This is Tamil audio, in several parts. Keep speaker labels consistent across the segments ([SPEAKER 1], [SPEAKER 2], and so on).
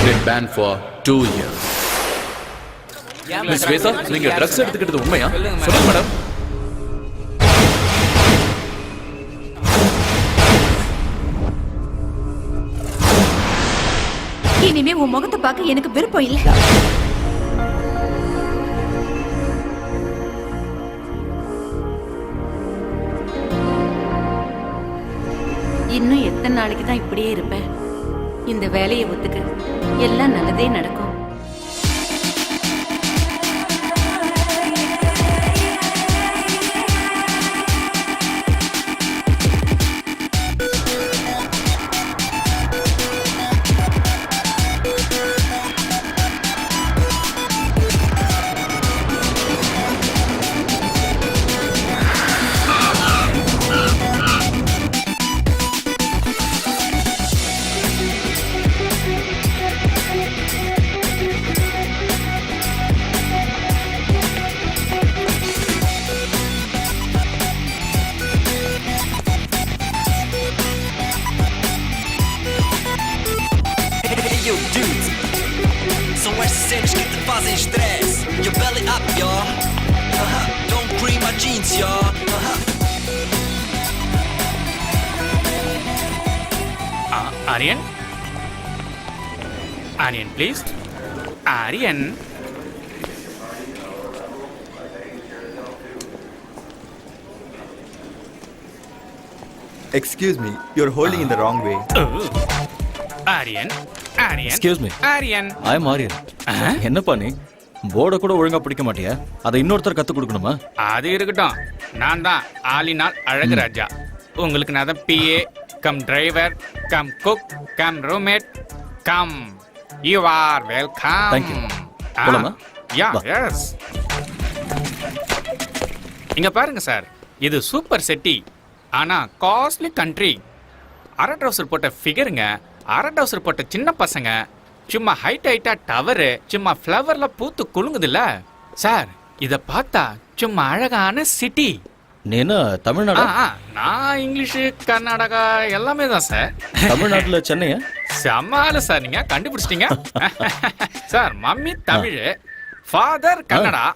[SPEAKER 1] been banned for 2 years.
[SPEAKER 2] Miss Vesa, நீங்க ட்ரக்ஸ் எடுத்துக்கிட்டது உண்மையா? சொல்லுங்க மேடம்.
[SPEAKER 3] இனிமே உன் முகத்தை பார்க்க எனக்கு விருப்பம் இல்ல. இன்னும் எத்தனை நாளைக்கு தான் இப்படியே இருப்பேன்? இந்த வேலையை ஒத்துக்கு, எல்லாம் நல்லதே நடக்கும்.
[SPEAKER 4] Yo, dudes, so where's the sandwich? Keep the fuzz and stress. Your belly up, y'all. Don't cream my jeans, y'all.
[SPEAKER 2] Aryan? Aryan, please. Aryan.
[SPEAKER 5] Excuse me, you're holding in the wrong way.
[SPEAKER 2] Aryan. Aryan.
[SPEAKER 6] Excuse me.
[SPEAKER 2] Aryan.
[SPEAKER 6] I'm Aryan. என்னப்பா நீ போர்டை கூட ஒழுங்கா பிடிக்க மாட்டியா? அதை இன்னொருத்தர் கத்து கொடுக்கணுமா?
[SPEAKER 2] அது இருக்கட்டும். நான் தான் ஆலினால் அழகு ராஜா. உங்களுக்கு நான் தான் PA cum driver cum cook cum roommate cum. You are welcome.
[SPEAKER 6] Thank you. போலாமா?
[SPEAKER 2] யா
[SPEAKER 6] வா.
[SPEAKER 2] எஸ். இங்க பாருங்க சார், இது சூப்பர் செட்டி. ஆனா காஸ்ட்லி கண்ட்ரி. அரை ட்ரௌசர் போட்ட ஃபிகருங்க, அரை ட்ரௌசர் போட்ட சின்ன பசங்க, சும்மா ஹைட்டா டவரு, சும்மா ஃப்ளவர்ல பூத்து குலுங்குதுல்ல சார். இத பார்த்தா சும்மா அழகான சிட்டி.
[SPEAKER 6] நீ என்ன தமிழ்நாடா?
[SPEAKER 2] நான் இங்கிலீஷு கர்நாடகா எல்லாமே தான் சார்.
[SPEAKER 6] தமிழ்நாட்டுல சென்னையா?
[SPEAKER 2] செம்மால சார், நீங்க கண்டுபிடிச்சிட்டீங்க. Sir mummy Tamil, father Kannada,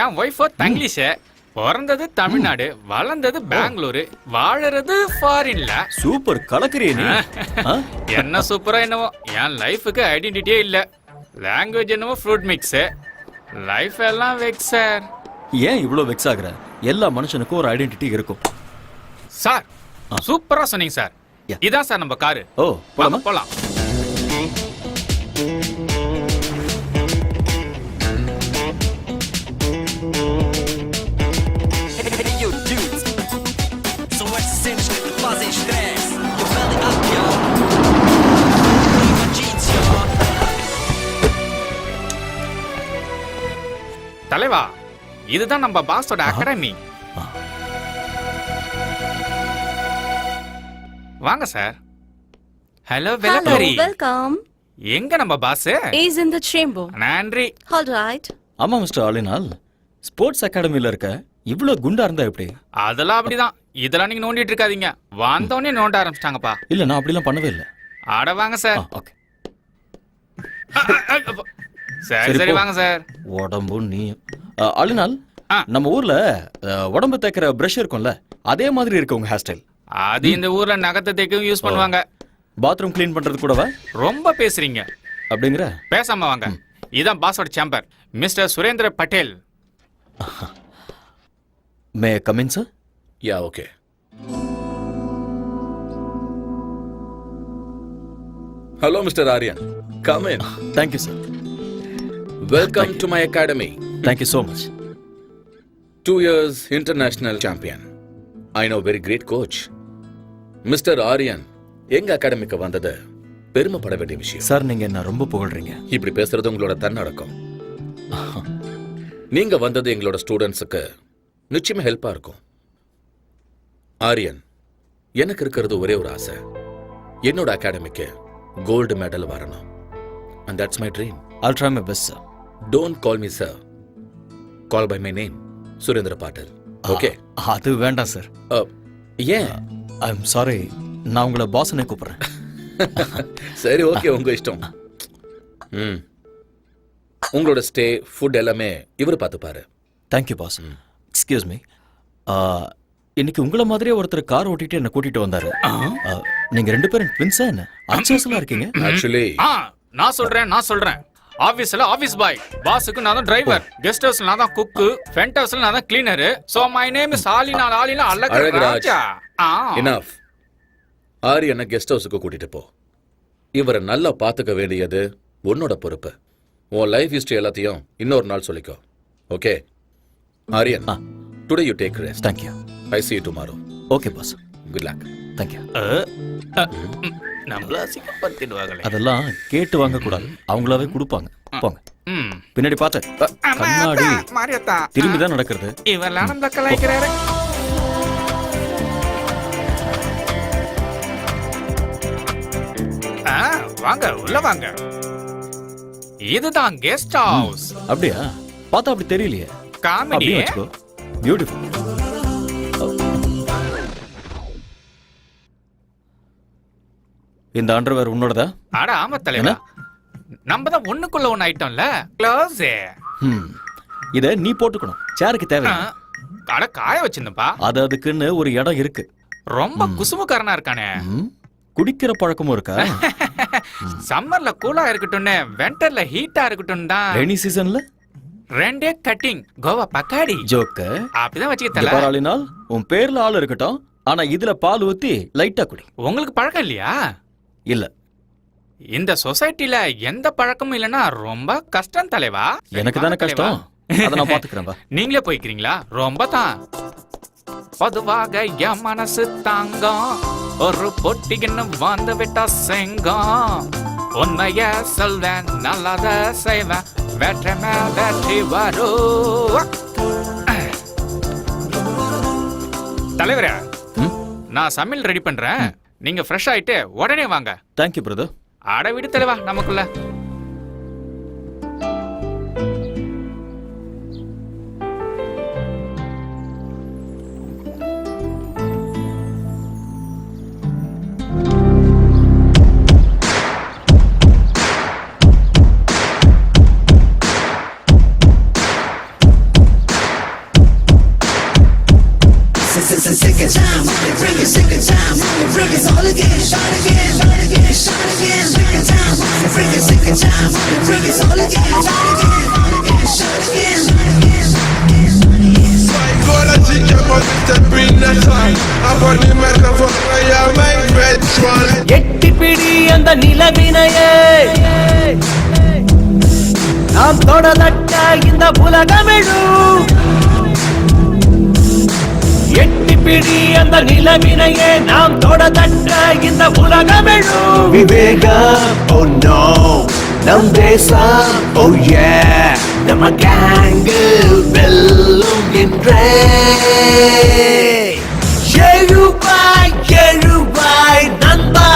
[SPEAKER 2] என் ஒய்ஃபோ தங்கிலீஷு. பிறந்தது தமிழ்நாடு, வளர்ந்தது பெங்களூரு, வாழறது ஃபாரின்ல.
[SPEAKER 6] சூப்பர், கலக்கறியே நீ.
[SPEAKER 2] என்ன சூப்பரா என்னவோ, என் லைஃபுக்கு ஐடென்டிட்டியே இல்ல. லாங்குவேஜ் என்னவோ ஃப்ரூட் மிக்ஸ், லைஃப் எல்லாம் வெக்ஸ் சார்.
[SPEAKER 6] ஏன் இவ்வளவு வெக்ஸ் ஆகுற? எல்லா மனுஷனுக்கும் ஒரு ஐடென்டிட்டி இருக்கும்
[SPEAKER 2] சார். சூப்பரா சொன்னீங்க சார்.
[SPEAKER 6] Yeah.
[SPEAKER 2] இதான் சார் நம்ம காரு.
[SPEAKER 6] ஓ, போலாமா?
[SPEAKER 2] போலாம்.
[SPEAKER 4] Yo, dudes, so where's the sandwich? Keep the fuzz and stress. Your belly up, y'all. Cream my jeans, y'all.
[SPEAKER 2] தலைவா, இதுதான் நம்ம பாஸோட அகாடமி. வாங்க சார். ஹலோ வெலபரி.
[SPEAKER 7] Welcome.
[SPEAKER 2] எங்க நம்ம boss?
[SPEAKER 7] Is in the chamber.
[SPEAKER 2] நன்றி.
[SPEAKER 7] All right.
[SPEAKER 6] ஆமா மிஸ்டர் ஆலினால், ஸ்போர்ட்ஸ் அகாடமில இருக்க இவ்வளவு குண்டா இருந்தா எப்படி?
[SPEAKER 2] அதெல்லாம் அப்படிதான். இதெல்லாம் நீங்க நோண்டிட்டு இருக்காதீங்க. வந்தோடனே நோண்ட ஆரம்பிச்சிட்டாங்கப்பா.
[SPEAKER 6] இல்ல, நான் அப்படிலாம் பண்ணவே இல்லை.
[SPEAKER 2] ஆட வாங்க சார்.
[SPEAKER 6] ஓகே.
[SPEAKER 2] சரி சரி, வாங்க சார்.
[SPEAKER 6] உடம்பு நீ ஆலினால்,
[SPEAKER 2] ஆ.
[SPEAKER 6] நம்ம ஊர்ல உடம்பு தேய்க்கிற பிரஷ் இருக்கும்ல, அதே மாதிரி இருக்கு உங்க ஹேர் ஸ்டைல்.
[SPEAKER 2] அது இந்த ஊர்ல நகத்தை தேய்க்கவும் யூஸ் பண்ணுவாங்க.
[SPEAKER 6] பாத்ரூம் க்ளீன் பண்றது கூடவா?
[SPEAKER 2] ரொம்ப பேசுறீங்க.
[SPEAKER 6] அப்படிங்கிற?
[SPEAKER 2] பேசாம வாங்க. இதான் பாஸோட chamber, mister Surendra Patel.
[SPEAKER 6] May come in sir?
[SPEAKER 1] Yeah, okay. Hello, Mr. Aryan. Come in.
[SPEAKER 6] Thank you sir.
[SPEAKER 1] Welcome to my academy.
[SPEAKER 6] Thank you so much.
[SPEAKER 1] 2 years international champion. I know very great coach. Mr. Aryan, எங்க அகாடமிக்கு வந்தது பெருமைப்பட வேண்டிய விஷயம்.
[SPEAKER 6] சார், நீங்க என்ன ரொம்ப புகழ்றீங்க.
[SPEAKER 1] இப்படி பேசுறது உங்களோட தன்னடக்கம். நீங்க வந்தது எங்களோட ஸ்டூடெண்ட்ஸுக்கு நிச்சயமா ஹெல்ப்பா இருக்கும். ஆரியன், எனக்கு இருக்கிறது ஒரே ஒரு ஆசை, என்னோட அகாடமிக்கு கோல்டு மெடல் வரணும். And that's my dream.
[SPEAKER 6] I'll try my best, sir.
[SPEAKER 1] Don't call me sir. Call by my name, Surendra bottle. Okay?
[SPEAKER 6] அது வேண்டாம் சார்.
[SPEAKER 1] ஏன்?
[SPEAKER 6] I'm sorry. நான் உங்களை பாஸ்னே கூப்பிடுறேன்.
[SPEAKER 1] சரி, ஓகே, உங்க இஷ்டம். ம் உங்களோட ஸ்டே ஃபுட் எல்லாமே இவர் பார்த்துப்பாரு.
[SPEAKER 6] Thank you boss. எக்ஸ்கியூஸ் மீ, இன்னைக்கு உங்களை மாதிரியே ஒருத்தர் கார் ஓட்டிட்டு என்ன கூட்டிட்டு வந்தாரு. நீங்க 2 பேரும் ட்வின்ஸா என்ன? அச்சோசலா இருக்கீங்க.
[SPEAKER 1] ஆக்சுவலி
[SPEAKER 2] நான் சொல்றேன். ஆபீஸ்ல ஆபீஸ் பாய், பாஸுக்கு நான் தான் டிரைவர், கெஸ்ட் ஹவுஸ்ல நான் தான் குக்கு, ஃப்ரண்ட் ஹவுஸ்ல நான் தான் cleaner. So my name is Alina
[SPEAKER 1] Alagaraj.
[SPEAKER 2] Alagaraja.
[SPEAKER 1] Enough. ஆரியனை கெஸ்ட் ஹவுஸுக்கு கூட்டிட்டு போ. இவரை நல்லா பார்த்துக்க வேண்டியது உன்னோட பொறுப்பு. உன் லைஃப் ஹிஸ்டரி எல்லாத்தையும் இன்னொரு நாள் சொல்லிக்கோ. Okay Aryan, today you take rest.
[SPEAKER 6] Thank you.
[SPEAKER 1] I see you tomorrow.
[SPEAKER 6] Okay boss.
[SPEAKER 1] Good luck.
[SPEAKER 6] Thank you.
[SPEAKER 2] நம்மள அசிங்கப்படுத்திடுவாங்களே.
[SPEAKER 6] அதெல்லாம் கேட்டு வாங்க கூடாது, அவங்களாவே கொடுப்பாங்க. போங்க. பின்னாடி பார்த்து கண்ணாடி
[SPEAKER 2] மாரியத்தா
[SPEAKER 6] திரும்பி தான் நடக்கிறது.
[SPEAKER 2] இவெல்லாம் நம்ம கலாய்க்கிறாரு. வாங்க உள்ள வாங்க. இதுதான் கெஸ்ட் ஹவுஸ்.
[SPEAKER 6] அப்படியா? பார்த்தா அப்படி தெரியலையே.
[SPEAKER 2] காமெடி.
[SPEAKER 6] அப்படியே வச்சுக்கோ. பியூட்டிஃபுல். இந்த அண்டர்வேர் உன்னோடதா?
[SPEAKER 2] அட ஆமா தலைவா, நம்ம தான் ஒண்ணுக்குள்ள ஒண்ணு ஐட்டம்ல. க்ளோஸ்.
[SPEAKER 6] இத நீ போட்டுக்கணும், சேருக்கு தேவை.
[SPEAKER 2] அட காய வச்சிருந்தப்பா.
[SPEAKER 6] அது அதுக்குன்னு ஒரு இடம் இருக்கு.
[SPEAKER 2] ரொம்ப குசுமுக்காரனா இருக்கானே.
[SPEAKER 6] குடிக்கிற பழக்கமும் இருக்கா?
[SPEAKER 2] சம்மர்ல கூலா இருக்கட்டும்னு, விண்டர்ல ஹீட்டா இருக்கட்டும் தான்.
[SPEAKER 6] ரெய்னி சீசன்ல
[SPEAKER 2] 2 கட்டிங் கோவா பக்காடி
[SPEAKER 6] ஜோக்க
[SPEAKER 2] அப்படிதான் வச்சுக்கிட்டல.
[SPEAKER 6] பாராளினால் உன் பேர்ல ஆள் இருக்கட்டும், ஆனா இதுல பால் ஊத்தி லைட்டா குடி.
[SPEAKER 2] உங்களுக்கு பழக்கம் இல்லையா?
[SPEAKER 6] இல்ல,
[SPEAKER 2] இந்த சொசைட்டில எந்த பழக்கமும் இல்லனா ரொம்ப கஷ்டம் தலைவா.
[SPEAKER 6] எனக்கு தானே கஷ்டம், அத நான் பாத்துக்கிறேன்.
[SPEAKER 2] நீங்களே போய்க்கிறீங்களா? ரொம்ப தான். பொதுவாக என் மனசு தாங்கம், ஒரு பொட்டின்னு வந்து விட்டா செங்கம். உண்மைய சொல்வேன், நல்லத செய்வேன், வெற்றி வெற்றி வரும். தலைவரே, நான் சமையல் ரெடி பண்றேன், நீங்க ஃப்ரெஷ் ஆயிட்டு உடனே வாங்க.
[SPEAKER 6] Thank you brother.
[SPEAKER 2] அட விடு தலைவா, நமக்குள்ள
[SPEAKER 8] எட்டி பிடி அந்த நிலவினையே, நாம் தொடதட்ட இந்த உலகமிழும். எட்டி பிடி அந்த நிலவினையே, நாம் தொடதட்ட இந்த உலகமிழும். விவேகம், oh no, நம் தேசம், oh yeah, நம்ம கேங்கு வெல்லும் என்றே. எழுவாய் நண்பா,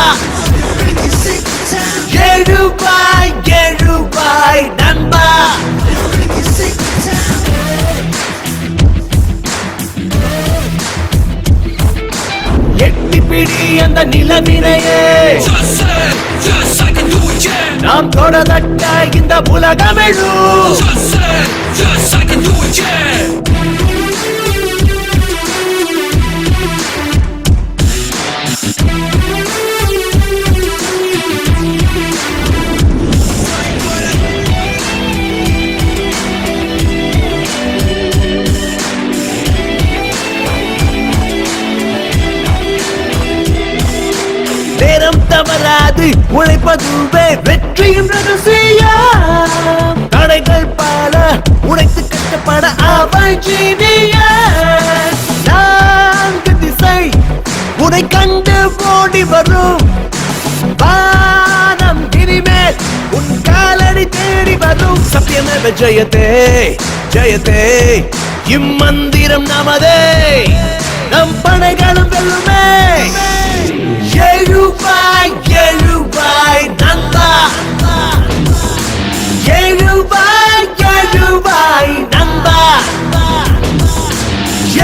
[SPEAKER 8] எழுவாய் நண்பா. எட்டி பிடி அந்த நிலவினையே, நாம் தொடதட்ட இந்த உலகமெழும். நேரம் தவறாது உழைப்பதுவே வெற்றியின் ரகசியம். தடைகள் பல உடைத்து கட்டப்பட அவள் ஜீனியஸ். 4 திசை உடை கண்டு ஓடி வரும், வானம் இனிமேல் உன் காலடி தேடி வரும். சத்தியமேவ ஜெயதே ஜெயதே, இம்மந்திரம் நமதே, நம் படைகளும் வெல்லுமே. எழுவாய் எழுவாய் நண்பா, எழுவாய் எழுவாய் நண்பா,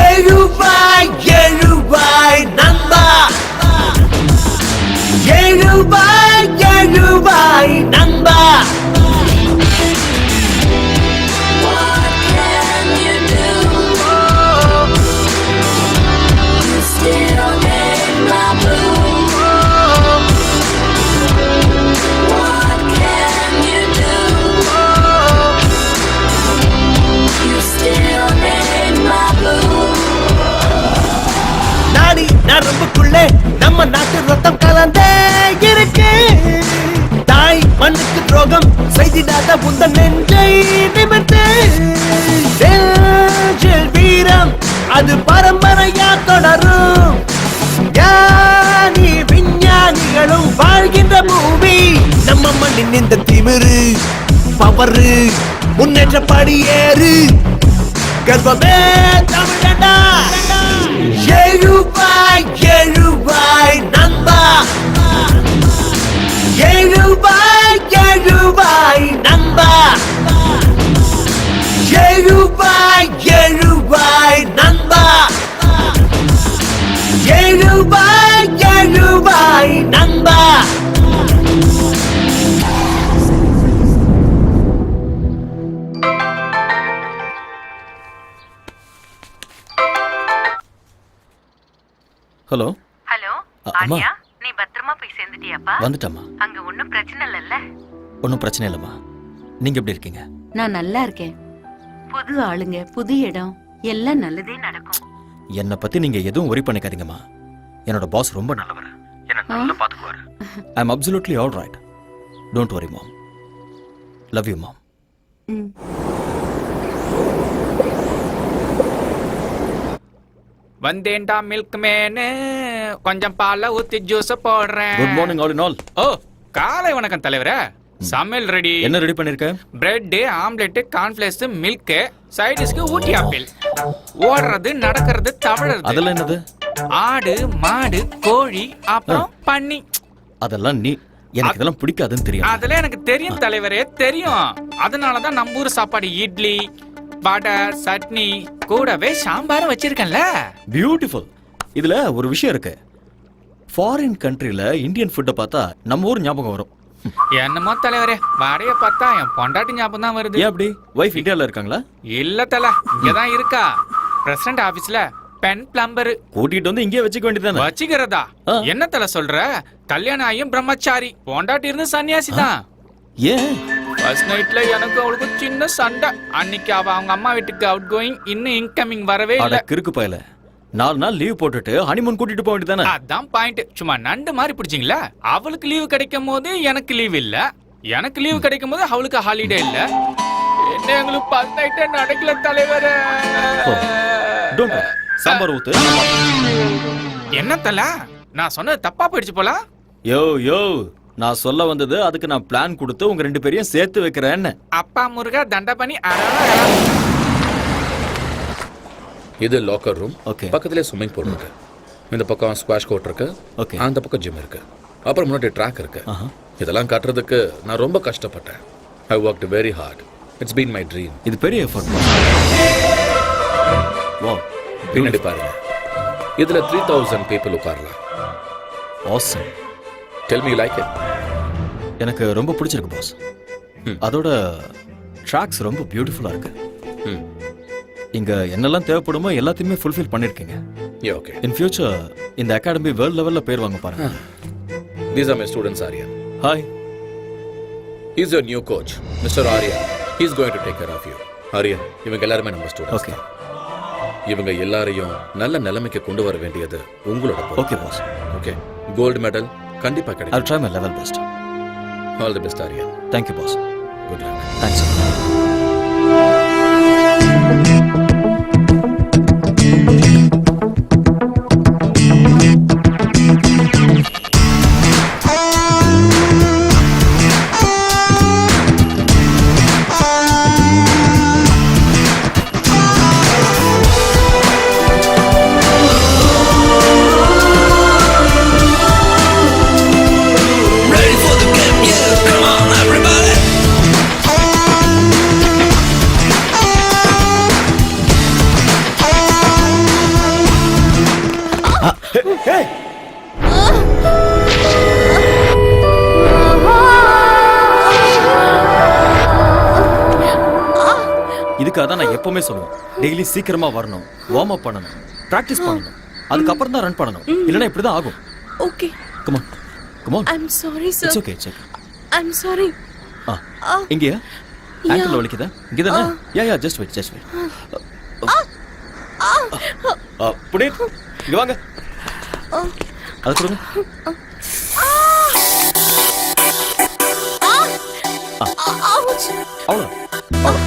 [SPEAKER 8] எழுவாய் எழுவாய் நண்பா, எழுவாய் எழுவாய் நண்பா. செய்திடாத உந்தன் நெஞ்சை நிமிர்ந்து நெஞ்சில் வீரம் அது பரம்பரையா தொடரும். ஞானி விஞ்ஞானிகளும் வாழ்கின்ற பூமி நம்ம மண்ணின் இந்த திமிரு பவரு முன்னேற்ற படியேறு கர்வமே தமிழடா. எழுவாய் எழுவாய் நண்பா, எழுவாய் எழுவாய் நண்பா, எழுவாய் எழுவாய் நண்பா, எழுவாய் எழுவாய் நண்பா.
[SPEAKER 6] ஹலோ
[SPEAKER 3] ஹலோ
[SPEAKER 6] அம்மா.
[SPEAKER 3] ஆரியா, நீ பத்திரமா போய் சேர்ந்துட்டியாப்பா?
[SPEAKER 6] வந்துட்டம்மா.
[SPEAKER 3] அங்க ஒண்ணும் பிரச்சனை இல்லல்ல?
[SPEAKER 6] ஒன்றும் பிரச்சனை இல்லைம்மா. நீங்க எப்படி இருக்கீங்க?
[SPEAKER 3] நான் நல்லா இருக்கேன். புது ஆளுங்க, புது இடம், எல்லாம் நல்லதே நடக்கும்.
[SPEAKER 6] என்னை பத்தி நீங்க எதுவும் worry பண்ணிக்காதீங்கம்மா. என்னோட பாஸ் ரொம்ப நல்லவர். என்ன நல்லா பாத்துக்குவாரு. I am absolutely all right. Don't worry mom. Love you மாம்.
[SPEAKER 3] ம்.
[SPEAKER 2] வந்தேன்டா மில்க் மேனு, கொஞ்சம் பாலை ஊத்தி ஜூஸ் போடுறேன்.
[SPEAKER 6] Good morning all in all.
[SPEAKER 2] Oh, காலை வணக்கம் தலைவரே. சமையல் ரெடி.
[SPEAKER 6] என்ன ரெடி பண்ணிருக்க?
[SPEAKER 2] பிரெட், ஆம்லெட், கார்ன்ஃபிளேக்ஸ், மில்க், சைடிஷ்க்கு ஊட்டி ஆப்பிள். ஓடுறது, நடக்கிறது, தவழறது.
[SPEAKER 6] அதெல்லாம் என்னது?
[SPEAKER 2] ஆடு, மாடு, கோழி, அப்புறம் பன்னி.
[SPEAKER 6] அதெல்லாம் நீ எனக்கு இதெல்லாம் பிடிக்காதுன்னு தெரியும்.
[SPEAKER 2] அதெல்லாம் எனக்கு தெரியும் தலைவரே, தெரியும். அதனாலதான் நம்ம ஊர் சாப்பாடு இட்லி, வடை, சட்னி, கூடவே சாம்பாரும் வச்சிருக்கேன்ல.
[SPEAKER 6] பியூட்டிஃபுல். இதுல ஒரு விஷயம் இருக்கு. ஃபாரின் கண்ட்ரில இந்தியன் ஃபுட்டை பார்த்தா நம்ம ஊர் ஞாபகம் வரும்.
[SPEAKER 2] என்னமோ தலைவரே, வடைய பார்த்தா என் பொண்டாட்டி ஞாபகம் தான் வருது.
[SPEAKER 6] ஏன் அப்படி? வைஃப் இந்தியால இருக்காங்களா?
[SPEAKER 2] இல்ல தல, இங்கதான் இருக்கா. பிரசிடண்ட் ஆபீஸ்ல பென் பிளம்பர்.
[SPEAKER 6] கூட்டிட்டு வந்து இங்கே வச்சுக்க வேண்டியதானே?
[SPEAKER 2] வச்சுக்கிறதா? என்ன தல சொல்ற? கல்யாணம் ஆகியும் பிரம்மச்சாரி, பொண்டாட்டி இருந்து சன்னியாசி தான்.
[SPEAKER 6] ஏன்?
[SPEAKER 2] ஃபர்ஸ்ட் நைட்ல எனக்கு அவளுக்கு சின்ன சண்டை. அன்னைக்கு அவ அவங்க அம்மா வீட்டுக்கு அவுட் கோயிங், இன்னும் இன்கமிங் வரவே இல்ல.
[SPEAKER 6] கிறுக்கு பயல. 4 நாள் லீவ் போட்டுட்டு ஹனிமூன் கூட்டிட்டு போக வேண்டியதானே?
[SPEAKER 2] அதான் பாயிண்ட். சும்மா நண்டு மாதிரி பிடிச்சிங்களா? அவளுக்கு லீவு கிடைக்கும் போது எனக்கு லீவ் இல்ல, எனக்கு லீவு கிடைக்கும் போது அவளுக்கு ஹாலிடே இல்ல. என்ன எங்களுக்கு ஃபர்ஸ்ட் நைட்டே நடக்கல தலைவரே.
[SPEAKER 6] Don't worry. சாம்பார் ஊத்து.
[SPEAKER 2] என்ன தல, நான் சொன்னது தப்பா போயிடுச்சு போல.
[SPEAKER 6] யோ யோ, நான் சொல்ல வந்தது அதுக்கு நான் பிளான் கொடுத்து உங்க 2 பேரையும் சேர்த்து வைக்கிறேன்னு.
[SPEAKER 2] அப்பா முருகா தண்டபனி.
[SPEAKER 1] இது லாக்கர் ரூம்.
[SPEAKER 6] Okay.
[SPEAKER 1] பக்கத்திலே ஸ்விம்மிங் பூல் இருக்கு. இந்த பக்கம் ஸ்குவாஷ் கோர்ட் இருக்கு.
[SPEAKER 6] Okay.
[SPEAKER 1] அந்த பக்கம் ஜிம் இருக்கு. அப்புறம் முன்னாடி ட்ராக் இருக்கு. இதெல்லாம் காட்டுறதுக்கு நான் ரொம்ப கஷ்டப்பட்டேன். ஐ worked very hard. It's been my dream.
[SPEAKER 6] இது பெரிய எஃபர்ட். வாவ்,
[SPEAKER 1] பின்னாடி பாருங்க. இதுல 3000 பீப்புள் உட்காரலாம்.
[SPEAKER 6] Awesome.
[SPEAKER 1] Tell me like it.
[SPEAKER 6] எனக்கு ரொம்ப பிடிச்சிருக்கு பாஸ். அதோட ட்ராக்ஸ் ரொம்ப பியூட்டிஃபுல்லா இருக்கு. இங்க என்னெல்லாம் தேவைப்படுமோ எல்லாத்தையுமே ஃபுல்ஃபில் பண்ணிருக்கீங்க.
[SPEAKER 1] ஓகே.
[SPEAKER 6] இன் ஃபியூச்சர் இந்த அகாடமி வேர்ல்ட் லெவல்ல பேர் வாங்க பாருங்க.
[SPEAKER 1] These are my students, Aryan.
[SPEAKER 6] Hi.
[SPEAKER 1] He's your new coach, Mr. Aryan. He's going to take care of you. Aryan, இவங்க எல்லாருமே நம்ம ஸ்டூடண்ட்ஸ்.
[SPEAKER 6] ஓகே.
[SPEAKER 1] இவங்க எல்லாரையும் நல்ல நிலைமைக்கு கொண்டு வர வேண்டியது உங்களோட பொறுப்பு.
[SPEAKER 6] Okay boss.
[SPEAKER 1] Okay. Gold medal கண்டிப்பா
[SPEAKER 6] I'll
[SPEAKER 1] கிடைக்கும்.
[SPEAKER 6] try my level best.
[SPEAKER 1] All the best, Aryan.
[SPEAKER 6] Thank you boss.
[SPEAKER 1] Good luck.
[SPEAKER 6] Thanks.
[SPEAKER 4] Ready for the game, yeah, come on everybody.
[SPEAKER 6] இதுக்காக தான் நான் எப்பவுமே சொல்லுவேன், டெய்லி சீக்கிரமா வரணும், வார்ம் அப் பண்ணணும், பிராக்டிஸ் பண்ணணும், அதுக்கப்புறம் தான் ரன் பண்ணணும். இல்லைன்னா இப்படி தான் ஆகும்.
[SPEAKER 7] Okay.
[SPEAKER 6] Come on. Come on.
[SPEAKER 7] I'm sorry, sir.
[SPEAKER 6] It's okay, it's okay.
[SPEAKER 7] I'm sorry.
[SPEAKER 6] இங்கயா? ஆங்கிள் வலிக்குதா? இங்கதானே? Yeah just wait. புனித், இங்க வாங்க. அது கொடுங்க. அவ்வளோ அவ்வளோ.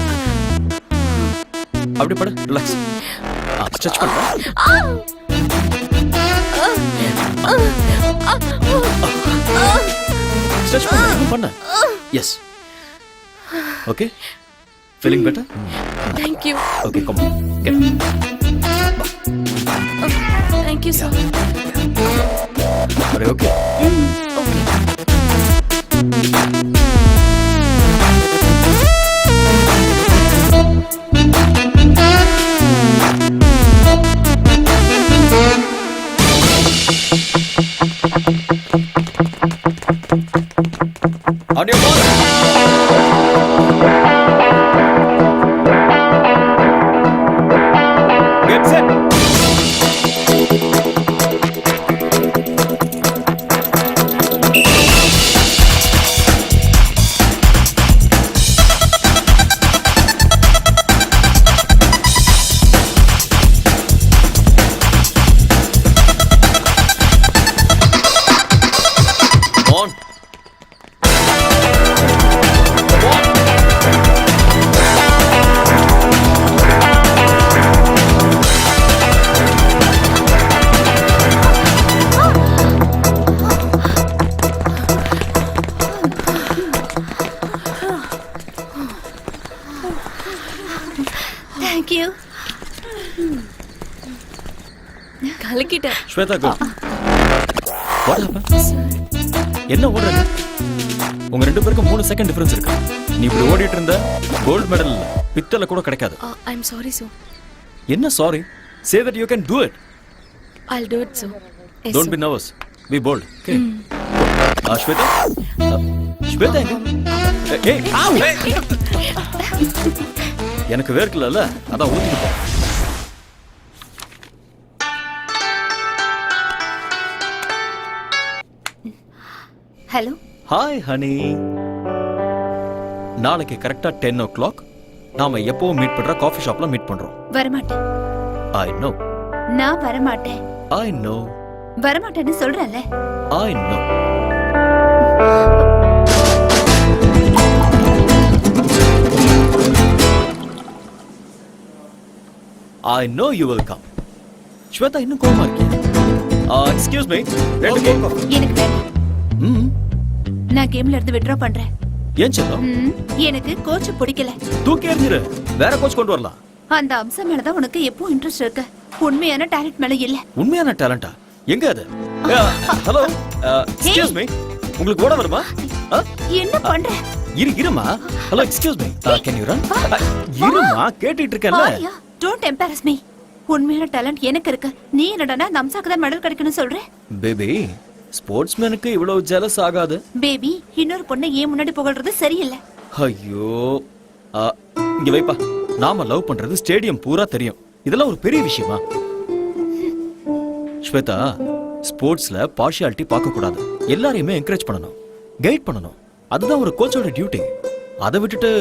[SPEAKER 6] அப்படி படு, ரிலாக்ஸ். ஸ்ட்ரெச் பண்ண. ஸ்ட்ரெச் பண்ண. Yes. Okay. Feeling better?
[SPEAKER 7] Thank you.
[SPEAKER 6] Okay, come on. Get.
[SPEAKER 7] Thank you, sir.
[SPEAKER 6] Are you okay?
[SPEAKER 7] Okay.
[SPEAKER 6] On your mark. Get set. On.
[SPEAKER 7] Thank you. கலக்கிட்டேன்.
[SPEAKER 6] ஸ்வேதா, go. What happened? என்ன ஓடுறீங்க? உங்க ரெண்டு பேருக்கும் 3 செகண்ட் டிஃபரன்ஸ் இருக்கு. நீ இப்படி ஓடிட்டு இருந்த கோல்ட் மெடல் பித்தளை கூட கிடைக்காது.
[SPEAKER 7] I'm sorry, sir.
[SPEAKER 6] என்ன sorry? Say that you can do it.
[SPEAKER 7] I'll do it, sir. Yes,
[SPEAKER 6] Don't
[SPEAKER 7] sir.
[SPEAKER 6] be nervous. Be bold. Okay. Sweta? Sweta எங்க? ஏய், ஆவ். எனக்கு வேர்க்கலல்ல, அதான் ஊத்திட்டு போ.
[SPEAKER 7] Hello.
[SPEAKER 6] Hi honey. நாளைக்கு கரெக்டா 10 o'clock நாம எப்பவும் மீட் பண்ற காஃபி ஷாப்ல மீட் பண்றோம்.
[SPEAKER 3] வரமாட்டேன்.
[SPEAKER 6] I know.
[SPEAKER 3] நான் வரமாட்டேன்.
[SPEAKER 6] I know.
[SPEAKER 3] வரமாட்டேன்னு சொல்றேன்ல.
[SPEAKER 6] I know. I know you will come. Sweta இன்னும் கோவமா இருக்கீங்க? Excuse me. ரெண்டு கேம் காஃபி.
[SPEAKER 3] எனக்கு வேண்டாம். நான் கேம்ல இருந்து வித்ட்ரா பண்றேன்.
[SPEAKER 6] ஏன் செல்லம்?
[SPEAKER 3] எனக்கு கோச் பிடிக்கல.
[SPEAKER 6] தூக்கி எறிஞ்சிரு. வேற கோச் கொண்டு வரலாம்.
[SPEAKER 3] அந்த அம்சம் மேல தான் உனக்கு எப்போ இன்ட்ரெஸ்ட் இருக்கு. உண்மையான டாலன்ட் மேல இல்ல.
[SPEAKER 6] உண்மையான டாலண்டா? எங்க அது? ஹலோ. Excuse me. உங்களுக்கு ஓட வருமா?
[SPEAKER 3] என்ன பண்ற?
[SPEAKER 6] இருமா. Hello, excuse me. Can you run? இருமா, கேட்டிட்டு இருக்கேன்ல.
[SPEAKER 3] Don't embarrass me. உண்மையான டாலன்ட் எனக்கு இருக்கு. நீ என்னடா அந்த அம்சாக்கு தான் மெடல் கிடைக்கணும் சொல்ற?
[SPEAKER 6] பேபி, ஸ்போர்ட்ஸ்மேனுக்கு இவ்வளவு ஜெலஸ் ஆகாது.
[SPEAKER 3] பேபி, இன்னொரு பொண்ணை ஏன் முன்னாடி புகழ்றது சரியில்லை.
[SPEAKER 6] ஐயோ, இங்க வைப்பா. நாம லவ் பண்றது ஸ்டேடியம் பூரா தெரியும். இதெல்லாம் ஒரு பெரிய விஷயமா? ஸ்வேதா, ஸ்போர்ட்ஸ்ல பார்ஷியாலிட்டி பார்க்க கூடாது. எல்லாரையுமே என்கரேஜ் பண்ணணும், கைட் பண்ணணும். அதுதான் ஒரு கோச்சோட டியூட்டி. அதை விட்டுட்டு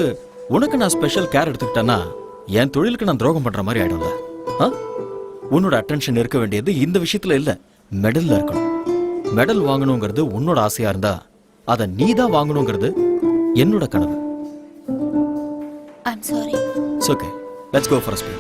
[SPEAKER 6] உனக்கு நான் ஸ்பெஷல் கேர் எடுத்துக்கிட்டேன்னா என் தொழிலுக்கு நான் துரோகம் பண்ற மாதிரி ஆயிடும்ல. உன்னோட அட்டென்ஷன் இருக்க வேண்டியது இந்த விஷயத்துல இல்ல, மெடல்ல இருக்கணும். மெடல் வாங்கணுங்கிறது உன்னோட ஆசையா இருந்தா அதை நீ தான் வாங்கணுங்கிறது என்னோட கனவு.
[SPEAKER 3] I'm sorry.
[SPEAKER 6] It's okay. Let's go for a spin.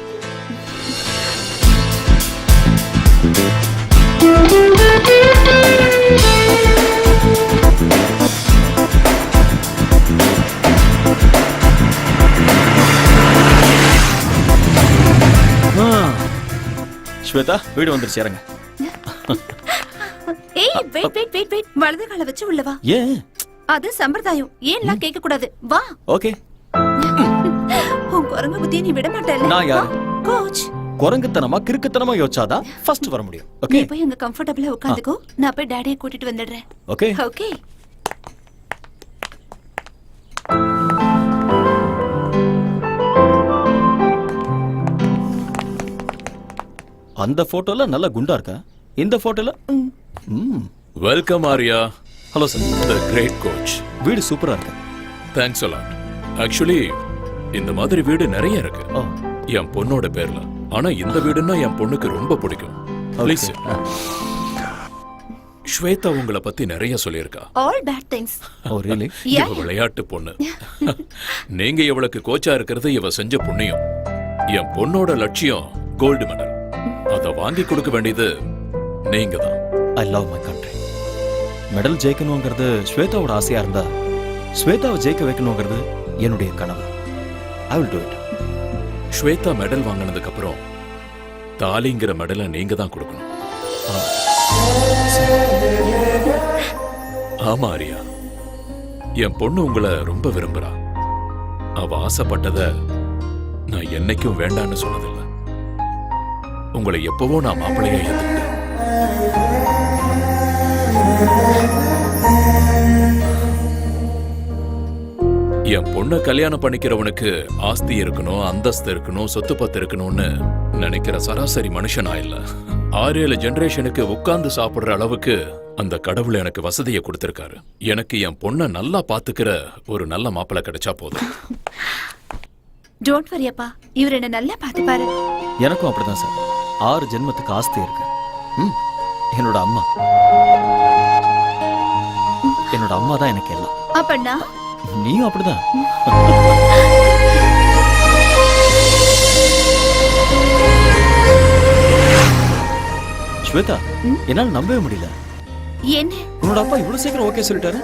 [SPEAKER 6] Shweta, வீடு வந்துருச்சு, இறங்க.
[SPEAKER 3] ஏய், வெயிட். வலது காலை வச்சு உள்ள வா.
[SPEAKER 6] ஏன்?
[SPEAKER 3] அது சம்பிரதாயம். ஏன்லாம் கேட்க கூடாது. வா.
[SPEAKER 6] ஓகே.
[SPEAKER 3] உன் குரங்கு புத்தியை நீ விட மாட்டேல்ல.
[SPEAKER 6] நான் யாரு?
[SPEAKER 3] கோச்.
[SPEAKER 6] குரங்குத்தனமா கிறுக்குத்தனமா யோசிச்சாதான் ஃபர்ஸ்ட் வர முடியும்.
[SPEAKER 3] நீ
[SPEAKER 6] ஓகே.
[SPEAKER 3] போய் அங்க கம்ஃபர்ட்டபிளா உட்கார்ந்துக்கோ. நான் போய் டாடியை கூட்டிட்டு வந்துடுறேன்.
[SPEAKER 6] ஓகே.
[SPEAKER 3] ஓகே.
[SPEAKER 6] அந்த போட்டோல நல்ல குண்டா இருக்கா, இந்த போட்டோல
[SPEAKER 1] welcome Arya.
[SPEAKER 6] Hello sir.
[SPEAKER 1] The great coach.
[SPEAKER 6] வீடு சூப்பரா இருக்கு.
[SPEAKER 1] Thanks a lot. ஆக்சுவலி இந்த மாதிரி வீடு நிறைய இருக்கு
[SPEAKER 6] ஓ,
[SPEAKER 1] என் பொண்ணோட பேர்ல. ஆனா இந்த வீடுன்னா என் பொண்ணுக்கு ரொம்ப பிடிக்கும். ப்ளீஸ்.
[SPEAKER 9] ஸ்வேதா உங்களை பத்தி நிறைய சொல்லியிருக்கா.
[SPEAKER 7] All bad things.
[SPEAKER 6] Oh really?
[SPEAKER 9] இவ விளையாட்டு பொண்ணு. நீங்க இவளுக்கு கோச்சா இருக்கிறது இவ செஞ்ச புண்ணியம். என் பொண்ணோட லட்சியம் கோல்டு மெடல். அத வாங்கி கொடுக்க வேண்டியது நீங்க தான்.
[SPEAKER 6] I love my country. Medal ஜெயிக்கணுங்கிறது ஸ்வேதாவோட ஆசையா இருந்தா ஸ்வேதாவை ஜெயிக்க வைக்கணுங்கிறது என்னுடைய கனவு. I will do it.
[SPEAKER 9] Shweta medal வாங்கினதுக்கு அப்புறம் தாலிங்கிற மெடலை நீங்க தான் கொடுக்கணும். ஆமா ஆரியா, என் பொண்ணு உங்களை ரொம்ப விரும்புறா. அவ ஆசைப்பட்டத நான் என்னைக்கும் வேண்டான்னு சொன்னதில்லை. உங்களை எப்பவோ நான் மாப்பிள்ளையா ஏத்துக்கிட்டேன். என் பொண்ணை கல்யாணம் பண்ணிக்கிறவனுக்கு ஆஸ்தி இருக்கணும், அந்தஸ்து இருக்கணும், சொத்து பத்து இருக்கணும்னு நினைக்கிற சராசரி மனுஷனா இல்ல. 6-7 ஜெனரேஷனுக்கு உட்கார்ந்து சாப்பிடுற அளவுக்கு அந்த கடவுள் எனக்கு வசதியை கொடுத்திருக்காரு. எனக்கு என் பொண்ணை நல்லா பாத்துக்கிற ஒரு நல்ல மாப்பிள்ளை கிடைச்சா போதும்.
[SPEAKER 7] டோன்ட் வரி அப்பா, இவர் என்ன நல்லா பாத்துப்பாரு.
[SPEAKER 6] எனக்கும் அப்படிதான் சார். 6 ஜென்மத்துக்கு ஆஸ்தி இருக்கு. என்னோட அம்மா தான் எனக்கு எல்லாம்.
[SPEAKER 7] அப்பண்ணா
[SPEAKER 6] நீயும் அப்படிதான். ஸ்வேதா, என்னால நம்பவே முடியல.
[SPEAKER 7] என்ன
[SPEAKER 6] உன்னோட அப்பா இவ்வளவு சீக்கிரம் ஓகே சொல்லிட்டாரு?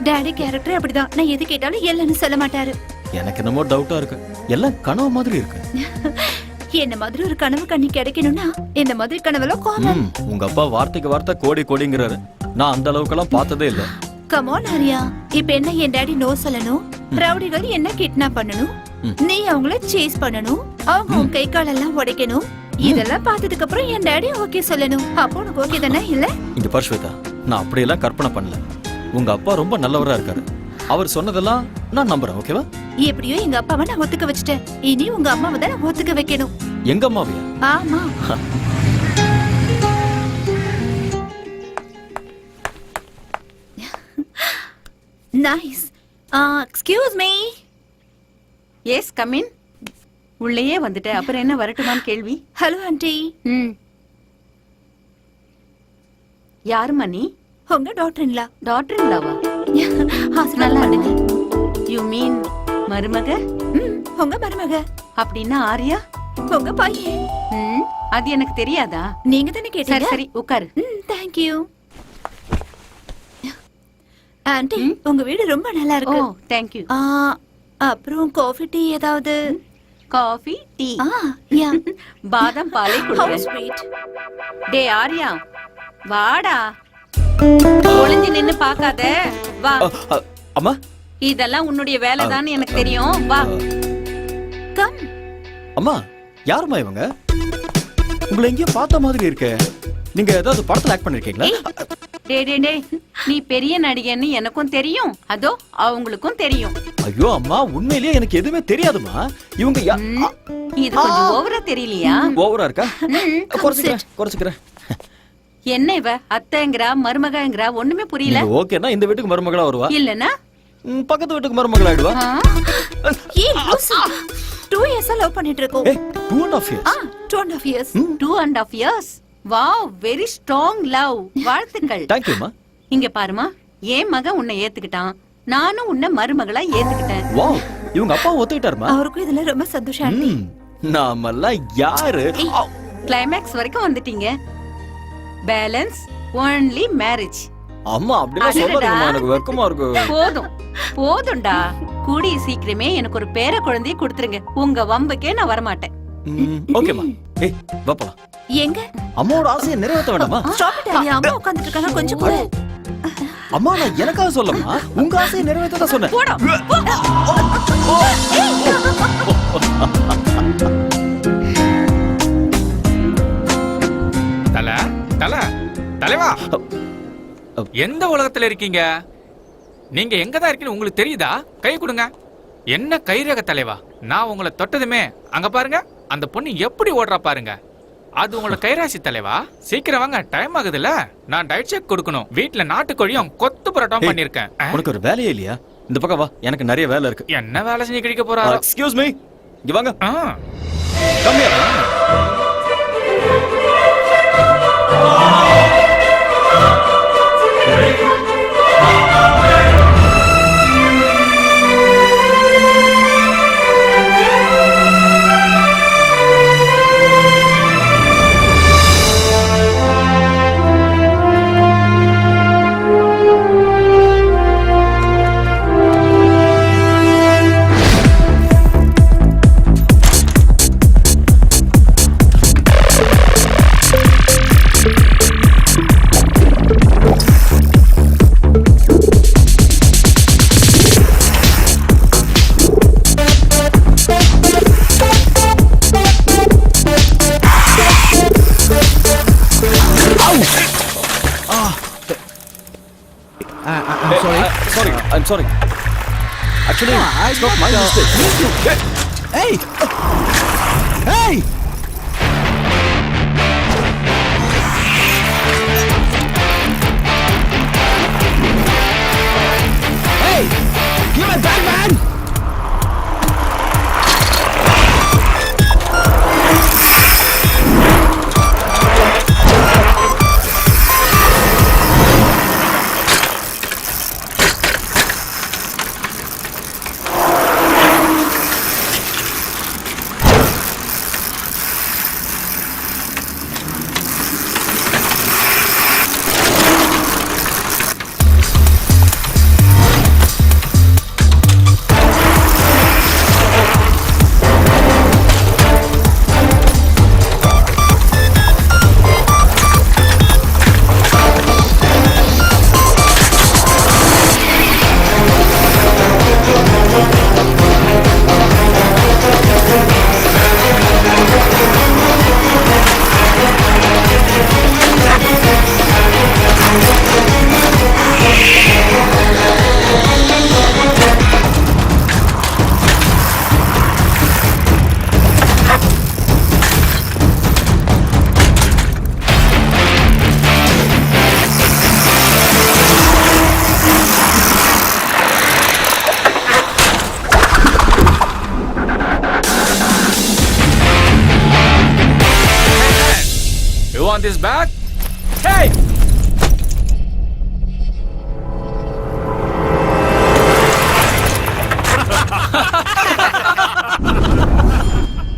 [SPEAKER 7] டாடி கேரக்டர் அப்படிதான். நான் எது கேட்டாலும் இல்லன்னு சொல்ல மாட்டாரு.
[SPEAKER 6] எனக்கு என்னமோ டவுட்டா இருக்கு. எல்லாம் கனவு மாதிரி இருக்கு.
[SPEAKER 7] என்ன மாதிரி ஒரு கனவு கண்ணி கிடைக்கணும்னா இந்த மாதிரி கனவுலாம் காமன்.
[SPEAKER 6] உங்க அப்பா வார்த்தைக்கு வார்த்தை கோடி கோடிங்கிறாரு. நான் அந்த அளவுக்கெல்லாம் பார்த்ததே இல்ல.
[SPEAKER 7] கம் ஆன் ஆரியா, இப்ப என்ன என் டாடி நோ சொல்லணும், ரவுடிகள் என்ன கிட்னாப் பண்ணணும், நீ அவங்கள சேஸ் பண்ணணும், அவங்க உன் கை காலெல்லாம் உடைக்கணும். இதெல்லாம் பார்த்ததுக்கு அப்புறம் என் டாடி ஓகே சொல்லணும். அப்போ உனக்கு ஓகே தானே? இல்ல
[SPEAKER 6] இங்க பாரு ஸ்வேதா, நான் அப்படியெல்லாம் கற்பனை பண்ணல. உங்க அப்பா ரொம்ப நல்லவரா இருக்காரு. அவர் சொன்னதெல்லாம் நான் நம்புறேன். ஓகேவா?
[SPEAKER 7] எப்படியோ எங்க அப்பாவை நான் ஒத்துக்க வச்சுட்டேன். இனி உங்க அம்மாவை தான் நான் ஒத்துக்க வைக்கணும்.
[SPEAKER 6] எங்க அம்மாவையா?
[SPEAKER 7] ஆமா. Nice. Excuse me.
[SPEAKER 3] Yes come in. உள்ளேயே வந்துட்ட, அப்புறம் என்ன வரட்டுமான்னு கேள்வி?
[SPEAKER 7] Hello aunty.
[SPEAKER 3] யாருமா நீ?
[SPEAKER 7] உங்க டாக்டர் இல்லா.
[SPEAKER 3] டாக்டர் இல்லாவா?
[SPEAKER 7] நல்லா பண்ணுங்க.
[SPEAKER 3] யூ மீன் மருமக?
[SPEAKER 7] உங்க மருமக
[SPEAKER 3] அப்படின்னா ஆரியா
[SPEAKER 7] உங்க பையன்.
[SPEAKER 3] அது எனக்கு தெரியாதா?
[SPEAKER 7] நீங்க தானே கேட்டீங்க.
[SPEAKER 3] சரி உட்காரு.
[SPEAKER 7] Thank you aunty. உங்க வீடு ரொம்ப நல்லா இருக்கு.
[SPEAKER 3] ஓ தேங்க் யூ.
[SPEAKER 7] அப்புறம் காஃபி டீ ஏதாவது?
[SPEAKER 3] காஃபி டீ
[SPEAKER 7] யா.
[SPEAKER 3] பாதாம் பாலை
[SPEAKER 7] How
[SPEAKER 3] குடுறேன்.
[SPEAKER 7] sweet.
[SPEAKER 3] டே ஆரியா வாடா. ஒளிஞ்சு நின்னு பாக்காத, வா.
[SPEAKER 6] அம்மா,
[SPEAKER 3] இதெல்லாம் உன்னுடைய வேலைதான் எனக்கு தெரியும், வா.
[SPEAKER 7] கம்.
[SPEAKER 6] அம்மா யாருமா இவங்க? உங்களை எங்கேயோ பார்த்த மாதிரி இருக்கே. நீங்க ஏதாவது படத்துல ஆக்ட் பண்ணிருக்கீங்களா?
[SPEAKER 3] டே டே டே, நீ பெரிய நடிகன்னு எனக்கும் தெரியும், அதோ அவங்களுக்கும் தெரியும்.
[SPEAKER 6] ஐயோ அம்மா, உண்மையிலேயே எனக்கு எதுவுமே தெரியாதுமா. இவங்க
[SPEAKER 3] இது கொஞ்சம் ஓவரா தெரியலையா?
[SPEAKER 6] ஓவரா இருக்கா? குறைச்சுக்கிறேன்.
[SPEAKER 3] என்ன இவ அத்தைங்கறா மருமகங்கறா ஒண்ணுமே புரியல.
[SPEAKER 6] ஓகேனா இந்த வீட்டுக்கு மருமகளா வருவா,
[SPEAKER 3] இல்லனா
[SPEAKER 6] பக்கத்து வீட்டுக்கு மருமகளா ஆயிடுவா.
[SPEAKER 7] ஏய் லூசு. 2 years லவ் பண்ணிட்டு இருக்கோம்.
[SPEAKER 6] 2.5 years.
[SPEAKER 7] 2.5 years.
[SPEAKER 3] 2.5 years. Wow, very strong love. வாழ்த்துக்கள்.
[SPEAKER 6] Thank you மா.
[SPEAKER 3] இங்க பாருமா, என் மகன் உன்னை ஏத்துக்கிட்டான், நானும் உன்னை மருமகளா ஏத்துக்கிட்டேன்.
[SPEAKER 6] வாவ், இவங்க அப்பா ஒத்துக்கிட்டாருமா?
[SPEAKER 7] அவருக்கும் இதுல ரொம்ப சந்தோஷம் ஆண்டி.
[SPEAKER 6] நாமெல்லாம் யாரு?
[SPEAKER 3] கிளைமேக்ஸ் வரைக்கும் வந்துட்டீங்க. Balance only marriage.
[SPEAKER 6] அம்மா அப்படியே சொல்லாதீங்கம்மா, எனக்கு வெக்கமா இருக்கு.
[SPEAKER 3] போதும்டா. கூடிய சீக்கிரமே எனக்கு ஒரு பேர குழந்தையை கொடுத்துருங்க. உங்க வம்புக்கே நான் வரமாட்டேன்.
[SPEAKER 6] ஓகேமா. ஏய் வா போலாம்.
[SPEAKER 7] எங்க?
[SPEAKER 6] அம்மாவோட ஆசையை நிறைவேற்ற வேண்டாமா?
[SPEAKER 7] Stop it Arya. அம்மா உட்கார்ந்துட்டு இருக்காங்க, கொஞ்சம் கூட.
[SPEAKER 6] அம்மா நான் எனக்காக சொல்லமா, உங்க ஆசையை நிறைவேற்ற தான் சொன்னேன்.
[SPEAKER 3] போடா.
[SPEAKER 2] தலைவா, எந்த உலகத்துல இருக்கீங்க? நீங்க எங்கதான் இருக்கீங்க உங்களுக்கு தெரியுதா? கை கொடுங்க. என்ன கைரக தலைவா, நான் உங்களை தொட்டதுமே அங்க பாருங்க, அந்த பொண்ணு எப்படி ஓடுறா பாருங்க. அது உங்களோட கைராசி தலைவா. சீக்கிரம் வாங்க, டைம் ஆகுதுல்ல. நான் டயட் செக் கொடுக்கணும். வீட்டுல நாட்டுக்கோழியும் கொத்து பரோட்டாவும் பண்ணிருக்கேன்.
[SPEAKER 6] உனக்கு ஒரு வேலையே இல்லையா? இந்த பக்கம் வா, எனக்கு நிறைய வேலை இருக்கு.
[SPEAKER 2] என்ன வேலை செஞ்சு கிடைக்க போறா?
[SPEAKER 6] எக்ஸ்கியூஸ் மீ, இங்க வாங்க. Come here. I'm sorry. Actually, it's not my mistake.
[SPEAKER 8] Hey! Hey! Hey! Give it back, man!
[SPEAKER 2] You want this back? Hey!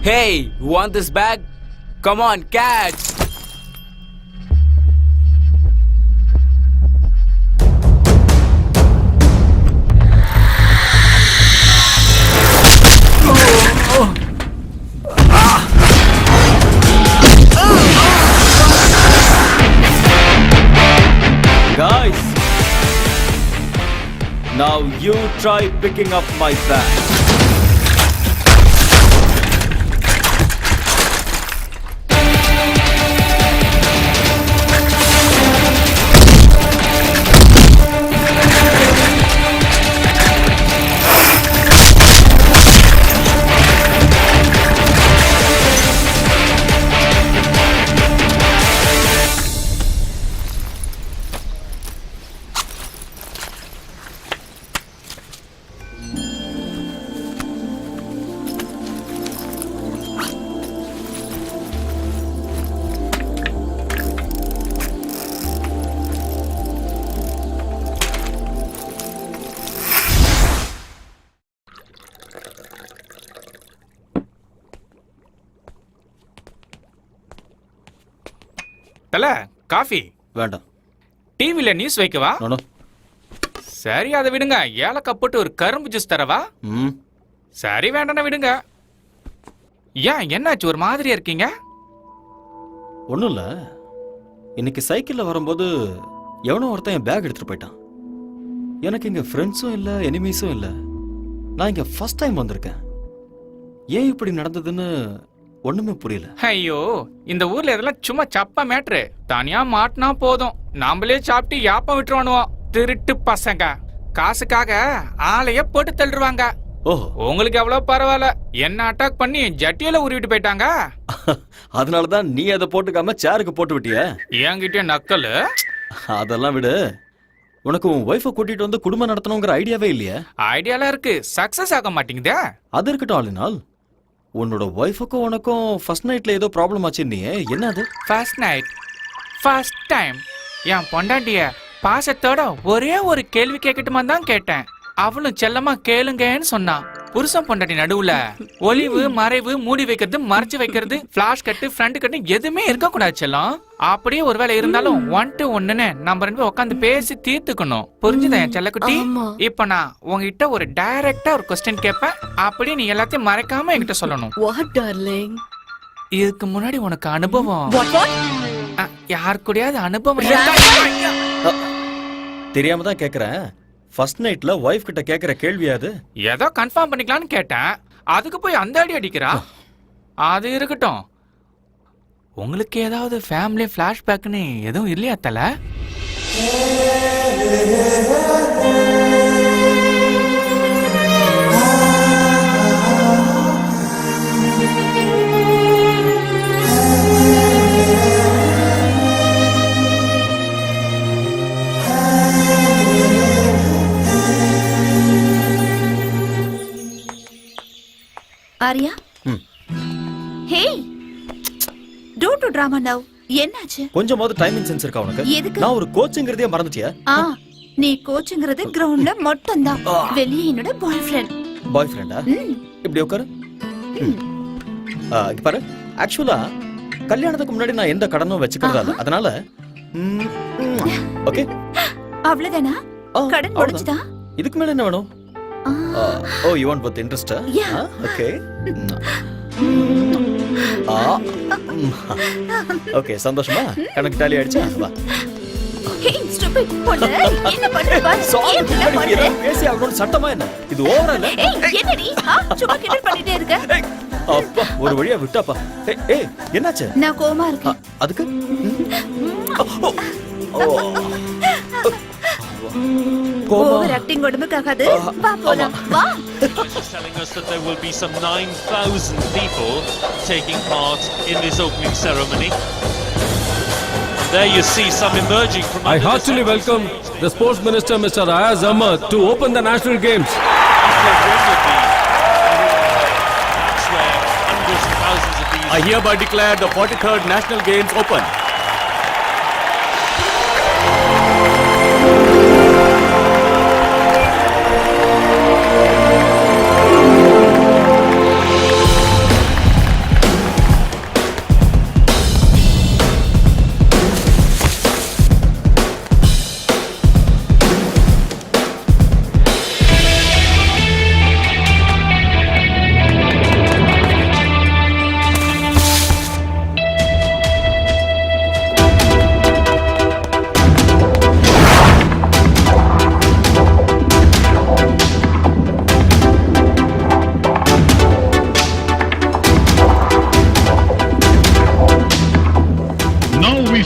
[SPEAKER 10] Hey, you want this bag? Come on, catch!
[SPEAKER 6] Guys, now you try picking up my bag.
[SPEAKER 2] தல காஃபி
[SPEAKER 6] வேண்டாம்.
[SPEAKER 2] டிவில நியூஸ் வைக்கவா?
[SPEAKER 6] நோ.
[SPEAKER 2] சரி அதை விடுங்க. ஏலக்காய் போட்டு ஒரு கரும்பு ஜூஸ் தரவா?
[SPEAKER 6] ம்.
[SPEAKER 2] சரி வேண்டாம் விடுங்க. ஏன் என்னாச்சு ஒரு மாதிரியா இருக்கீங்க?
[SPEAKER 6] ஒன்றும் இல்லை. இன்னைக்கு சைக்கிளில் வரும்போது எவனோ ஒருத்தன் என் பேக் எடுத்துகிட்டு போயிட்டான். எனக்கு இங்கே ஃப்ரெண்ட்ஸும் இல்லை, எனிமீஸும் இல்லை. நான் இங்கே ஃபர்ஸ்ட் டைம் வந்திருக்கேன். ஏன் இப்படி நடந்ததுன்னு ஒண்ணுமே புரியல.
[SPEAKER 2] ஐயோ, இந்த ஊர்ல இதெல்லாம் சும்மா சப்பா மேட்ரு. தனியா மாட்டினா போதும், நாமளே சாப்பிட்டு யாப்பம் விட்டுருவானுவோம். திருட்டு பசங்க காசுக்காக ஆளைய போட்டு தள்ளுவாங்க.
[SPEAKER 6] ஓஹோ,
[SPEAKER 2] உங்களுக்கு எவ்வளவு பரவாயில்ல. என்ன அட்டாக் பண்ணி ஜட்டியில உருவிட்டு போயிட்டாங்க.
[SPEAKER 6] அதனாலதான் நீ அதை போட்டுக்காம சேருக்கு போட்டு விட்டிய.
[SPEAKER 2] என்கிட்ட நக்கல்.
[SPEAKER 6] அதெல்லாம் விடு. உனக்கு உன் ஒய்ஃபை கூட்டிட்டு வந்து குடும்பம் நடத்தணுங்கிற ஐடியாவே இல்லையா?
[SPEAKER 2] ஐடியாலாம் இருக்கு, சக்சஸ் ஆக மாட்டேங்குதே.
[SPEAKER 6] அது இருக்கட்டும். ஆளினால் உன்னோட ஒய்ஃபுக்கும் உனக்கும் ஃபர்ஸ்ட் நைட்ல ஏதோ ப்ராப்ளம் ஆச்சு. நீ என்ன அது?
[SPEAKER 2] ஃபர்ஸ்ட் நைட் ஃபர்ஸ்ட் டைம் என் பொண்டாட்டிய பாசத்தோட ஒரே ஒரு கேள்வி கேட்கட்டுமா தான் கேட்டேன். அவளும் செல்லமா கேளுங்கன்னு சொன்னான். புருஷன் பொண்டாட்டி நடுவுல ஒளிவு மறைவு, மூடி வைக்கிறது, மறைச்சு வைக்கிறது, பிளாஷ் கட்டு, ஃப்ரண்ட் கட்டு எதுவுமே இருக்க கூடாது செல்லம். அப்படியே ஒருவேளை இருந்தாலும் 1 to 1ன்னு நம்ம 2 பேரும் உட்காந்து பேசி தீர்த்துக்கணும். புரிஞ்சுதா என் செல்லக்குட்டி? இப்ப நான் உங்ககிட்ட ஒரு டைரக்டா ஒரு கொஸ்டின் கேட்பேன். அப்படியே நீ எல்லாத்தையும் மறைக்காம என்கிட்ட சொல்லணும். இதுக்கு முன்னாடி உனக்கு அனுபவம் யார் கூடயாவது அனுபவம்?
[SPEAKER 6] தெரியாம தான் கேக்குறேன். ஃபர்ஸ்ட் நைட்ல வைஃப் கிட்ட கேக்குற கேள்வி அது?
[SPEAKER 2] ஏதோ கன்ஃபார்ம் பண்ணிக்கலாம்னு கேட்டேன். அதுக்கு போய் அந்த அடி அடிக்கிறா. அது இருக்கட்டும். உங்களுக்கு ஏதாவது ஃபேமிலி ஃபிளாஷ்பேக்னு எதுவும் இல்லையா தல?
[SPEAKER 7] ஆரியா
[SPEAKER 6] ம்.
[SPEAKER 7] Hey don't to drama now. என்னாச்சு?
[SPEAKER 6] கொஞ்சமாவது டைமிங் சென்ஸ் இருக்கா உனக்கு?
[SPEAKER 7] எதுக்கு?
[SPEAKER 6] நான் ஒரு கோச்சுங்கிறதே மறந்துட்டியா?
[SPEAKER 7] நீ கோச்சுங்கிறது கிரவுண்ட்ல மட்டும் தான். வெளியே என்னோட பாய் ஃப்ரெண்ட்.
[SPEAKER 6] பாய் ஃப்ரெண்டா? இப்படி உட்காரு. இங்க பாரு, ஆக்சுவலா கல்யாணத்துக்கு முன்னாடி நான் எந்த கடனும் வச்சுக்கிறதா இல்ல. அதனால ஓகே
[SPEAKER 7] அவ்வளவுதானா? கடன் முடிஞ்சுதா?
[SPEAKER 6] இதுக்கு மேல என்ன வேணும்? Oh you want with interest? Okay okay, சந்தோஷமா? கணக்கு டாலி ஆயிடுச்சா? வா.
[SPEAKER 7] ஹே ஸ்டூபிட் பொண்ணு, என்ன பண்ற பாரு. ஏன் இப்படி பண்ற?
[SPEAKER 6] பேசி அவனோட சட்டமா என்ன? இது ஓவரா இல்ல?
[SPEAKER 7] ஏய் என்னடி? சும்மா கிண்டல் பண்ணிட்டே இருக்க.
[SPEAKER 6] அப்பா ஒரு வழியா விட்டாப்பா. ஏய் என்னாச்சு?
[SPEAKER 7] நான் கோவமா இருக்கேன்.
[SPEAKER 6] அதுக்கு
[SPEAKER 7] ஓவர் ஆக்டிங் உடம்புக்காகாது. வா போலாம். வா.
[SPEAKER 11] Is telling us that there will be some 9,000 people taking part in this opening ceremony. There you see some emerging from
[SPEAKER 12] I heartily welcome the Sports Minister Mr. Ayaz Ahmad to open the National Games.
[SPEAKER 11] I hereby declare the 43rd National Games open.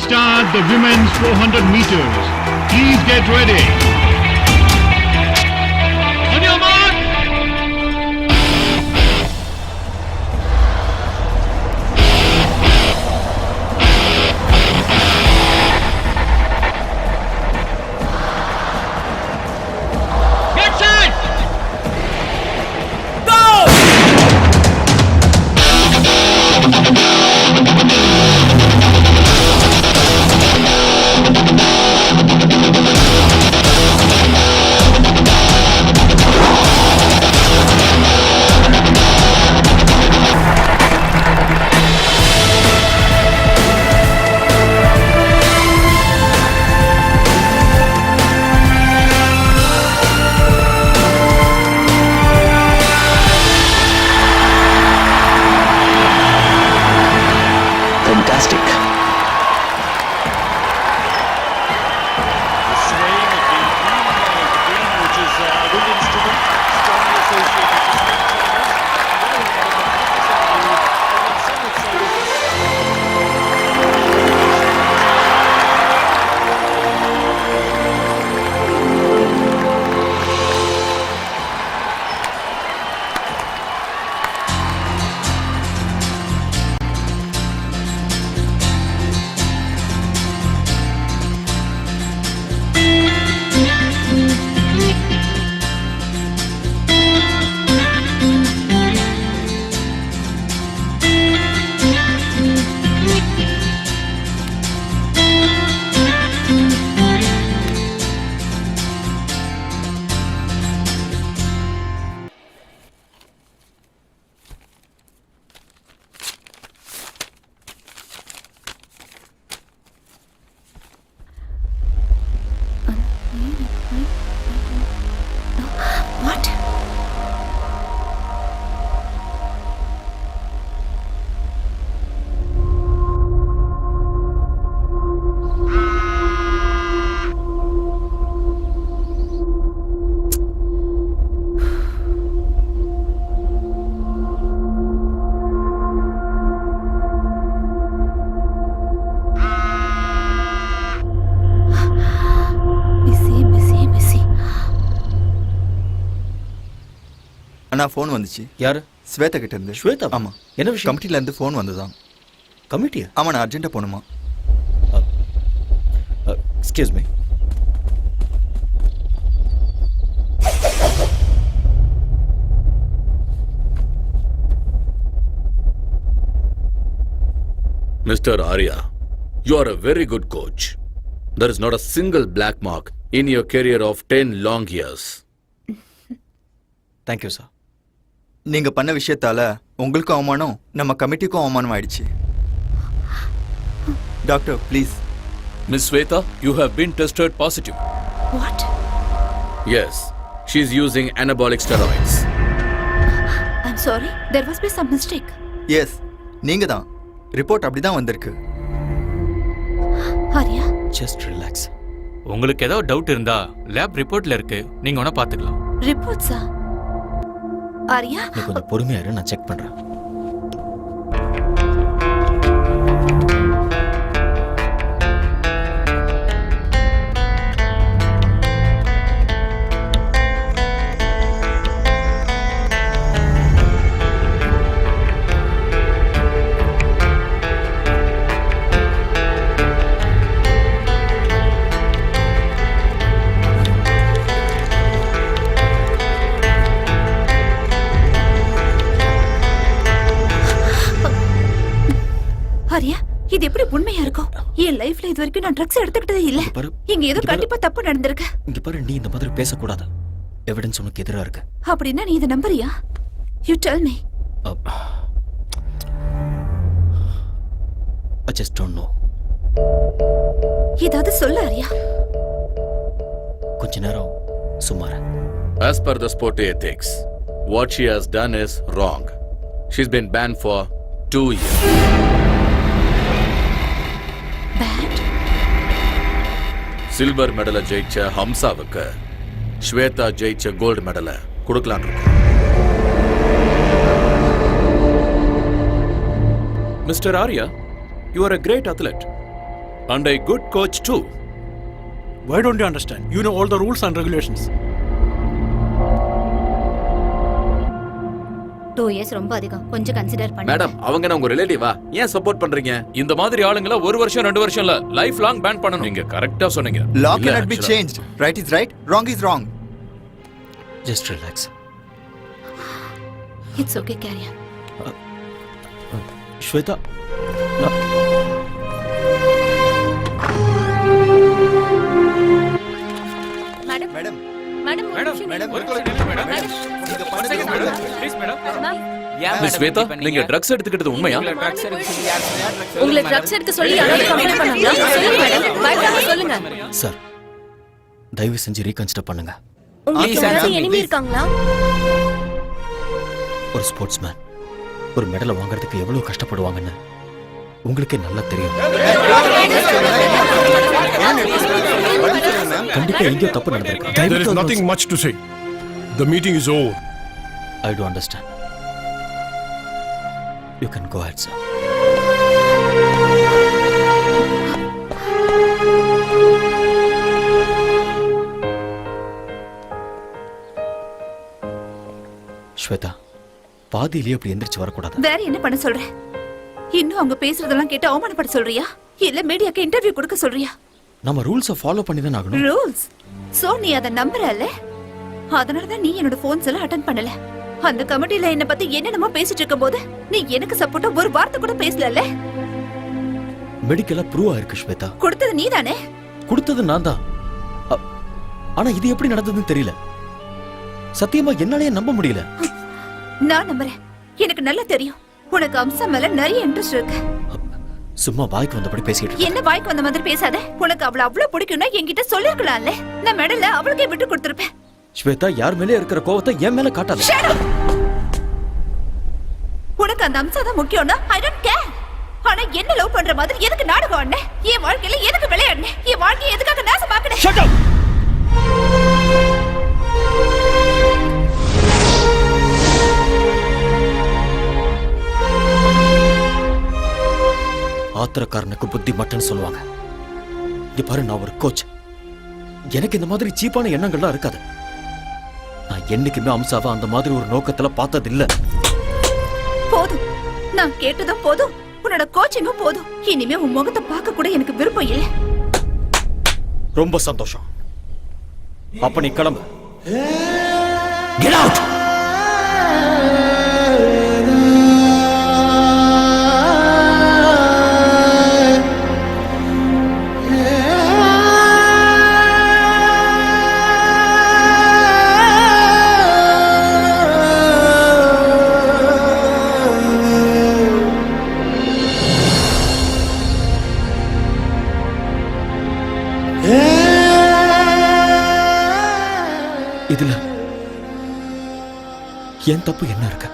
[SPEAKER 13] Start the women's 400 meters. Please get ready. On your mark. Get set. Go.
[SPEAKER 10] Fantastic.
[SPEAKER 11] The swaying of the green, which is a wind instrument, strongly associated with wind
[SPEAKER 7] What?
[SPEAKER 5] Anna phone வந்துச்சு.
[SPEAKER 6] யாரு?
[SPEAKER 5] ஸ்வேதா கிட்ட இருந்து.
[SPEAKER 6] ஸ்வேதா?
[SPEAKER 5] ஆமா.
[SPEAKER 6] என்ன விஷயம்?
[SPEAKER 5] கமிட்டில இருந்து ஃபோன் வந்ததான்.
[SPEAKER 6] கமிட்டியா?
[SPEAKER 5] ஆமா, நான் அர்ஜென்ட்டா போணுமா.
[SPEAKER 6] Excuse me.
[SPEAKER 1] Mr. Arya, you are a very good coach. There is not a single black mark in your career of 10 long years.
[SPEAKER 6] Thank you sir.
[SPEAKER 5] நீங்க பண்ண விஷயத்தால உங்களுக்கும் அவமானம் நம்ம கமிட்டிக்கும் அவமானம் ஆயிடுச்சு. Doctor please.
[SPEAKER 9] Miss Sweta, you have been tested positive.
[SPEAKER 7] What?
[SPEAKER 1] Yes, she is using anabolic steroids.
[SPEAKER 7] I'm sorry. There must be some mistake.
[SPEAKER 5] Yes, நீங்க தான். ரிப்போர்ட் அப்படிதான் வந்திருக்கு.
[SPEAKER 7] Arya,
[SPEAKER 6] just relax.
[SPEAKER 2] உங்களுக்கு ஏதோ டவுட் இருந்தா லேப் ரிப்போர்ட்ல இருக்கு, நீங்க வேணா பாத்துக்கலாம்.
[SPEAKER 7] ரிப்போர்ட்ஸா? ஆர்யா,
[SPEAKER 6] நீ கொஞ்சம் பொறுமையா இரு, நான் செக் பண்றேன்.
[SPEAKER 7] ஆர்யா, இது எப்படி உண்மையா இருக்கும்? என் லைஃப்ல இது வரைக்கும் நான் ட்ரக்ஸ் எடுத்துக்கிட்டதே இல்ல. இங்க ஏதோ கண்டிப்பா தப்பு நடந்திருக்கு.
[SPEAKER 6] இங்க பாரு, நீ இந்த மாதிரி பேசக்கூடாது. எவிடன்ஸ் உனக்கு எதிரா இருக்கு.
[SPEAKER 7] அப்படின்னா நீ இதை நம்புறியா? You tell me.
[SPEAKER 6] I just don't know.
[SPEAKER 7] ஏதாவது சொல்ல ஆர்யா.
[SPEAKER 6] கொஞ்ச நேரம் சும்மா இரு.
[SPEAKER 1] As per the sport ethics, what she has done is wrong. She's been banned for 2 years. Silver மெடலை ஜெயிச்ச ஹம்சாவுக்கு ஸ்வேதா ஜெயிச்ச கோல்டு மெடலை கொடுக்கலாம் இருக்கும்.
[SPEAKER 9] Mr. Arya, you are a great athlete and a good coach too.
[SPEAKER 12] Why don't you understand? You know all the rules and regulations.
[SPEAKER 7] 2 years ரொம்ப அதிகம், கொஞ்சம் கன்சிடர் பண்ணு.
[SPEAKER 1] மேடம், அவங்க நான் உங்க ரிலேட்டிவா, ஏன் சப்போர்ட் பண்றீங்க?
[SPEAKER 9] இந்த மாதிரி ஆளுங்கள 1 வருஷம் 2 வருஷம் இல்ல, லைஃப் லாங் பேன் பண்ணணும். நீங்க கரெக்ட்டா சொன்னீங்க.
[SPEAKER 5] Law cannot be changed. Right is right, wrong is wrong.
[SPEAKER 6] Just relax.
[SPEAKER 7] It's okay, carry on.
[SPEAKER 6] Sweta,
[SPEAKER 7] madam,
[SPEAKER 5] madam,
[SPEAKER 7] madam,
[SPEAKER 5] madam,
[SPEAKER 9] Miss Sweta, நீங்க ட்ரக்ஸ் எடுத்துக்கிட்டது உண்மையா?
[SPEAKER 3] உங்களை ட்ரக்ஸ் எடுக்க சொல்லி யாராவது கம்ப்ளைண்ட் பண்ணாங்களா? சொல்லுங்க மேடம், பயப்படாம சொல்லுங்க.
[SPEAKER 6] சார், தயவு செஞ்சு ரீகன்சிடர் பண்ணுங்க.
[SPEAKER 3] உங்களுக்கு யாராவது எனிமி இருக்காங்களா?
[SPEAKER 6] ஒரு ஸ்போர்ட்ஸ்மேன் ஒரு மெடலை வாங்குறதுக்கு எவ்வளவு கஷ்டப்படுவாங்கன்னு உங்களுக்கே நல்லா தெரியும். கண்டிப்பா எங்கேயோ தப்பு நடந்திருக்கு.
[SPEAKER 12] There is nothing much to say. The meeting is over.
[SPEAKER 6] I do understand. You can go ahead, sir. Shweta, பாதியிலேயே அப்படி எந்திரிச்சு வரக்கூடாது.
[SPEAKER 7] வேற என்ன பண்ண சொல்ற? இன்னும் அவங்க பேசுறதெல்லாம் கேட்டு அவமானப்பட சொல்றியா? இல்ல மீடியாக்கு இன்டர்வியூ கொடுக்க சொல்றியா?
[SPEAKER 6] நம்ம ரூல்ஸை ஃபாலோ பண்ணி தான் ஆகணும்.
[SPEAKER 7] ரூல்ஸ்? சோ நீ அத நம்புறல்ல? அதனாலதான் நீ என்னோட போன்ஸ் எல்லாம் அட்டெண்ட் பண்ணல. அந்த கமிட்டில என்ன பத்தி என்னென்னமோ பேசிட்டு இருக்கும்போது நீ எனக்கு சப்போர்ட்டா ஒரு வார்த்தை கூட பேசலல்ல.
[SPEAKER 6] மெடிக்கலா ப்ரூவ் ஆயிருக்கு ஸ்வேதா.
[SPEAKER 7] கொடுத்தது நீதானே?
[SPEAKER 6] கொடுத்தது நான் தான். ஆனா இது எப்படி நடந்ததுன்னு தெரியல. சத்தியமா என்னாலயே நம்ப முடியல.
[SPEAKER 7] நான் நம்புறேன். எனக்கு நல்லா தெரியும் உனக்கு அம்சா மேல நிறைய இன்ட்ரெஸ்ட் இருக்கு.
[SPEAKER 6] சும்மா வாய்க்கு வந்தபடி பேசிட்டு
[SPEAKER 7] என்ன வாய்க்கு வந்த மாதிரி பேசாத. உனக்கு அவள அவ்வளவு பிடிக்கும்னா என்கிட்ட சொல்லிருக்கலாம்ல. நான் மெடல அவளுக்கே விட்டு கொடுத்திருப்பேன்.
[SPEAKER 6] ஸ்வேதா, யார் மேலே இருக்கிற கோவத்தை என் மேல காட்டாத.
[SPEAKER 7] உனக்கு அந்த அம்சா தான் முக்கியம்னா ஐ டோன்ட் கேர். ஆனா என்ன லவ் பண்ற மாதிரி எதுக்கு நாடகம் ஆடுன? என் வாழ்க்கையில எதுக்கு விளையாடுன? என் வாழ்க்கையை எதுக்காக நாசமாக்குன?
[SPEAKER 6] Shut up. ஆத்திரக்காரனுக்கு புத்தி மட்டும் சொல்லுவாங்க. இங்க பாரு, நான் ஒரு கோச். எனக்கு இந்த மாதிரி சீப்பான எண்ணங்கள்லாம் இருக்காது. நான் என்னைக்குமே அம்சாவை அந்த மாதிரி ஒரு நோக்கத்துல பார்த்தது இல்ல.
[SPEAKER 7] போதும், நான் கேட்டதும் போதும், உன்னோட கோச்சிங்கும் போதும். இனிமே உன் முகத்தை பார்க்க கூட எனக்கு விருப்பம் இல்லை.
[SPEAKER 6] ரொம்ப சந்தோஷம். அப்ப நீ கிளம்பு. Get out. என் தப்பு என்ன இருக்கு?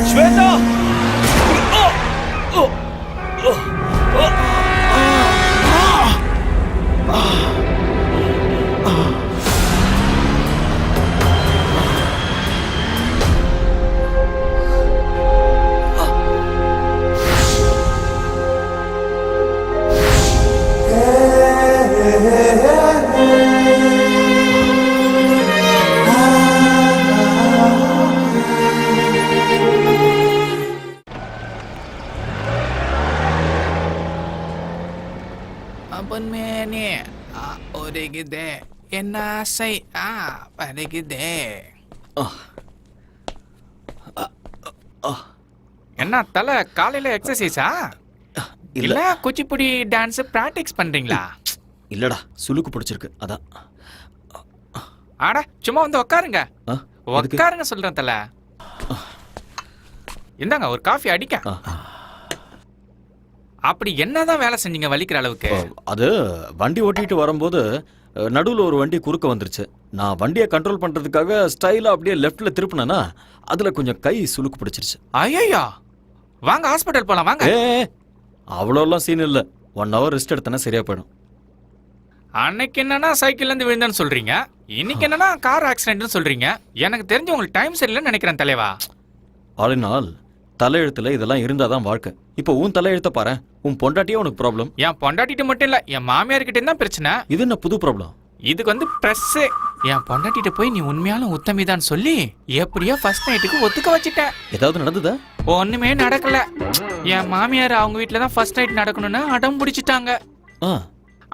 [SPEAKER 8] ஸ்வேதா!
[SPEAKER 2] பொன்மேனே ஒருகுதே என்ன ஆசை வருகுதே. என்ன தலை காலையில எக்ஸசைஸா இல்ல குச்சிப்புடி டான்ஸ் பிராக்டிஸ் பண்றீங்களா?
[SPEAKER 6] இல்லடா, சுளுக்கு பிடிச்சிருக்கு அதான்.
[SPEAKER 2] ஆடா சும்மா வந்து உட்காருங்க. உட்காருங்க சொல்றேன் தலை. இந்தாங்க ஒரு காஃபி அடிக்க. அப்படி என்னதான் வேலை செஞ்சீங்க வலிக்கிற அளவுக்கு?
[SPEAKER 6] அது வண்டி ஓட்டிட்டு வரும்போது நடுவில் ஒரு வண்டி குறுக்க வந்துருச்சு. நான் வண்டியை கண்ட்ரோல் பண்றதுக்காக ஸ்டைலா அப்படியே லெஃப்ட்ல திருப்பினேன்னா அதுல கொஞ்சம் கை சுளுக்கு பிடிச்சிருச்சு.
[SPEAKER 2] ஐயோ, வாங்க ஹாஸ்பிட்டல் போலாம் வாங்க.
[SPEAKER 6] அவ்வளோலாம் சீன் இல்லை, 1 hour ரெஸ்ட் எடுத்தனா சரியா போயிடும்.
[SPEAKER 2] அன்னைக்கு என்னன்னா சைக்கிள்ல இருந்து விழுந்தேன்னு சொல்றீங்க, இன்னைக்கு என்னன்னா கார் ஆக்சிடென்ட்னு சொல்றீங்க. எனக்கு தெரிஞ்சு உங்களுக்கு டைம் சரியில்லைன்னு நினைக்கிறேன் தலைவா.
[SPEAKER 6] ஆல் இன் ஆல் தலையெழுத்துல இதெல்லாம் இருந்தாதான் வாழ்க்கை. இப்போ உன் தலையெழுத்த பாரு, உன் பொண்டாட்டியே உனக்கு ப்ராப்ளம்.
[SPEAKER 2] என் பொண்டாட்டிட்டு மட்டும் இல்ல, என் மாமியார் கிட்ட தான் பிரச்சனை.
[SPEAKER 6] இது என்ன புது ப்ராப்ளம்?
[SPEAKER 2] இதுக்கு வந்து பிரஸ். என் பொண்டாட்டிட்ட போய் நீ உண்மையாலும் உத்தமிதான் சொல்லி எப்படியோ ஃபர்ஸ்ட் நைட்டுக்கு ஒத்துக்க வச்சுட்டேன்.
[SPEAKER 6] ஏதாவது நடந்ததா?
[SPEAKER 2] ஒண்ணுமே நடக்கல. என் மாமியார் அவங்க வீட்டுல தான் ஃபர்ஸ்ட் நைட் நடக்கணும்னு அடம் பிடிச்சிட்டாங்க.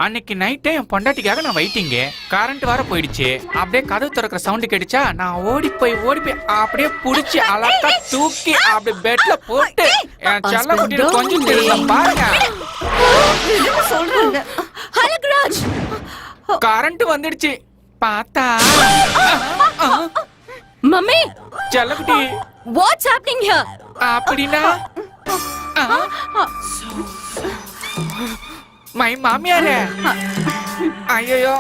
[SPEAKER 2] அன்னைக்கு நைட்டே என் பொண்டாட்டிக்காக நான் வெயிட்டிங்க. கரண்ட் வர போயிடுச்சு. அப்படியே கதவு திறக்கிற சவுண்டு கேட்டுச்சா, நான் ஓடி போய் அப்படியே புடிச்சு அழகா தூக்கி அப்படியே பெட்ல போட்டு என் செல்ல குட்டியில கொஞ்சம் தெரியும் பாருங்க. கரண்ட் வந்துடுச்சு. பார்த்தா
[SPEAKER 14] மம்மி
[SPEAKER 2] செல்லக்குட்டி
[SPEAKER 14] வாட்ஸ் ஹேப்பனிங் ஹியர்?
[SPEAKER 2] அப்படினா மை மாமியாரே, ஐயோ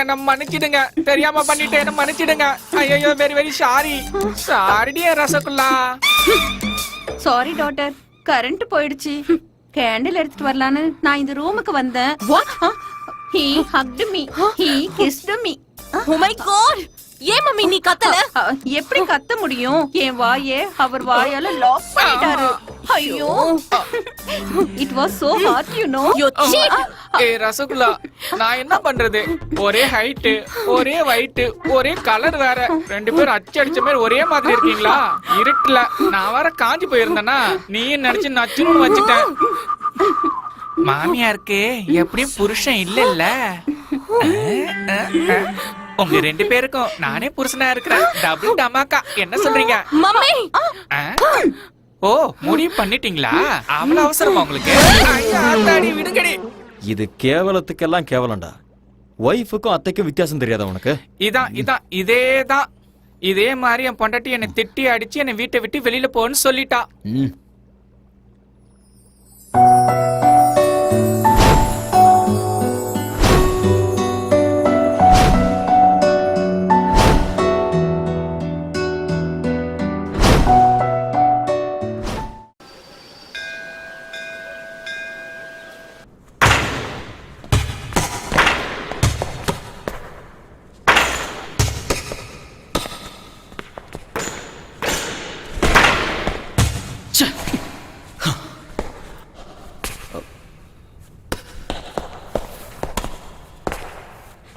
[SPEAKER 2] என்ன மன்னிச்சிடுங்க, தெரியாம பண்ணிட்டு என்ன மன்னிச்சிடுங்க. ஐயோ வெரி வெரி சாரி. சாரிடி ரசகுல்லா.
[SPEAKER 3] சாரி டாட்டர், கரண்ட் போயிடுச்சு. கேண்டில் எடுத்துட்டு வரலான்னு நான் இந்த ரூமுக்கு வந்தேன். He hugged me. He kissed me.
[SPEAKER 14] Oh my god! ஏன் மம்மி நீ கத்தல?
[SPEAKER 3] எப்படி கத்த முடியும்? என் வாயே அவர் வாயால லாக் பண்ணிட்டாரு. ஐயோ, it was so hard, you know.
[SPEAKER 14] You cheat!
[SPEAKER 2] Rasgulla, நான் என்ன பண்றது? ஒரே ஹைட், ஒரே weight, ஒரே கலர் வேற. ரெண்டு பேரும் அடிச்ச மாதிரி ஒரே மாதிரி இருக்கீங்களா? இருட்டுல நான் வேற காஞ்சி போயிருந்தேனா, நீயும் நினைச்சு நச்சுன்னு வச்சுட்டேன். மாமியாருக்கு எப்படியும் புருஷன் இல்ல. உங்க ரெண்டு பேருக்கும் நானே புருஷனா இருக்கிறேன். டபுள் டமாக்கா. என்ன சொல்றீங்க
[SPEAKER 14] மம்மி?
[SPEAKER 2] ஓ, முடிவு பண்ணிட்டீங்களா? அவ்வளவு அவசரமா உங்களுக்கு? விடுங்கடி.
[SPEAKER 6] இது கேவலத்துக்கெல்லாம் கேவலம்டா. ஒய்ஃபுக்கும் அத்தைக்கும் வித்தியாசம் தெரியாதா உனக்கு?
[SPEAKER 2] இதேதான். இதே மாதிரி என் பொண்டாட்டி என்னை திட்டி அடிச்சு என்னை வீட்டை விட்டு வெளியில போன்னு சொல்லிட்டா.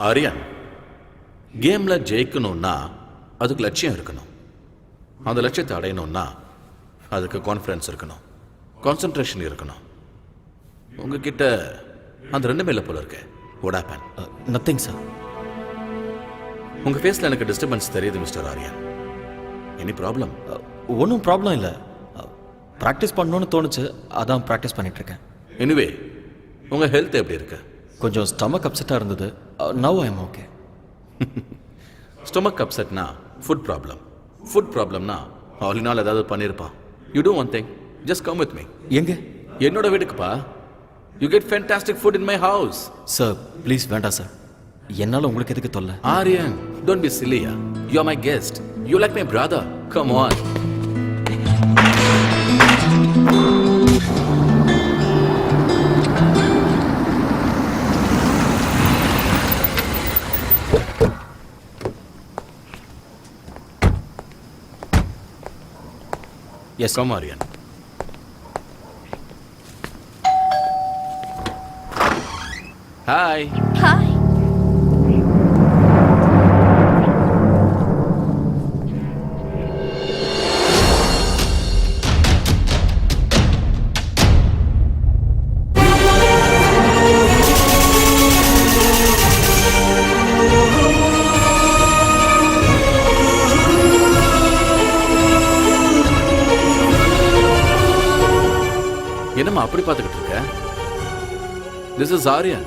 [SPEAKER 1] ஆரியன், கேம்ல ஜெயிக்கணும்னா அதுக்கு லட்சியம் இருக்கணும். அந்த லட்சியத்தை அடையணும்னா அதுக்கு கான்ஃபிடன்ஸ் இருக்கணும், கான்சென்ட்ரேஷன் இருக்கணும். உங்ககிட்ட அந்த ரெண்டுமே இல்லை போல இருக்கு. What happened?
[SPEAKER 6] Nothing sir.
[SPEAKER 1] உங்க ஃபேஸ்ல எனக்கு டிஸ்டர்பன்ஸ் தெரியுது மிஸ்டர் ஆரியன். Any problem?
[SPEAKER 6] ஒன்றும் ப்ராப்ளம் இல்லை. ப்ராக்டிஸ் பண்ணணும்னு தோணுச்சு, அதான் ப்ராக்டிஸ் பண்ணிட்டு இருக்கேன்.
[SPEAKER 1] எனிவே, உங்க ஹெல்த் எப்படி இருக்கு?
[SPEAKER 6] கொஞ்சம் ஸ்டமக் அப்செட்டாக இருந்தது. Now I am okay.
[SPEAKER 1] Stomach அப்செட்னா ஃபுட் ப்ராப்ளம். ஃபுட் ப்ராப்ளம்னா ஆலினால் ஏதாவது பண்ணியிருப்பான். You do one thing, just come with me.
[SPEAKER 6] எங்க?
[SPEAKER 1] என்னோட வீட்டுக்குப்பா. You get fantastic food in my house.
[SPEAKER 6] Sir please வேண்டாம் சார், என்னால் உங்களுக்கு எதுக்கு தொல்லை?
[SPEAKER 1] ஆரியன், டோன்ட் பி சில்லியா. You are my guest. You like my brother. Come on.
[SPEAKER 6] Yes,
[SPEAKER 1] come Aryan. Hi.
[SPEAKER 7] Hi.
[SPEAKER 1] என்னம்மா அப்படி பார்த்துக்கிட்டு இருக்க? This is Aryan,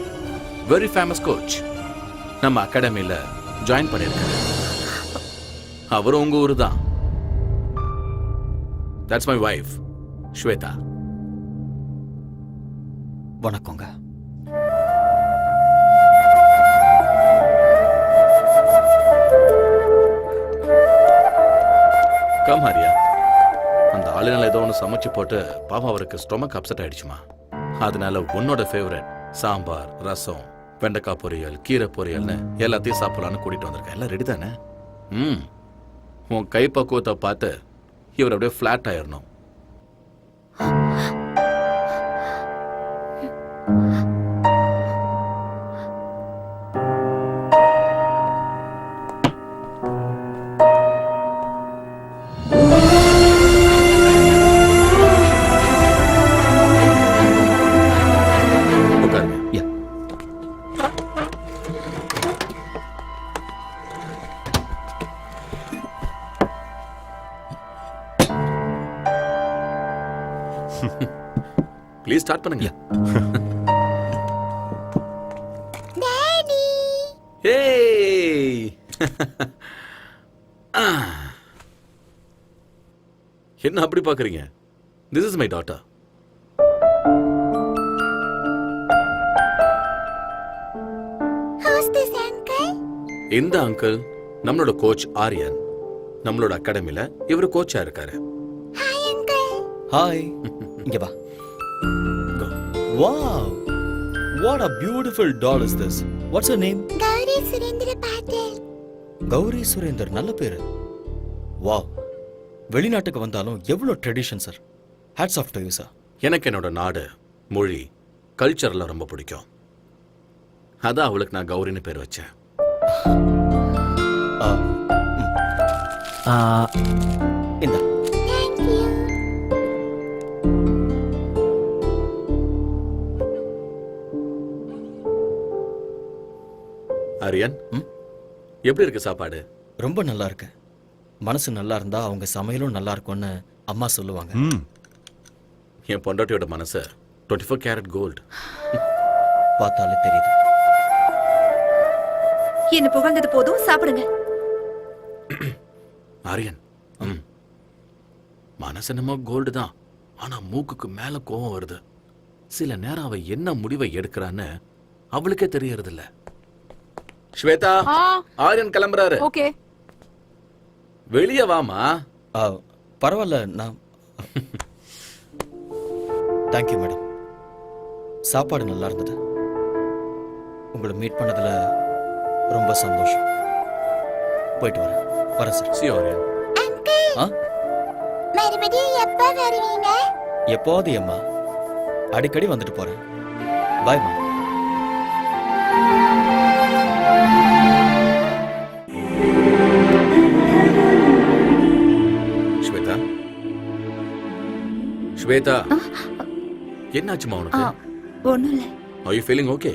[SPEAKER 1] very famous coach. நம்ம அகாடமியில் ஜாயின் பண்ணியிருக்காரு. அவரும் உங்க ஊரு தான். That's my wife, Sweta.
[SPEAKER 6] வணக்கங்க.
[SPEAKER 1] கம் ஹரியா. அந்த ஆளுநர் ஏதோ ஒன்று சமைச்சு போட்டு பாவம் அவருக்கு ஸ்டொமக் அப்செட் ஆயிடுச்சுமா. அதனால உன்னோட ஃபேவரட் சாம்பார், ரசம், வெண்டைக்காய் பொரியல், கீரை பொரியல்னு எல்லாத்தையும் சாப்பிடலான்னு கூட்டிட்டு வந்திருக்கேன். எல்லாம் ரெடி தானே? உன் கை பக்குவத்தை பார்த்து இவர் அப்படியே ஃப்ளாட் ஆயிடணும். ப்ளீஸ் ஸ்டார்ட் பண்ணுங்க.
[SPEAKER 7] டாடி.
[SPEAKER 1] ஏய். என்ன அப்படி பாக்குறீங்க? This is my daughter.
[SPEAKER 7] Who's this uncle?
[SPEAKER 1] இந்த அங்கிள் நம்மளோட கோச் ஆரியன். நம்மளோட அகாடமில இவர் கோச்சா இருக்காரு.
[SPEAKER 7] Hi uncle.
[SPEAKER 6] ஹாய். இங்க வா. Wow, what a beautiful doll is this. What's her name?
[SPEAKER 7] Gauri Surendra Patil.
[SPEAKER 6] Gowri Surender, நல்ல பேரு. வாவ், வெளிநாட்டுக்கு வந்தாலும் எவ்வளோ tradition sir. Hats off to you sir.
[SPEAKER 1] எனக்கு என்னோட நாடு, மொழி, கல்ச்சர்லாம் ரொம்ப பிடிக்கும். அதான் அவளுக்கு நான் கௌரின்னு பேர் வச்சேன்.
[SPEAKER 6] இந்த
[SPEAKER 7] Thank you.
[SPEAKER 1] ஆரியன், எப்படி இருக்கு சாப்பாடு?
[SPEAKER 6] ரொம்ப நல்லா இருக்கு. மனசு நல்லா இருந்தா அவங்க சமையலும் நல்லா இருக்கும்னு அம்மா சொல்லுவாங்க.
[SPEAKER 1] என் பொண்டாட்டியோட மனசு 24 கேரட் கோல்டு.
[SPEAKER 6] பார்த்தாலே தெரியுது.
[SPEAKER 7] என்ன புகழ்ந்தது போதும், சாப்பிடுங்க.
[SPEAKER 1] ஆரியன், மனசு என்னமோ கோல்டு தான், ஆனா மூக்குக்கு மேல கோவம் வருது. சில நேரம் அவ என்ன முடிவை எடுக்கிறான்னு அவளுக்கே தெரியறது இல்ல. ஸ்வேதா, ஆரியன் கிளம்புறாரு.
[SPEAKER 14] ஓகே.
[SPEAKER 1] வெளியே வாமா.
[SPEAKER 6] பரவாயில்ல, நான் தேங்க்யூ மேடம். சாப்பாடு நல்லா இருந்தது. உங்களை மீட் பண்ணதுல ரொம்ப சந்தோஷம். போயிட்டு வரேன் சார்.
[SPEAKER 1] சி ஆரியன்.
[SPEAKER 7] மறுபடியும் எப்ப வருவீங்க?
[SPEAKER 6] எப்போது அம்மா, அடிக்கடி வந்துட்டு போறேன். பாய் மா.
[SPEAKER 1] ஸ்வேதா, என்னாச்சுமா உனக்கு?
[SPEAKER 7] ஒண்ணும் இல்ல.
[SPEAKER 1] Are you feeling okay?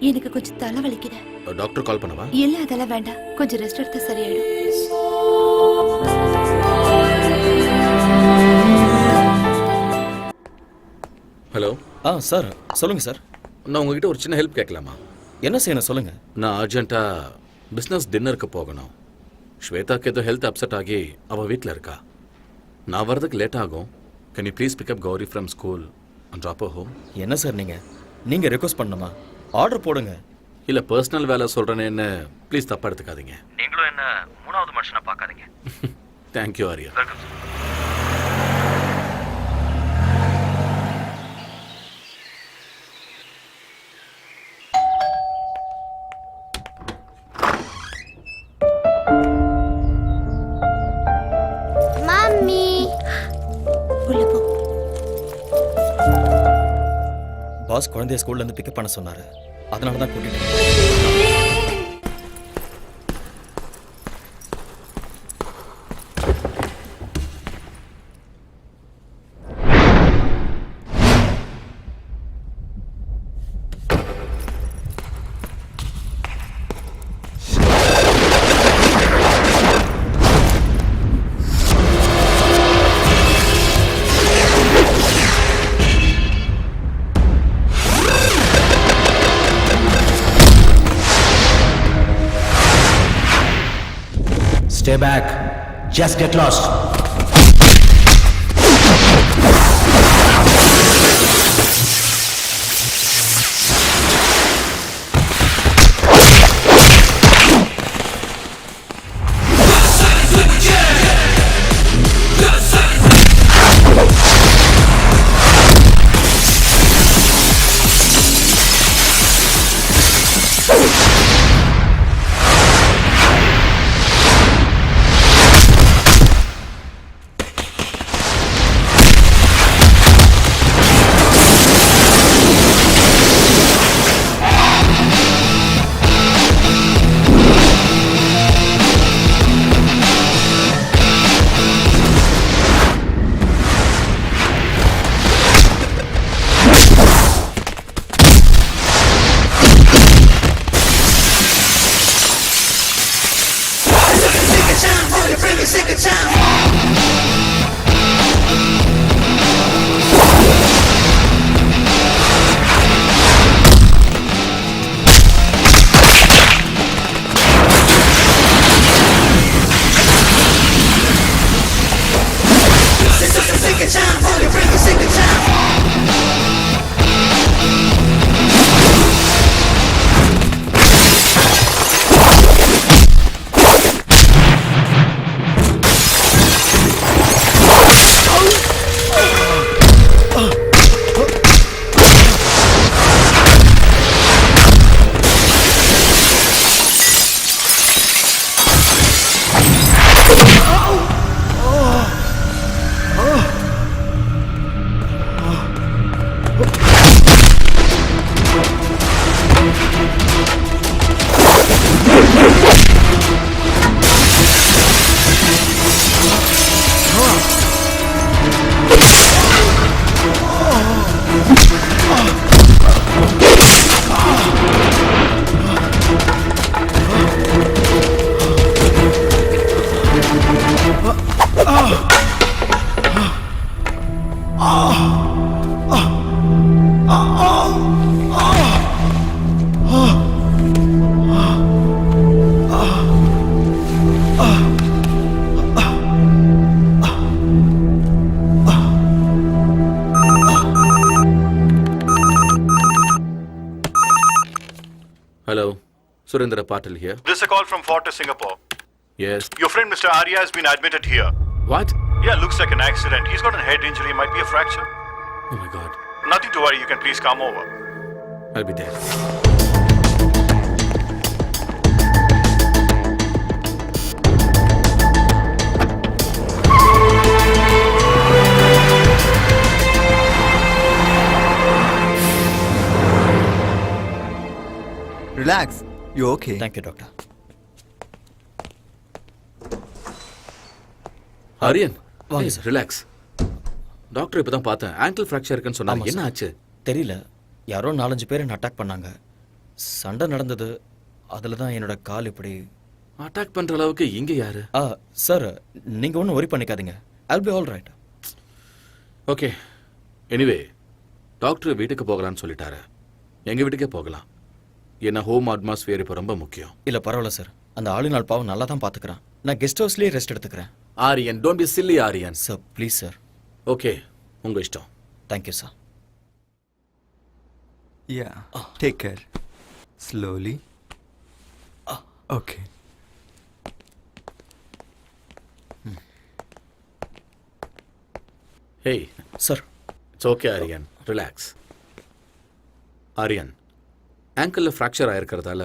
[SPEAKER 7] எனக்கு கொஞ்சம் தலை வலிக்குது.
[SPEAKER 1] டாக்டர் கால் பண்ணவா?
[SPEAKER 7] இல்ல, அதெல்லாம் வேண்டாம். கொஞ்சம் ரெஸ்ட் எடுத்தா சரியாயிடும்.
[SPEAKER 1] ஹலோ.
[SPEAKER 6] சார் சொல்லுங்க சார்.
[SPEAKER 1] நான் உங்ககிட்ட ஒரு சின்ன ஹெல்ப் கேட்கலாமா?
[SPEAKER 6] என்ன செய்யணும் சொல்லுங்க.
[SPEAKER 1] நான் அர்ஜென்ட்டா பிஸ்னஸ் டின்னருக்கு போகணும். ஸ்வேதாக்கு ஏதோ ஹெல்த் அப்செட் ஆகி அவள் வீட்டில் இருக்கா. நான் வரதுக்கு லேட் ஆகும். Can you please pick up Gauri from school and drop home?
[SPEAKER 6] என்ன சார் நீங்க ரெக்வஸ்ட் பண்ணணுமா? ஆர்டர் போடுங்க.
[SPEAKER 1] இல்லை, பர்சனல் வேலை சொல்கிறேன்னு ப்ளீஸ் தப்பாக எடுத்துக்காதீங்க.
[SPEAKER 6] நீங்களும் என்ன மூணாவது மனுஷனை பார்க்காதீங்க.
[SPEAKER 1] தேங்க்யூ ஆரியா.
[SPEAKER 6] பாஸ் குழந்தைய ஸ்கூல்ல இருந்து பிக்கப் பண்ண சொன்னாரு. அதனால தான் கூட்டிட்டு
[SPEAKER 8] Stay back. Just get lost.
[SPEAKER 1] Hello, Surendra Patil here.
[SPEAKER 13] This is a call from Fortis, Singapore.
[SPEAKER 1] Yes.
[SPEAKER 13] Your friend Mr. Arya has been admitted here.
[SPEAKER 1] What?
[SPEAKER 13] Yeah, looks like an accident. He's got a head injury, might be a fracture.
[SPEAKER 1] Oh my God.
[SPEAKER 13] Nothing to worry, you can please come over.
[SPEAKER 1] I'll be there.
[SPEAKER 5] Relax. You're okay.
[SPEAKER 6] Thank you, doctor.
[SPEAKER 1] Aryan,
[SPEAKER 6] Vaanga
[SPEAKER 1] please
[SPEAKER 6] sir.
[SPEAKER 1] relax. Doctor இப்பதான் பார்த்தேன் ஆங்கிள் ஃப்ராக்சர் இருக்குன்னு சொன்னாங்க.
[SPEAKER 6] ஆமா
[SPEAKER 1] என்ன
[SPEAKER 6] சார்.
[SPEAKER 1] ஆச்சு?
[SPEAKER 6] தெரியல, யாரோ 4-5 பேர் என்ன அட்டாக் பண்ணாங்க. சண்டை நடந்தது, அதில் தான் என்னோட கால் இப்படி.
[SPEAKER 1] அட்டாக் பண்ற அளவுக்கு இங்க யாரு?
[SPEAKER 6] சார் நீங்கள் ஒன்றும் ஒரி பண்ணிக்காதீங்க. I'll be all right.
[SPEAKER 1] Okay, anyway doctor வீட்டுக்கு போகலான்னு சொல்லிட்டாரு. எங்க வீட்டுக்கே போகலாம். ஏன்னா ஹோம் அட்மாஸ்பியர் இப்போ ரொம்ப முக்கியம்.
[SPEAKER 6] இல்லை பரவாயில்ல சார், அந்த ஆளுநாள் பாவம் நல்லா தான் பார்த்துக்கிறேன். நான் கெஸ்ட் ஹவுஸ்லேயே ரெஸ்ட் எடுத்துக்கிறேன்.
[SPEAKER 1] Aryan, don't B chilli Aryan.
[SPEAKER 6] Sir please sir.
[SPEAKER 1] Okay, உங்க இஷ்டம்.
[SPEAKER 6] Thank you sir.
[SPEAKER 5] Yeah. Take care. Slowly. Okay.
[SPEAKER 1] Hey
[SPEAKER 6] sir.
[SPEAKER 1] It's okay Aryan, relax. Aryan, ஆங்கிளில் ஃப்ராக்சர் ஆயிருக்கிறதால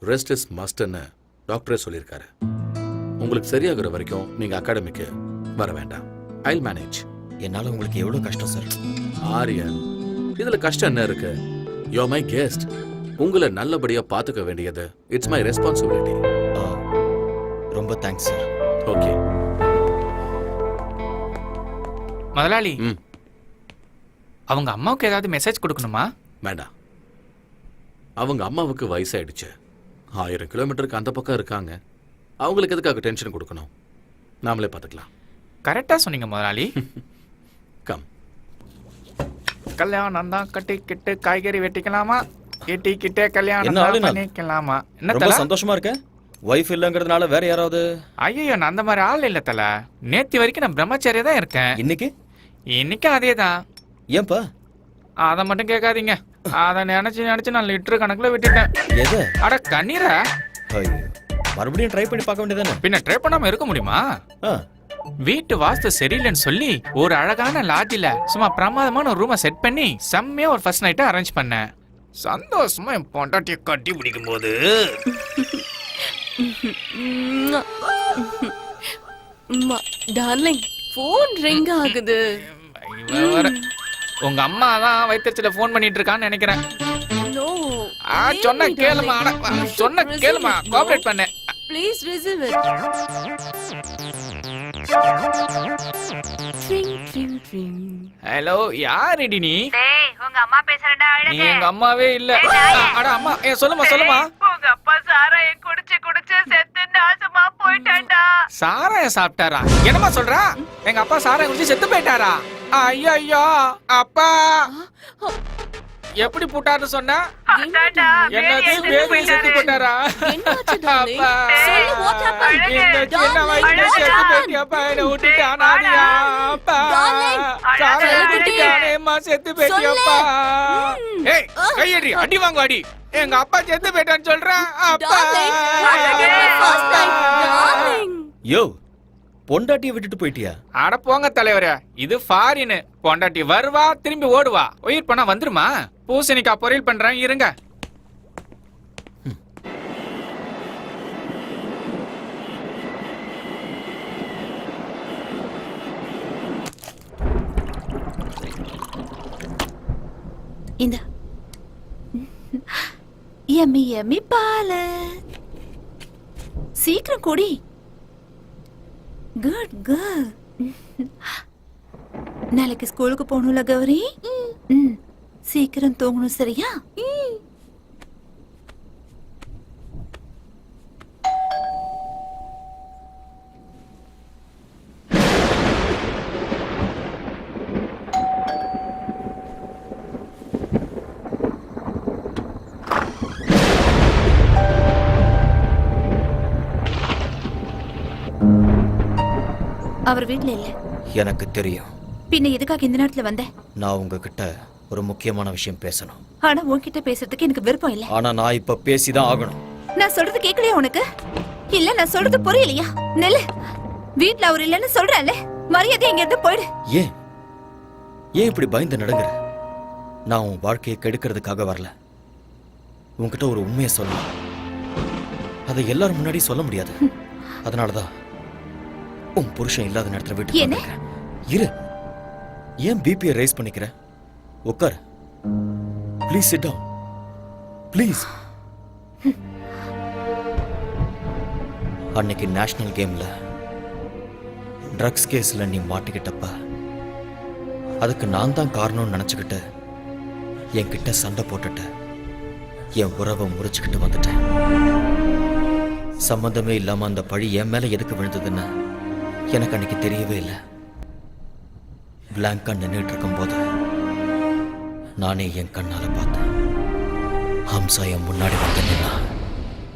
[SPEAKER 1] ரெஸ்ட் இஸ் மஸ்ட்னு டாக்டரே சொல்லியிருக்காரு. உங்களுக்கு சரியாகிற வரைக்கும் நீங்கள் அகாடமிக்கு வர வேண்டாம். ஐல் மேனேஜ்.
[SPEAKER 6] என்னால் உங்களுக்கு எவ்வளோ கஷ்டம் சார்.
[SPEAKER 1] ஆரியன், இதில் கஷ்டம் என்ன இருக்கு? You my guest. உங்களை நல்லபடியாக பார்த்துக்க வேண்டியது இட்ஸ் மை ரெஸ்பான்சிபிலிட்டி.
[SPEAKER 6] ரொம்ப தேங்க்ஸ் சார்.
[SPEAKER 1] ஓகே
[SPEAKER 2] முதலாளி, அவங்க அம்மாவுக்கு ஏதாவது மெசேஜ் கொடுக்கணுமா?
[SPEAKER 1] வேண்டாம், அவங்க அம்மாவுக்கு வயசாயிடுச்சு. 1000 கிலோமீட்டருக்கு அந்த பக்கம் இருக்காங்க. அவங்களுக்கு எதுக்காக டென்ஷன் கொடுக்கணும்? நாமளே பார்த்துக்கலாம்.
[SPEAKER 2] கரெக்டாக சொன்னீங்க முதலாளி.
[SPEAKER 1] கம்.
[SPEAKER 2] கல்யாணம் தான் கட்டிக்கிட்டு காய்கறி வெட்டிக்கலாமா, வெட்டிக்கிட்டே கல்யாணம்
[SPEAKER 6] என்ன ஆளு
[SPEAKER 2] தான்
[SPEAKER 6] நான்?
[SPEAKER 2] பண்ணிக்கலாமா? என்ன
[SPEAKER 6] ரொம்ப
[SPEAKER 2] தல?
[SPEAKER 6] சந்தோஷமா இருக்க? ஒய்ஃப் இல்லைங்கிறதுனால வேற யாராவது?
[SPEAKER 2] ஐயோ, நான் அந்த மாதிரி ஆள் இல்லை தல. நேத்து வரைக்கும் நான் பிரம்மச்சாரியா தான் இருக்கேன். இன்னைக்கும் அதே தான்.
[SPEAKER 6] ஏன்பா?
[SPEAKER 2] அதை மட்டும் கேட்காதீங்க. அதை நினைச்சு நான் லிட்டர் கணக்குல விட்டுட்டேன்.
[SPEAKER 6] எது?
[SPEAKER 2] அட கண்ணீரா?
[SPEAKER 6] ஐயோ, மறுபடியும் ட்ரை பண்ணி பார்க்க வேண்டியதானே?
[SPEAKER 2] பின்ன ட்ரை பண்ணாம இருக்க முடியுமா? வீட்டு வாஸ்து சரியில்லைன்னு சொல்லி ஒரு அழகான லாட்ஜில சும்மா பிரமாதமான ஒரு ரூமை செட் பண்ணி செம்மையா ஒரு ஃபர்ஸ்ட் நைட்டை அரேஞ்ச் பண்ணேன். சந்தோஷமா என் பொண்டாட்டியை கட்டி பிடிக்கும் போது
[SPEAKER 14] டார்லிங், போன் ரிங் ஆகுது.
[SPEAKER 2] உங்க அம்மா தான் வயிற்றுல போன் பண்ணிட்டு இருக்கான்னு நினைக்கிறேன். சொன்ன கேளுமா, சொன்ன கேளுமா, கோஆபரேட் பண்ண.
[SPEAKER 14] Please receive it.
[SPEAKER 2] ஹலோ, யாருடி நீ?
[SPEAKER 3] உங்க அம்மா பேசுறடா.
[SPEAKER 2] நீ எங்க அம்மாவே இல்ல. அட அம்மா, சொல்லுமா சொல்லுமா.
[SPEAKER 3] உங்க அப்பா சாராயம் குடிச்சு குடிச்சு செத்து நாசமா போயிட்டான்டா.
[SPEAKER 2] சாராயம் சாப்பிட்டாரா? என்னமா சொல்றா? எங்க அப்பா சாராயம் குடிச்சு செத்து போயிட்டாரா? ஐயோ, அப்பா எப்படி போட்டாருன்னு சொன்னா? என்னது, வேதி செத்து போட்டாரா? அப்பா, இந்த சின்ன வயசுல செத்து போயிட்டியாப்பா, என்னை விட்டுட்டானாடியா? அப்பா, சாராயம் குடிச்சிட்டானேம்மா, செத்து போயிட்டியாப்பா. ஏய், கையடி, அடி வாங்க அடி. எங்க அப்பா செத்து போயிட்டான்னு சொல்றேன். அப்பா.
[SPEAKER 6] யோ, பொண்டாட்டியை விட்டுட்டு போயிட்டியா?
[SPEAKER 2] அட போங்க தலைவரே, இது ஃபாரின். பொண்டாட்டி வருவா, திரும்பி ஓடுவா. உயிர் பணம் வந்துருமா? பூசணிக்காய் பொரியல் பண்றேன், இருங்க.
[SPEAKER 7] இந்த யம்மி யம்மி பால சீக்கிரம் குடி. Good good. நாளைக்கு ஸ்கூலுக்கு போகணும்ல கௌரி? சீக்கிரம் தூங்கணும், சரியா? அவர் வீட்ல இல்ல.
[SPEAKER 6] எனக்கு தெரியும்.
[SPEAKER 7] பின்ன எதுக்காக இந்த நேரத்துல வந்த?
[SPEAKER 6] நான் உங்ககிட்ட ஒரு முக்கியமான விஷயம் பேசணும்.
[SPEAKER 7] ஆனா உன்கிட்ட பேசுறதுக்கு எனக்கு விருப்பம் இல்ல.
[SPEAKER 6] ஆனா நான் இப்ப பேசிதான் ஆகணும்.
[SPEAKER 7] நான் சொல்றது கேட்கலையா உனக்கு? இல்ல நான் சொல்றது புரியலையா? நெல்லு, வீட்ல அவர் இல்லன்னு சொல்றேன்ல, மரியாதை எங்க இருந்து போயிடு.
[SPEAKER 6] ஏன் இப்படி பயந்து நடுங்குற? நான் உன் வாழ்க்கையை கெடுக்கிறதுக்காக வரல. உன்கிட்ட ஒரு உண்மையை சொல்லணும். அதை எல்லாரும் முன்னாடி சொல்ல முடியாது. அதனாலதான் உன் புருஷன் இல்லாத நேரத்துல வீட்டுக்கு இரு. ஏன் பிபியை ரைஸ் பண்ணிக்கிற? உட்கார். Please sit down. ப்ளீஸ். அன்னைக்கு நேஷனல் கேம்ல ட்ரக்ஸ் கேஸ்ல நீ மாட்டிக்கிட்டப்ப அதுக்கு நான் தான் காரணம்னு நினைச்சுக்கிட்டு என்கிட்ட சண்டை போட்டுட்டு என் உறவை முறிச்சுக்கிட்டு வந்துட்டேன். சம்பந்தமே இல்லாம அந்த பழி என் மேல எதுக்கு விழுந்ததுன்னு எனக்கு அன்னைக்கு தெரியவே இல்லை. பிளாங்கா நின்றுட்டு இருக்கும்போது நானே என் கண்ணால பார்த்தேன். ஹம்சா என் முன்னாடி வந்து நின்னா.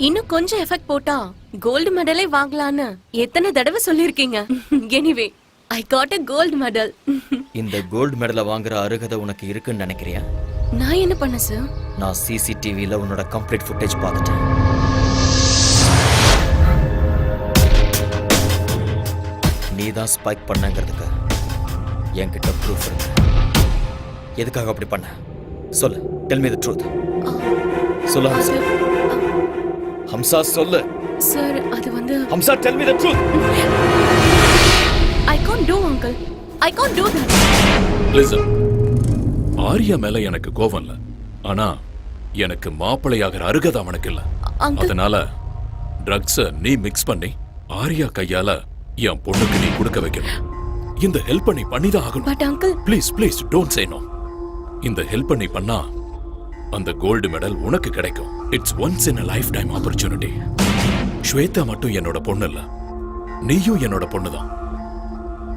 [SPEAKER 14] இன்னும் கொஞ்சம் எஃபெக்ட் போட்டா கோல்டு மெடலே வாங்கலான்னு எத்தனை தடவை சொல்லிருக்கீங்க. Anyway I got a gold medal.
[SPEAKER 6] இந்த கோல்டு மெடலை வாங்குற அருகதை உனக்கு இருக்குன்னு நினைக்கிறியா?
[SPEAKER 14] நான் என்ன பண்ண சார்?
[SPEAKER 6] நான் சிசிடிவில உன்னோட கம்ப்ளீட் ஃபுட்டேஜ் பார்த்துட்டேன். நீ தான் ஸ்பைக் பண்ணங்கிறதுக்கு என்கிட்ட ப்ரூஃப் இருக்கு. எதுக்காக அப்படி பண்ண சொல்லு. Tell me the truth. சொல்லு ஹம்சா. ஹம்சா சொல்லு.
[SPEAKER 14] சார் அது வந்து
[SPEAKER 6] Hamsa tell me the truth.
[SPEAKER 14] I can't do uncle. I can't do that.
[SPEAKER 9] Listen, Aarya மேல எனக்கு கோவம் இல்ல, ஆனா எனக்கு மாப்பிள்ளையாகிற அருகதை அவனுக்கு இல்ல. அதனால ட்ரக்ஸ நீ மிக்ஸ் பண்ணி ஆரியா கையால என் பொண்ணுக்கு நீ கொடுக்க வைக்கணும். இந்த ஹெல்ப் நீ பண்ணிதான் ஆகணும்.
[SPEAKER 14] But uncle
[SPEAKER 9] please please don't say no. இந்த ஹெல்ப் நீ பண்ணா அந்த கோல்டு மெடல் உனக்கு கிடைக்கும். It's once in a lifetime opportunity. Shweta மட்டும் என்னோட பொண்ணு இல்ல, நீயும் என்னோட பொண்ணுதான்.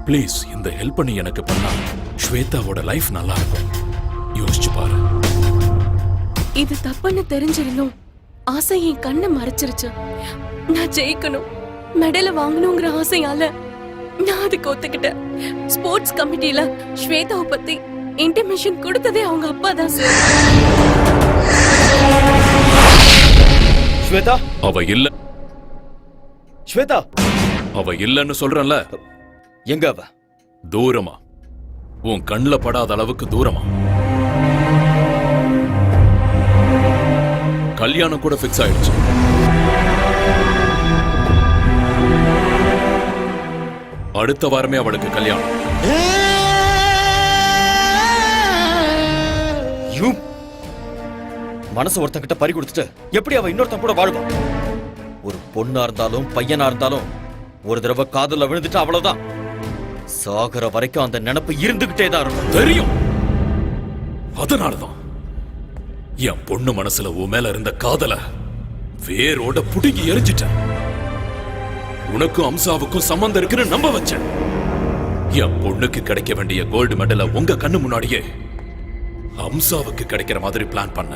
[SPEAKER 9] ப்ளீஸ் இந்த ஹெல்ப் நீ எனக்கு பண்ணா ஸ்வேதாவோட லைஃப் நல்லா இருக்கும். யோசிச்சு பாரு.
[SPEAKER 14] இது தப்புன்னு தெரிஞ்சிருந்தோம் ஆசை என் கண்ணை மறைச்சிருச்சு. நான் ஜெயிக்கணும், மெடலை வாங்கணுங்கிற ஆசையால நான் அதுக்கு ஒத்துக்கிட்டேன். ஸ்போர்ட்ஸ் கமிட்டில ஸ்வேதாவை பத்தி இன்டிமேஷன் கொடுத்ததே அவங்க அப்பா தான் சார்.
[SPEAKER 6] ஸ்வேதா
[SPEAKER 9] அவ இல்ல.
[SPEAKER 6] ஸ்வேதா
[SPEAKER 9] அவ இல்லன்னு சொல்றேன்ல.
[SPEAKER 6] எங்க அவ?
[SPEAKER 9] தூரமா, உன் கண்ணுல படாத அளவுக்கு தூரமா. கல்யாணம் கூட ஃபிக்ஸ் ஆயிடுச்சு. அடுத்த வாரமே அவளுக்கு கல்யாணம்.
[SPEAKER 6] மனசு ஒருத்தங்கிட்ட பறி கொடுத்துட்டு எப்படி அவ இன்னொருத்தன் கூட வாழ்வா? ஒரு பொண்ணா இருந்தாலும் பையனா இருந்தாலும் ஒரு தடவை காதல விழுந்துட்டு அவ்வளவுதான். சாகர வரைக்கும் அந்த நினைப்பு இருந்துகிட்டே தான் இருக்கும்.
[SPEAKER 9] தெரியும். அதனாலதான் என் பொண்ணு மனசுல உன் மேல இருந்த காதல வேரோட புடுங்கி எரிஞ்சிட்டேன். உனக்கும் அம்சாவுக்கும் சம்பந்தம் இருக்குன்னு நம்ப வச்சேன். என் பொண்ணுக்கு கிடைக்க வேண்டிய கோல்டு மெடலை உங்க கண்ணு முன்னாடியே அம்சாவுக்கு கிடைக்கிற மாதிரி பிளான் பண்ண.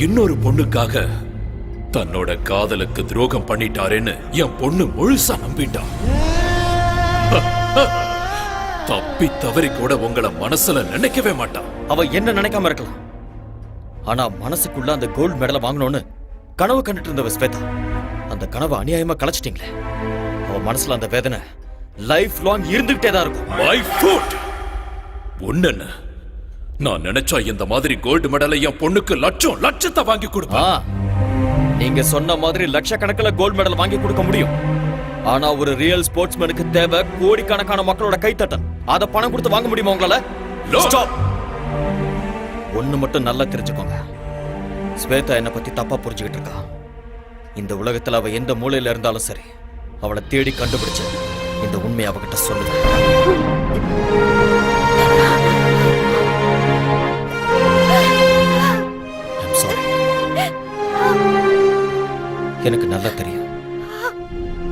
[SPEAKER 9] இன்னொரு பொண்ணுக்காக தன்னோட காதலுக்கு துரோகம் பண்ணிட்டாரேன்னு என் பொண்ணு முழுசா நம்பிட்டான். தப்பி தவறி கூட உங்களை மனசுல நினைக்கவே மாட்டான்.
[SPEAKER 6] அவ என்ன நினைக்காம இருக்கலாம், ஆனா மனசுக்குள்ள அந்த கோல்டு மெடலை வாங்கணும்னு கனவு கண்டுட்டு இருந்த ஸ்வேதா அந்த கனவை அநியாயமா கலைச்சிட்டீங்களே. அவ மனசுல அந்த வேதனை லைஃப் லாங் இருந்துகிட்டே தான் இருக்கும்.
[SPEAKER 9] மை ஃபுட் ஒண்ணு, நான் நினைச்சா இந்த மாதிரி கோல்டு மெடலை என் பொண்ணுக்கு லட்சத்தை வாங்கி கொடுப்பேன்.
[SPEAKER 6] நீங்க சொன்ன மாதிரி லட்சக்கணக்கில் கோல்டு மெடல் வாங்கி கொடுக்க முடியும். ஆனா ஒரு ரியல் ஸ்போர்ட்ஸ்மேனுக்கு தேவை கோடிக்கணக்கான மக்களோட கைத்தட்டல். அத பணம் கொடுத்து வாங்க முடியுமா உங்களால? ஒண்ணு மட்டும் நல்லா தெரிஞ்சுக்கோங்க, ஸ்வேதா என்ன பத்தி தப்பா புரிஞ்சுக்கிட்டு இருக்கா. இந்த உலகத்துல அவ எந்த மூலையில இருந்தாலும் சரி, அவளை தேடி கண்டுபிடிச்சு இந்த உண்மையை அவகிட்ட சொல்லுவேன். எனக்கு நல்லா தெரியும்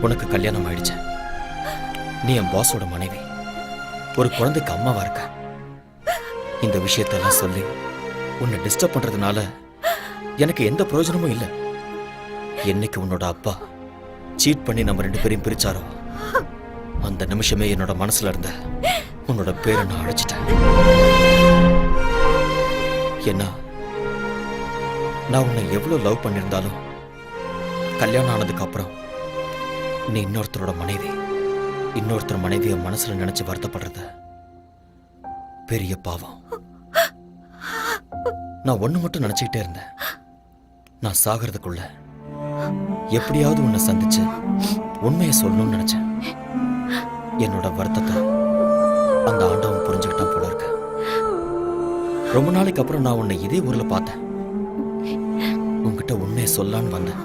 [SPEAKER 6] உனக்கு கல்யாணம் ஆயிடுச்சு. நீ என் பாஸோட மனைவி, ஒரு குழந்தைக்கு அம்மாவா இருக்க. இந்த விஷயத்தெல்லாம் சொல்லி உன்னை டிஸ்டர்ப் பண்றதுனால எனக்கு எந்த பிரயோஜனமும் இல்லை. என்னைக்கு உன்னோட அப்பா சீட் பண்ணி நம்ம 2 பேரையும் பிரிச்சாரோ அந்த நிமிஷமே என்னோட மனசுல இருந்த உன்னோட பேரை நான் அழைச்சிட்டேன். என்ன நான் உன்னை எவ்வளவு லவ் பண்ணியிருந்தாலும் கல்யாணம் ஆனதுக்கு அப்புறம் நீ இன்னொருத்தரோட மனைவி, இன்னொருத்தர் மனைவிய மனசுல நினைச்சு வருத்தப்படுறது பெரிய பாவம். நான் ஒண்ணு மட்டும் நினைச்சுக்கிட்டே இருந்தேன், நான் சாகிறதுக்குள்ள எப்படியாவது உன்னை சந்திச்சு உண்மையை சொல்லணும்னு நினைச்சேன். என்னோட வருத்தத்தை அந்த ஆண்டவன் புரிஞ்சுக்கிட்டான் போல இருக்கு. ரொம்ப நாளைக்கு அப்புறம் நான் உன்னை இதே ஊர்ல பார்த்தேன். உன்கிட்ட உண்மையை சொல்லான்னு வந்தேன்,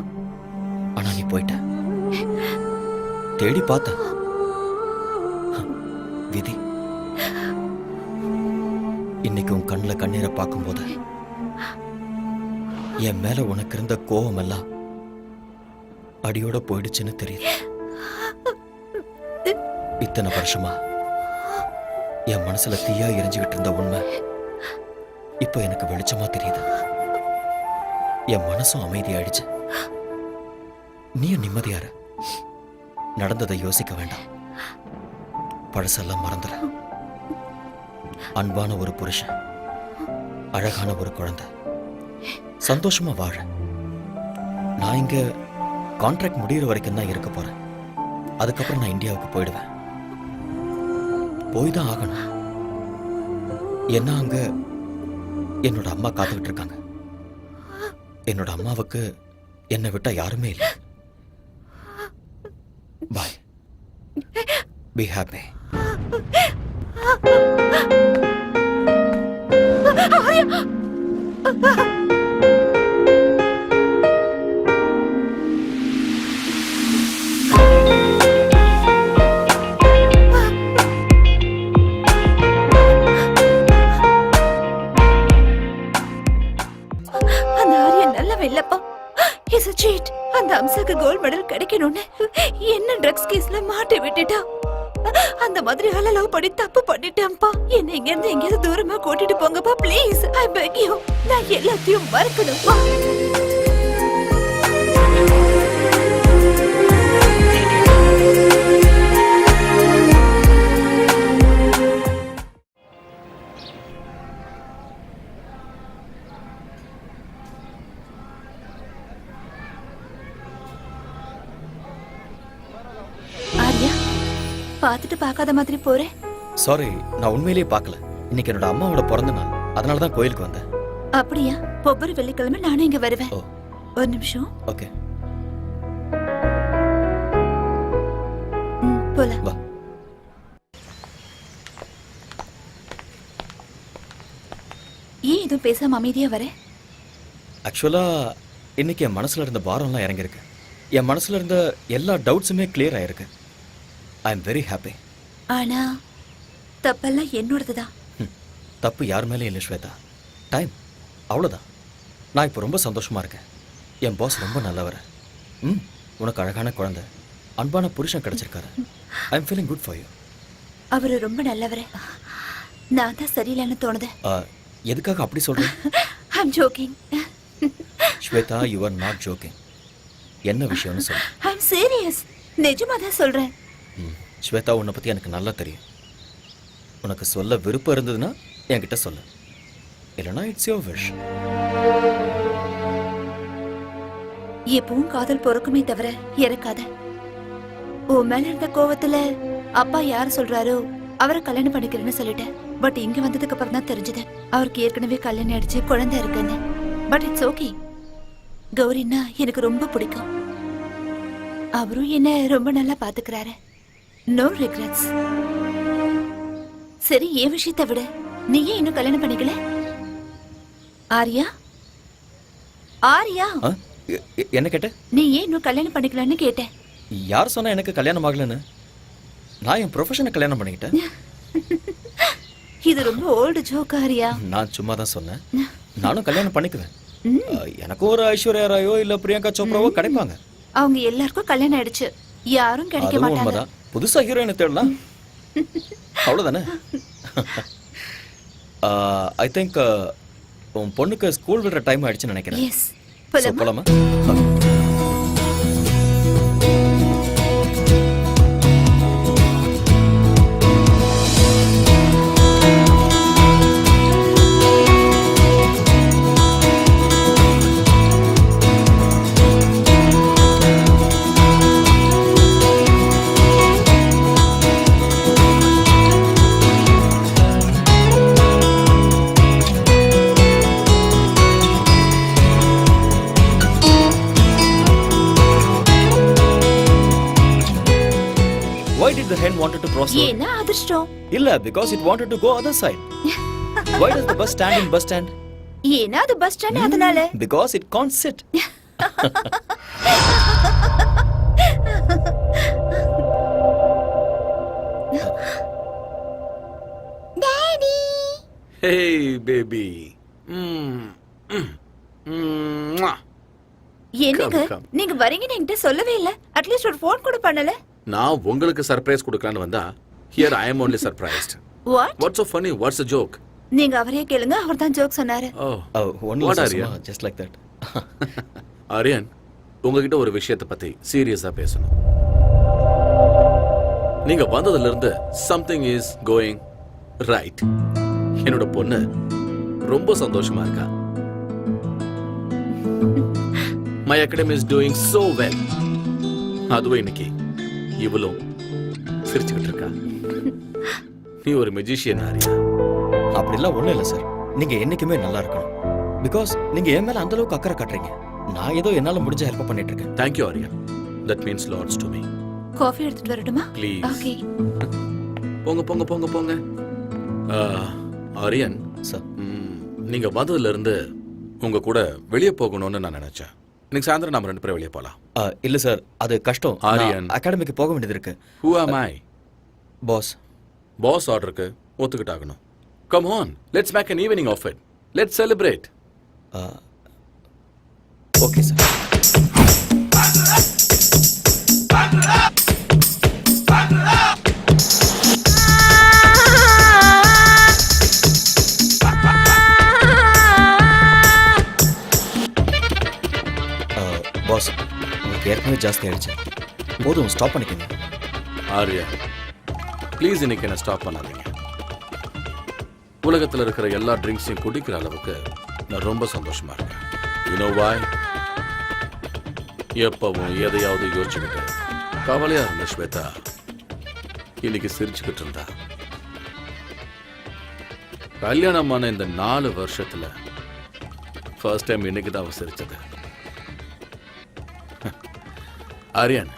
[SPEAKER 6] ஆனா நீ போயிட்ட. தேடி பார்த்த விதி இன்னைக்கு உன் கண்ணில் கண்ணீரை பார்க்கும்போது என் மேல உனக்கு இருந்த கோபம் எல்லாம் அடியோட போயிடுச்சுன்னு தெரியுது. இத்தனை வருஷமா என் மனசுல தீயா எரிஞ்சுக்கிட்டு இருந்த உண்மை இப்ப எனக்கு வெளிச்சமா தெரியுது. என் மனசும் அமைதியாயிடுச்சு. நீயும் நிம்மதியார. நடந்ததை யோசிக்க வேண்டாம். பழசெல்லாம் மறந்துற. அன்பான ஒரு புருஷன், அழகான ஒரு குழந்தை, சந்தோஷமா வாழ. நான் இங்க கான்ட்ராக்ட் முடிகிற வரைக்கும் தான் இருக்க போறேன். அதுக்கப்புறம் நான் இந்தியாவுக்கு போயிடுவேன். போய் தான் ஆகணும். என்ன அங்க என்னோட அம்மா காத்துக்கிட்டு இருக்காங்க. என்னோட அம்மாவுக்கு என்னை விட்டா யாருமே இல்லை. பாய். Be happy.
[SPEAKER 7] அந்த ஆரியன் நல்லவன் இல்லப்பா. He's a cheat. அந்த அம்சாக்கு கோல்ட் மெடல் கிடைக்கணும்னு என்ன ட்ரக்ஸ் கேஸ்ல மாட்டி விட்டுட்டா. அந்த மாதிரி ஆள லவ் பண்ணி தப்பு பண்ணிட்டேன்ப்பா. என்ன இங்க இருந்து எங்கேயாவது தூரமா கூட்டிட்டு போங்கப்பா ப்ளீஸ். I peg you. நான் எல்லாத்தையும் மறக்கணும்ப்பா. ஆரியா, பார்த்துட்டு பார்க்காத மாதிரி போறேன்.
[SPEAKER 6] சாரி, நான் உண்மையிலேயே பார்க்கல. இன்னைக்கு என்னோட அம்மாவோட பிறந்த நாள். அதனால தான் கோயிலுக்கு வந்தேன்.
[SPEAKER 7] அப்படியா? ஒவ்வொரு வெள்ளிக்கிழமை நானும் இங்க வருவேன். ஒரு நிமிஷம்.
[SPEAKER 6] ஓகே.
[SPEAKER 7] போலாம்.
[SPEAKER 6] வா.
[SPEAKER 7] ஏன் இதுவும் பேசாம அமைதியா வர?
[SPEAKER 6] ஆக்சுவலா இன்னைக்கு என் மனசுல இருந்த பாரம்லாம் இறங்கியிருக்கு. என் மனசுல இருந்த எல்லா டவுட்ஸுமே கிளியர் ஆயிருக்கு. I am very happy.
[SPEAKER 7] ஆனா தப்பெல்லாம் என்னோடதுதான்.
[SPEAKER 6] தப்பு யார் மேலேயும் இல்லை ஸ்வேதா. டைம், அவ்வளோதான். நான் இப்போ ரொம்ப சந்தோஷமா இருக்கேன். என் பாஸ் ரொம்ப நல்லவர். உனக்கு அழகான குழந்தை, அன்பான புருஷன் கிடைச்சிருக்காரு. I am feeling good for you.
[SPEAKER 7] அவரு ரொம்ப நல்லவரே. நான் தான் சரியில்லைன்னு தோணுது.
[SPEAKER 6] எதுக்காக அப்படி சொல்றேன்?
[SPEAKER 7] I am joking.
[SPEAKER 6] Shweta, you are not joking. என்ன விஷயம்னு சொல்லு.
[SPEAKER 7] I am serious. நிஜமா தான் சொல்றேன்.
[SPEAKER 6] ஸ்வேதா, உன்னை பத்தி எனக்கு நல்லா தெரியும். உனக்கு சொல்ல விருப்பம் இருந்ததுன்னா என்கிட்ட சொல்லு. இல்லைனா இட்ஸ் யுவர் விஷ்.
[SPEAKER 7] எப்பவும் காதல் பொறுக்குமே தவிர இறக்காத. உன் மேல இருந்த கோவத்துல அப்பா யார் சொல்றாரோ அவரை கல்யாணம் பண்ணிக்கிறேன்னு சொல்லிட்டேன். பட் இங்க வந்ததுக்கு அப்புறம் தான் தெரிஞ்சது அவருக்கு ஏற்கனவே கல்யாணம் ஆயிடுச்சு, குழந்தை இருக்குன்னு. But it's okay. கௌரின்னா எனக்கு ரொம்ப பிடிக்கும். அவரும் என்ன ரொம்ப நல்லா பாத்துக்கிறாரு. No regrets. சரி, என் விஷயத்தை விட நீ ஏன் இன்னும் கல்யாணம் பண்ணிக்கல? ஆரியா, ஆரியா,
[SPEAKER 6] என்ன கேட்ட?
[SPEAKER 7] நீ ஏன் இன்னும் கல்யாணம் பண்ணிக்கலன்னு கேட்டேன்.
[SPEAKER 6] யார் சொன்னா எனக்கு கல்யாணம் ஆகலன்னு? நான் என் ப்ரொஃபஷனை கல்யாணம் பண்ணிக்கிட்டேன்.
[SPEAKER 7] இது ரொம்ப ஓல்டு ஜோக் ஆரியா.
[SPEAKER 6] நான் சும்மா தான் சொன்னேன். நானும் கல்யாணம் பண்ணிக்குவேன். எனக்கும் ஒரு ஐஸ்வர்யா ராயோ இல்ல பிரியங்கா சோப்ராவோ கிடைப்பாங்க.
[SPEAKER 7] அவங்க எல்லாருக்கும் கல்யாணம் ஆயிடுச்சு. யாரும் கிடைக்க
[SPEAKER 6] அதுவும்
[SPEAKER 7] மாட்டாங்க.
[SPEAKER 6] உண்மைதான். புதுசா ஹீரோயினை தேடலாம். அவ்வளவுதானே? ஐ திங்க் உன் பொண்ணுக்கு ஸ்கூல் விடுற டைம் ஆயிடுச்சுன்னு நினைக்கிறேன்.
[SPEAKER 7] எஸ்,
[SPEAKER 6] So, போலாமா? Why did the hen wanted to cross road?
[SPEAKER 7] ஏன்னா அதிர்ஷ்டம்.
[SPEAKER 6] இல்ல, because it wanted to go other side. Why does the bus stand in bus stand?
[SPEAKER 7] ஏன்னா அது பஸ் ஸ்டாண்ட், அதனால.
[SPEAKER 6] Because it can't sit.
[SPEAKER 7] Daddy,
[SPEAKER 1] hey baby.
[SPEAKER 7] என்னங்க
[SPEAKER 1] come.
[SPEAKER 7] நீங்க வரீங்கன்னு என்கிட்ட சொல்லவே இல்ல. அட்லீஸ்ட் ஒரு ஃபோன் கூட பண்ணல.
[SPEAKER 1] நான் உங்களுக்கு சர்ப்ரைஸ் கொடுக்கலான்னு வந்தா here I am only surprised.
[SPEAKER 7] What?
[SPEAKER 1] What's so funny? What's the joke?
[SPEAKER 7] நீங்க அவரே கேளுங்க, அவர் தான் ஜோக் சொன்னாரு.
[SPEAKER 1] Oh,
[SPEAKER 6] only
[SPEAKER 1] what are you?
[SPEAKER 6] Just like that.
[SPEAKER 1] Aryan, உங்ககிட்ட ஒரு விஷயத்தை பத்தி சீரியஸா பேசணும். நீங்க வந்ததுல இருந்து something is going right. என்னோட பொண்ணு ரொம்ப சந்தோஷமா இருக்கா. My academy is doing so well. அதுவும் இன்னைக்கு இவளும் சிரிச்சுக்கிட்டு இருக்கா. நீ ஒரு மெஜிஷியன் ஆரியா.
[SPEAKER 6] அப்படிலாம் ஒண்ணும் இல்லை சார். நீங்க என்னைக்குமே நல்லா இருக்கணும். பிகாஸ் நீங்க என் மேல அந்த அளவுக்கு அக்கறை காட்டுறீங்க. நான் ஏதோ என்னால முடிஞ்ச ஹெல்ப் பண்ணிட்டு இருக்கேன்.
[SPEAKER 1] Thank you Aarya. That means lots to me.
[SPEAKER 7] Coffee எடுத்துட்டு வரட்டுமா?
[SPEAKER 1] Please.
[SPEAKER 7] ஓகே.
[SPEAKER 1] போங்க போங்க போங்க போங்க. ஆரியன்
[SPEAKER 6] சார்,
[SPEAKER 1] நீங்க வந்ததுல இருந்து உங்க கூட வெளியே போகணும்னு நான் நினைச்சேன். இன்னைக்கு சாயந்தரம் நாம 2 பேரும் வெளியே போலாம்.
[SPEAKER 6] இல்ல சார், அது கஷ்டம்.
[SPEAKER 1] ஆரியன்,
[SPEAKER 6] அகாடமிக்கு போக வேண்டியது இருக்கு.
[SPEAKER 1] Who am I?
[SPEAKER 6] Boss.
[SPEAKER 1] Boss ஆர்டருக்கு ஒத்துக்கிட்டாகணும். Come on, let's make an evening of it. Let's celebrate.
[SPEAKER 6] Okay sir. Boss, உங்களுக்கு ஏற்கனவே ஜாஸ்தி ஆயிடுச்சு. போதும், ஸ்டாப் பண்ணிக்கோங்க.
[SPEAKER 1] ஆரியா, ப்ளீஸ் இன்னைக்கு என்ன ஸ்டாப் பண்ணாதீங்க. உலகத்தில் இருக்கிற எல்லா ட்ரிங்க்ஸையும் குடிக்கிற அளவுக்கு நான் ரொம்ப சந்தோஷமா இருக்கேன். You know why? எப்பவும் எதையாவது யோசிச்சுக்கிட்டு கவலையா இருந்த ஸ்வேதா இன்னைக்கு சிரிச்சுக்கிட்டு இருந்தா. கல்யாணமான இந்த 4 வருஷத்துல ஃபர்ஸ்ட் டைம் இன்னைக்கு தான் அவ சிரிச்சது. ஆரியன்,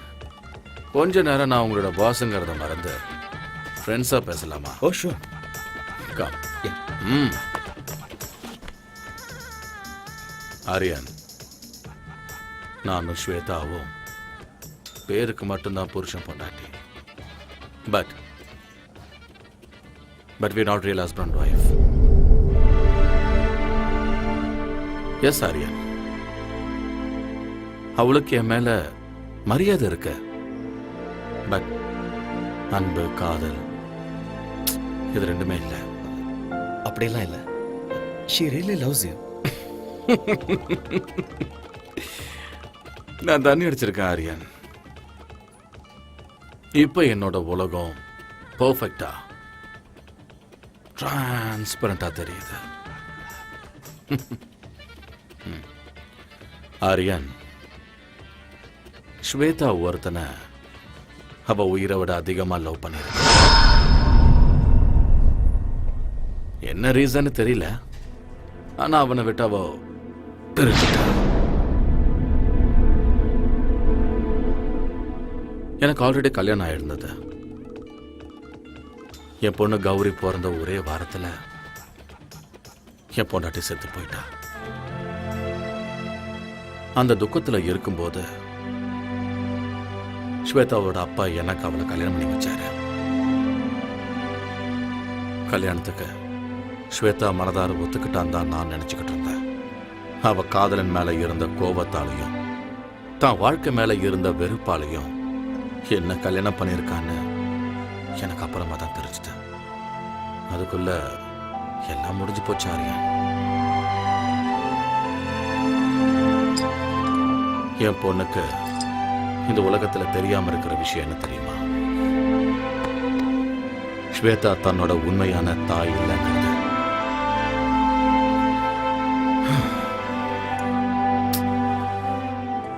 [SPEAKER 1] கொஞ்ச நேரம் நான் உங்களோட பாஸுங்கிறத மறந்து ஃப்ரெண்ட்ஸா பேசலாமா?
[SPEAKER 6] ஓ ஷூர்.
[SPEAKER 1] கம். ஆரியன், நானும் ஸ்வேதாவும் பேருக்கு மட்டும்தான் புருஷன் பொண்டாட்டி. But we not real husband and wife. Yes Aryan, அவளுக்கு என் மேல மரியாதை இருக்கு. பட் அன்பு, காதல் இது ரெண்டுமே இல்லை.
[SPEAKER 6] அப்படியெல்லாம் இல்லை. She really loves you.
[SPEAKER 1] நான் தண்ணி அடிச்சிருக்கேன் ஆரியன். இப்ப என்னோட உலகம் பெர்ஃபெக்டா டிரான்ஸ்பரண்டா தெரியுது. ஆரியன், ஸ்வேதா ஒருத்தனை அவ உயிரை விட அதிகமா லவ் பண்ணிருக்க. என்ன ரீசன் தெரியல, ஆனா அவனை விட்டு அவ பிரிச்சுட்டா. எனக்கு ஆல்ரெடி கல்யாணம் ஆயிருந்தது. என் பொண்ணு கௌரி பிறந்த ஒரே வாரத்துல என் பொண்டாட்டி செத்து போயிட்டா. அந்த துக்கத்துல இருக்கும்போது ஸ்வேதாவோட அப்பா எனக்கு அவளை கல்யாணம் பண்ணி வச்சாரு. கல்யாணத்துக்கு ஸ்வேதா மனதார ஒத்துக்கிட்டான் தான் நான் நினைச்சுக்கிட்டு இருந்தேன். அவ காதலன் மேல இருந்த கோபத்தாலையும் தான் வாழ்க்கை மேல இருந்த வெறுப்பாலையும் என்ன கல்யாணம் பண்ணியிருக்கான்னு எனக்கு அப்புறமா தான் தெரிஞ்சுது. அதுக்குள்ள எல்லாம் முடிஞ்சு போச்சு ஆரியன். என் பொண்ணுக்கு இந்த உலகத்துல தெரியாம இருக்கிற விஷயம் என்ன தெரியுமா? ஸ்வேதா தன்னோட உண்மையான தாய் இல்லைங்கிறது.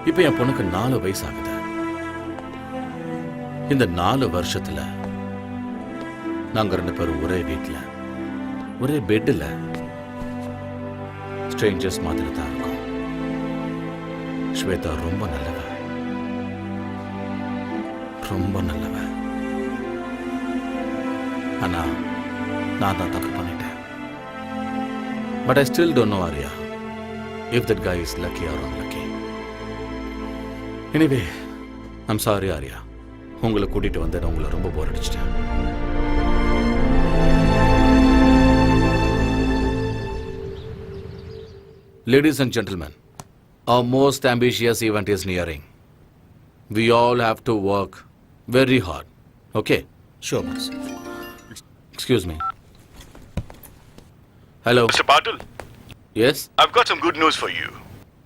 [SPEAKER 1] இப்ப என் பொண்ணுக்கு 4 வயசு ஆகுது. இந்த 4 வருஷத்துல நாங்க 2 பேரும் ஒரே வீட்டுல, ஒரே பெட்ல ஸ்ட்ரேஞ்சர்ஸ் மாதிரி தான் இருக்கோம். ஸ்வேதா ரொம்ப நல்லவ, ரொம்ப நல்லவ. ஆனா நான் தான் தப்பு பண்ணிட்டேன். But I still don't know Aarya if that guy is lucky or unlucky. Anyway, I'm sorry Aarya, உங்களை கூட்டிட்டு வந்து உங்களை ரொம்ப போர் அடிச்சிட்டேன். Ladies and gentlemen, our most ambitious event is nearing. We all have to work very hard. Okay?
[SPEAKER 6] Sure, boss.
[SPEAKER 1] Excuse me. Hello.
[SPEAKER 13] Mr. Patil,
[SPEAKER 1] Yes?
[SPEAKER 13] I've got some good news for you.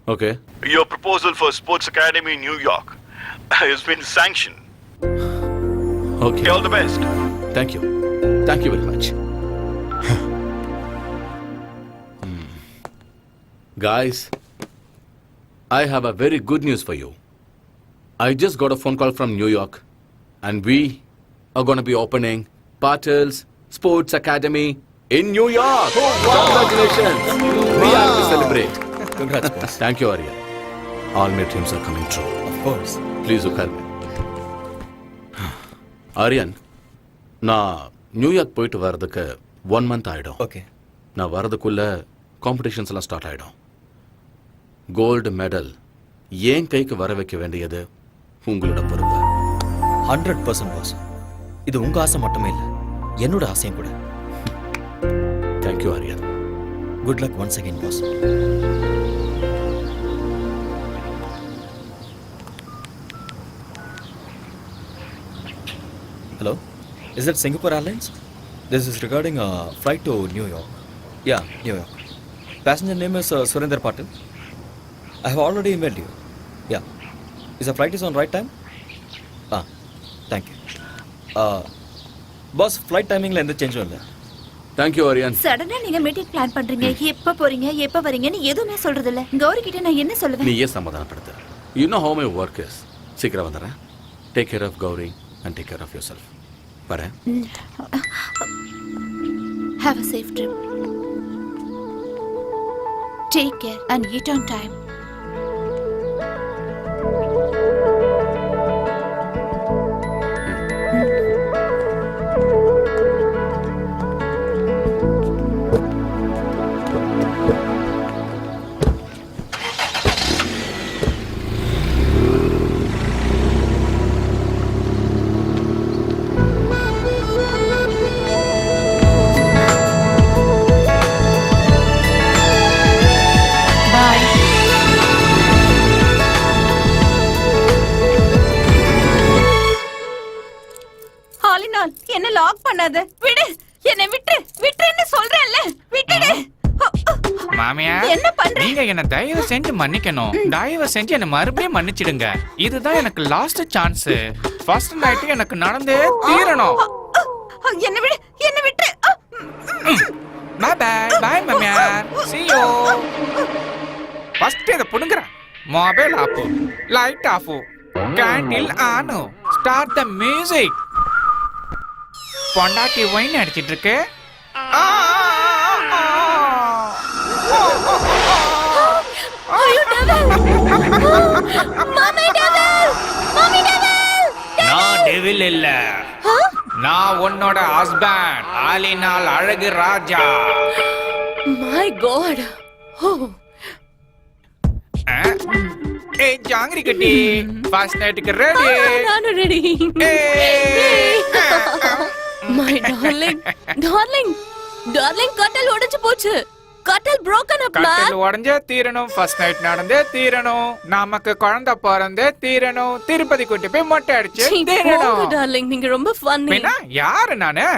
[SPEAKER 1] Okay.
[SPEAKER 13] Your proposal for Sports Academy in New York has been sanctioned.
[SPEAKER 1] Okay.
[SPEAKER 13] All the best.
[SPEAKER 1] Thank you. Thank you very much. Guys, I have a very good news for you. I just got a phone call from New York, and we are going to be opening Patil's Sports Academy in New York. Congratulations! We have to celebrate.
[SPEAKER 6] Congrats, boss.
[SPEAKER 1] Thank you, Arya. All my dreams are coming true.
[SPEAKER 6] Of course.
[SPEAKER 1] Please look at me. Aryan, நான் நியூயார்க் போயிட்டு வர்றதுக்கு 1 month ஆகிடும்.
[SPEAKER 6] ஓகே.
[SPEAKER 1] நான் வர்றதுக்குள்ள காம்படிஷன்ஸ் எல்லாம் ஸ்டார்ட் ஆகிடும். கோல்டு மெடல் ஏன் கைக்கு வர வைக்க வேண்டியது உங்களோட பொறுப்பு.
[SPEAKER 6] 100% பாஸ். இது உங்க ஆசை மட்டுமே இல்லை, என்னோட ஆசையும் கூட.
[SPEAKER 1] Thank you Aryan.
[SPEAKER 6] Good luck once again boss. Hello, is it Singapore Airlines? This is regarding a flight to New York. Yeah, New York. Passenger name is Surinder Patil. I have already emailed you. Yeah. Is the flight is on right time? Thank you. Boss, flight timingல எந்த சேஞ்சும் இல்லை.
[SPEAKER 1] தேங்க்யூ ஆரியன்.
[SPEAKER 7] சடனா நீங்க மீட்டிங் பிளான் பண்றீங்க, எப்ப போறீங்க எப்ப வரீங்கன்னு எதுவுமே சொல்றது இல்ல. கௌரி கிட்ட நான் என்ன சொல்லுவேன்?
[SPEAKER 1] நீயே சமாதானப்படுத்து. You know how my work is. சீக்கிரம் வந்துடுறேன். Take care of Gauri and take care of yourself. வரேன்.
[SPEAKER 7] Have a safe trip. Take care and eat on time.
[SPEAKER 3] என்ன லாக் பண்ணாத. விடு, என்ன விட்டுன்னு சொல்றேன்ல. விட்டுடு.
[SPEAKER 2] மாமியா,
[SPEAKER 3] என்ன பண்ற?
[SPEAKER 2] நீங்க என்ன தயவு செஞ்சு மன்னிக்கணும். தயவு செஞ்சு என்ன மறுபடியும் மன்னிச்சிடுங்க. இதுதான் எனக்கு லாஸ்ட் சான்ஸ். ஃபர்ஸ்ட் நைட் எனக்கு நடந்தே தீரணும்.
[SPEAKER 3] என்ன விடு, என்ன விட்டு.
[SPEAKER 2] பை பை பை மாமியா. see you. ஃபர்ஸ்ட் இத புடுங்கற. Mobile off, light off, candle on, start the music. பொண்டாட்டி வைன் அடிச்சிட்டு இருக்கு. நான் டெவில் இல்ல, நான் உன்னோட ஹஸ்பண்ட், ஆலினால் அழகு ராஜா.
[SPEAKER 14] My God.
[SPEAKER 2] ஏய் ஜாங்கிரி கட்டி, ஃபர்ஸ்ட் நைட்டுக்கு ரெடி.
[SPEAKER 14] நானும் ready. My darling, darling, darling, கட்டல் உடைஞ்சு போச்சு. கட்டல் broken up, man.
[SPEAKER 2] கட்டல் உடைஞ்சே தீரணும். ஃபர்ஸ்ட் நைட் நடந்தே தீரணும். நமக்கு குழந்தை பிறந்தே தீரணும். திருப்பதி கூட்டி போய் மொட்டை அடிச்சு தீரணும்.
[SPEAKER 14] டார்லிங், நீங்க ரொம்ப ஃபன்னி.
[SPEAKER 2] மீனா, யாரு நானு?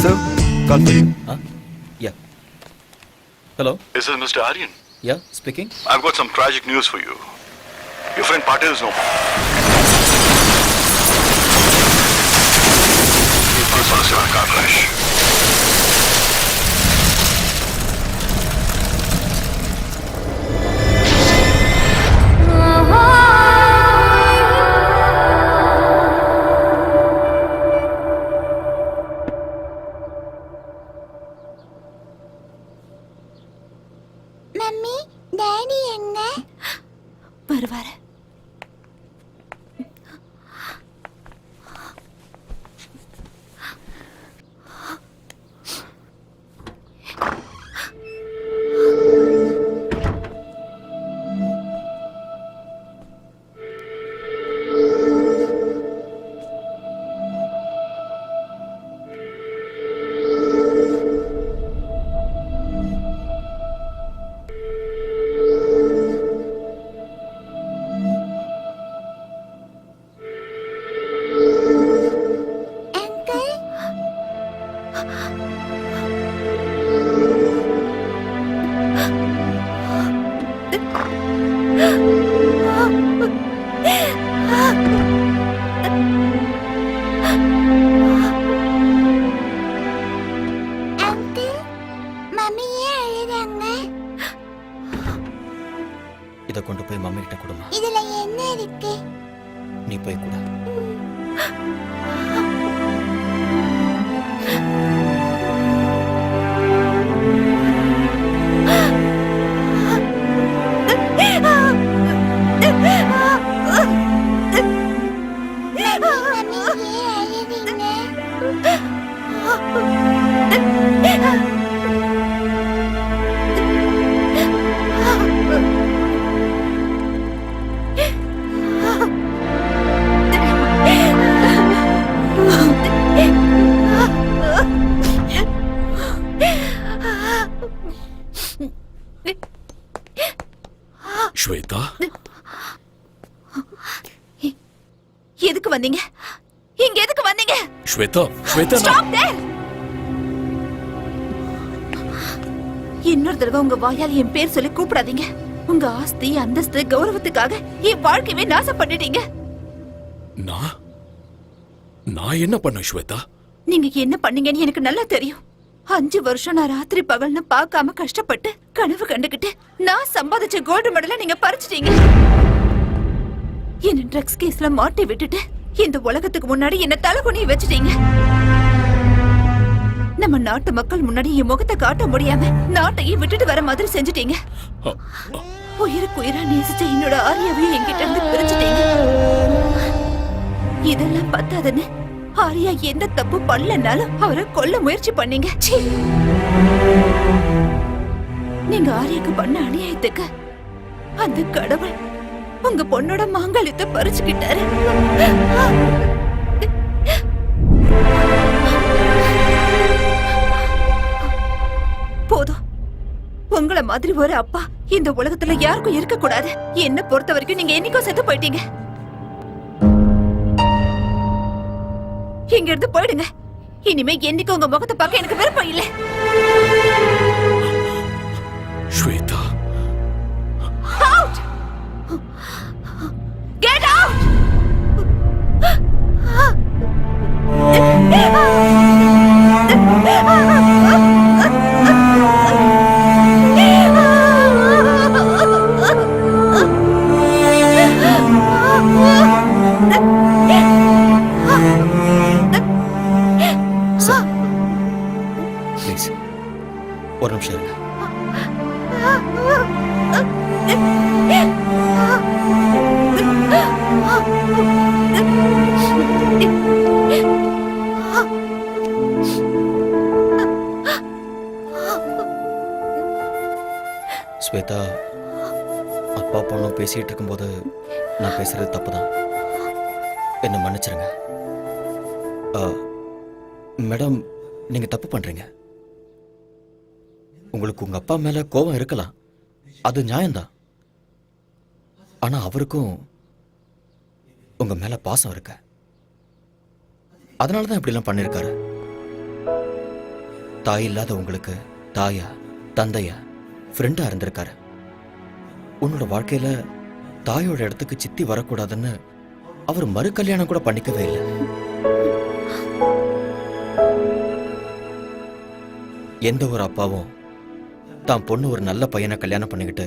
[SPEAKER 5] Sir, call for you.
[SPEAKER 6] Yeah. Hello?
[SPEAKER 13] This is Mr. Aryan.
[SPEAKER 6] Yeah, speaking.
[SPEAKER 13] I've got some tragic news for you. Your friend Patil is no more. He was in a car crash.
[SPEAKER 7] Mummy, daddy எங்க? வருவாரு.
[SPEAKER 15] எழுதுறாங்க?
[SPEAKER 6] இதை கொண்டு போய் மம்மி கிட்ட கொடுமா.
[SPEAKER 15] இதுல என்ன இருக்கு?
[SPEAKER 6] நீ போய் கூட.
[SPEAKER 9] ஸ்வேதா,
[SPEAKER 7] எதுக்கு வந்தீங்க? இங்க எதுக்கு வந்தீங்க?
[SPEAKER 9] Shweta, Shweta,
[SPEAKER 7] Stop there! இன்னொரு தடவை உங்க வாயால் என் பேர் சொல்லி கூப்பிடாதீங்க. உங்க ஆஸ்தி, அந்தஸ்து, கௌரவத்துக்காக என் வாழ்க்கையவே நாசம் பண்ணிட்டீங்க.
[SPEAKER 9] நான் என்ன பண்ண ஸ்வேதா?
[SPEAKER 7] நீங்க என்ன பண்ணீங்கன்னு எனக்கு நல்லா தெரியும். 5 வருஷம் நான் ராத்திரி பகல்னு பார்க்காம கஷ்டப்பட்டு கனவு கண்டுகிட்டு நான் சம்பாதிச்ச கோல்டு மெடலை நீங்க பறிச்சிட்டீங்க. என்ன ட்ரக்ஸ் கேஸ்ல மாட்டி விட்டுட்டு இந்த உலகத்துக்கு முன்னாடி என்ன தலைகுனி வச்சுட்டீங்க. நம்ம நாட்டு மக்கள் முன்னாடி என் முகத்தை காட்ட முடியாம நாட்டையே விட்டுட்டு வர மாதிரி செஞ்சுட்டீங்க. உயிருக்கு உயிரா நேசிச்ச என்னோட ஆரியாவையும் என்கிட்ட இருந்து பிரிச்சுட்டீங்க. இதெல்லாம் பத்தாதுன்னு ஆரியா எந்த தப்பு பண்ணலனாலும் அவரை கொல்ல முயற்சி பண்ணீங்க. சீ! நீங்க ஆரியாக்கு பண்ண அநியாயத்துக்கு அந்த கடவுள் உங்க பொண்ணோட மாங்கல்யத்தை பறிச்சுக்கிட்டாரு. போதும். உங்கள மாதிரி ஒரு அப்பா இந்த உலகத்துல யாருக்கும் இருக்க கூடாது. என்ன பொறுத்த வரைக்கும் நீங்க என்னைக்கும் செத்து போயிட்டீங்க. இங்க இருந்து போயிடுங்க. இனிமே என்னைக்கு உங்க முகத்தை பார்க்க எனக்கு விருப்பம் இல்லை.
[SPEAKER 9] Shweta,
[SPEAKER 7] Out! Get out!
[SPEAKER 6] Please ஒரு நிமிஷம் இருங்க. ஸ்வேதா, அப்பா பொண்ணும் பேசிட்டு இருக்கும்போது நான் பேசுறது தப்புதான். என்ன மன்னிச்சிருங்க. மேடம், நீங்க தப்பு பண்றீங்க. உங்களுக்கு உங்க அப்பா மேல கோபம் இருக்கலாம், அது நியாயம்தான். ஆனா அவருக்கும் உங்க மேல பாசம் இருக்கு. அதனாலதான் இப்படிலாம் பண்ணிருக்காரு. தாய் இல்லாத உங்களுக்கு தாயா, தந்தையா, ஃப்ரெண்டா இருந்திருக்காரு. உன்னோட வாழ்க்கையில தாயோட இடத்துக்கு சித்தி வரக்கூடாதுன்னு அவர் மறு கல்யாணம் கூட பண்ணிக்கவே இல்லை. எந்த ஒரு அப்பாவும் தான் பொண்ணு ஒரு நல்ல பையனை கல்யாணம் பண்ணிக்கிட்டு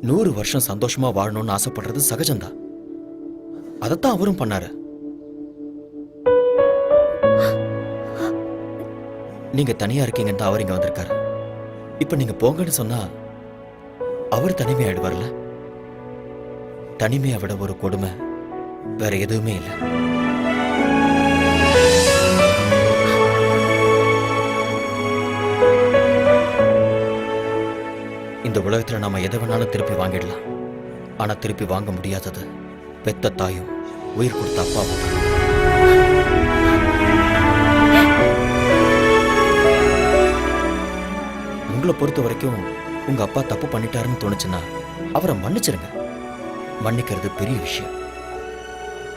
[SPEAKER 6] 100 வருஷம் சந்தோஷமா வாழணும்னு ஆசைப்படுறது சகஜம்தான். அதைத்தான் அவரும் பண்ணாரு. நீங்க தனியா இருக்கீங்கன்னு அவர் இங்க வந்திருக்காரு. இப்ப நீங்க போங்கன்னு சொன்னா அவர் தனிமையாயிடுவார்ல. தனிமையை விட ஒரு கொடுமை வேற எதுவுமே இல்லை. இந்த உலகத்துல நாம எதை வேணாலும் திருப்பி வாங்கிடலாம். ஆனா திருப்பி வாங்க முடியாதது பெத்த தாயும் உயிர் கொடுத்த அப்பாவும். உங்களை பொறுத்த வரைக்கும் உங்க அப்பா தப்பு பண்ணிட்டாருன்னு தோணுச்சுன்னா அவரை மன்னிச்சிருங்க. மன்னிக்கிறது பெரிய விஷயம்.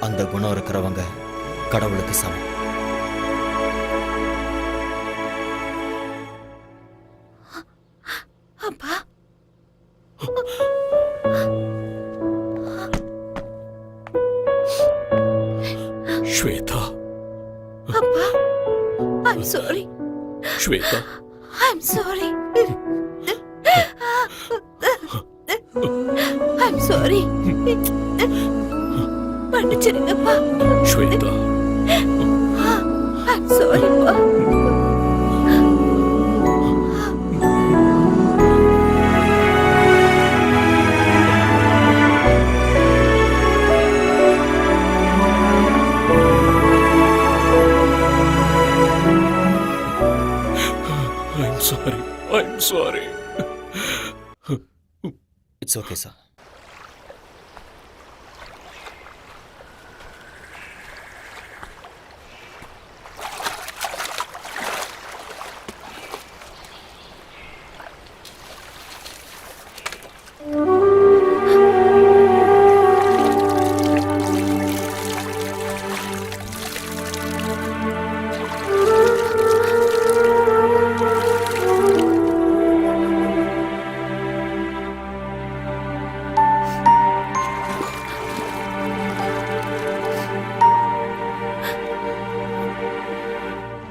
[SPEAKER 6] அந்த குணம் இருக்கிறவங்க கடவுளுக்கு சமம்.
[SPEAKER 7] அப்பா,
[SPEAKER 9] ஸ்வேதா,
[SPEAKER 7] அப்பா, I'm sorry.
[SPEAKER 9] Shweta,
[SPEAKER 7] I'm sorry. I'm sorry. மன்னிச்சிருங்கப்பா.
[SPEAKER 9] ஸ்வேதா,
[SPEAKER 7] ஐம் சாரிப்பா.
[SPEAKER 9] I'm sorry.
[SPEAKER 6] It's okay, sir.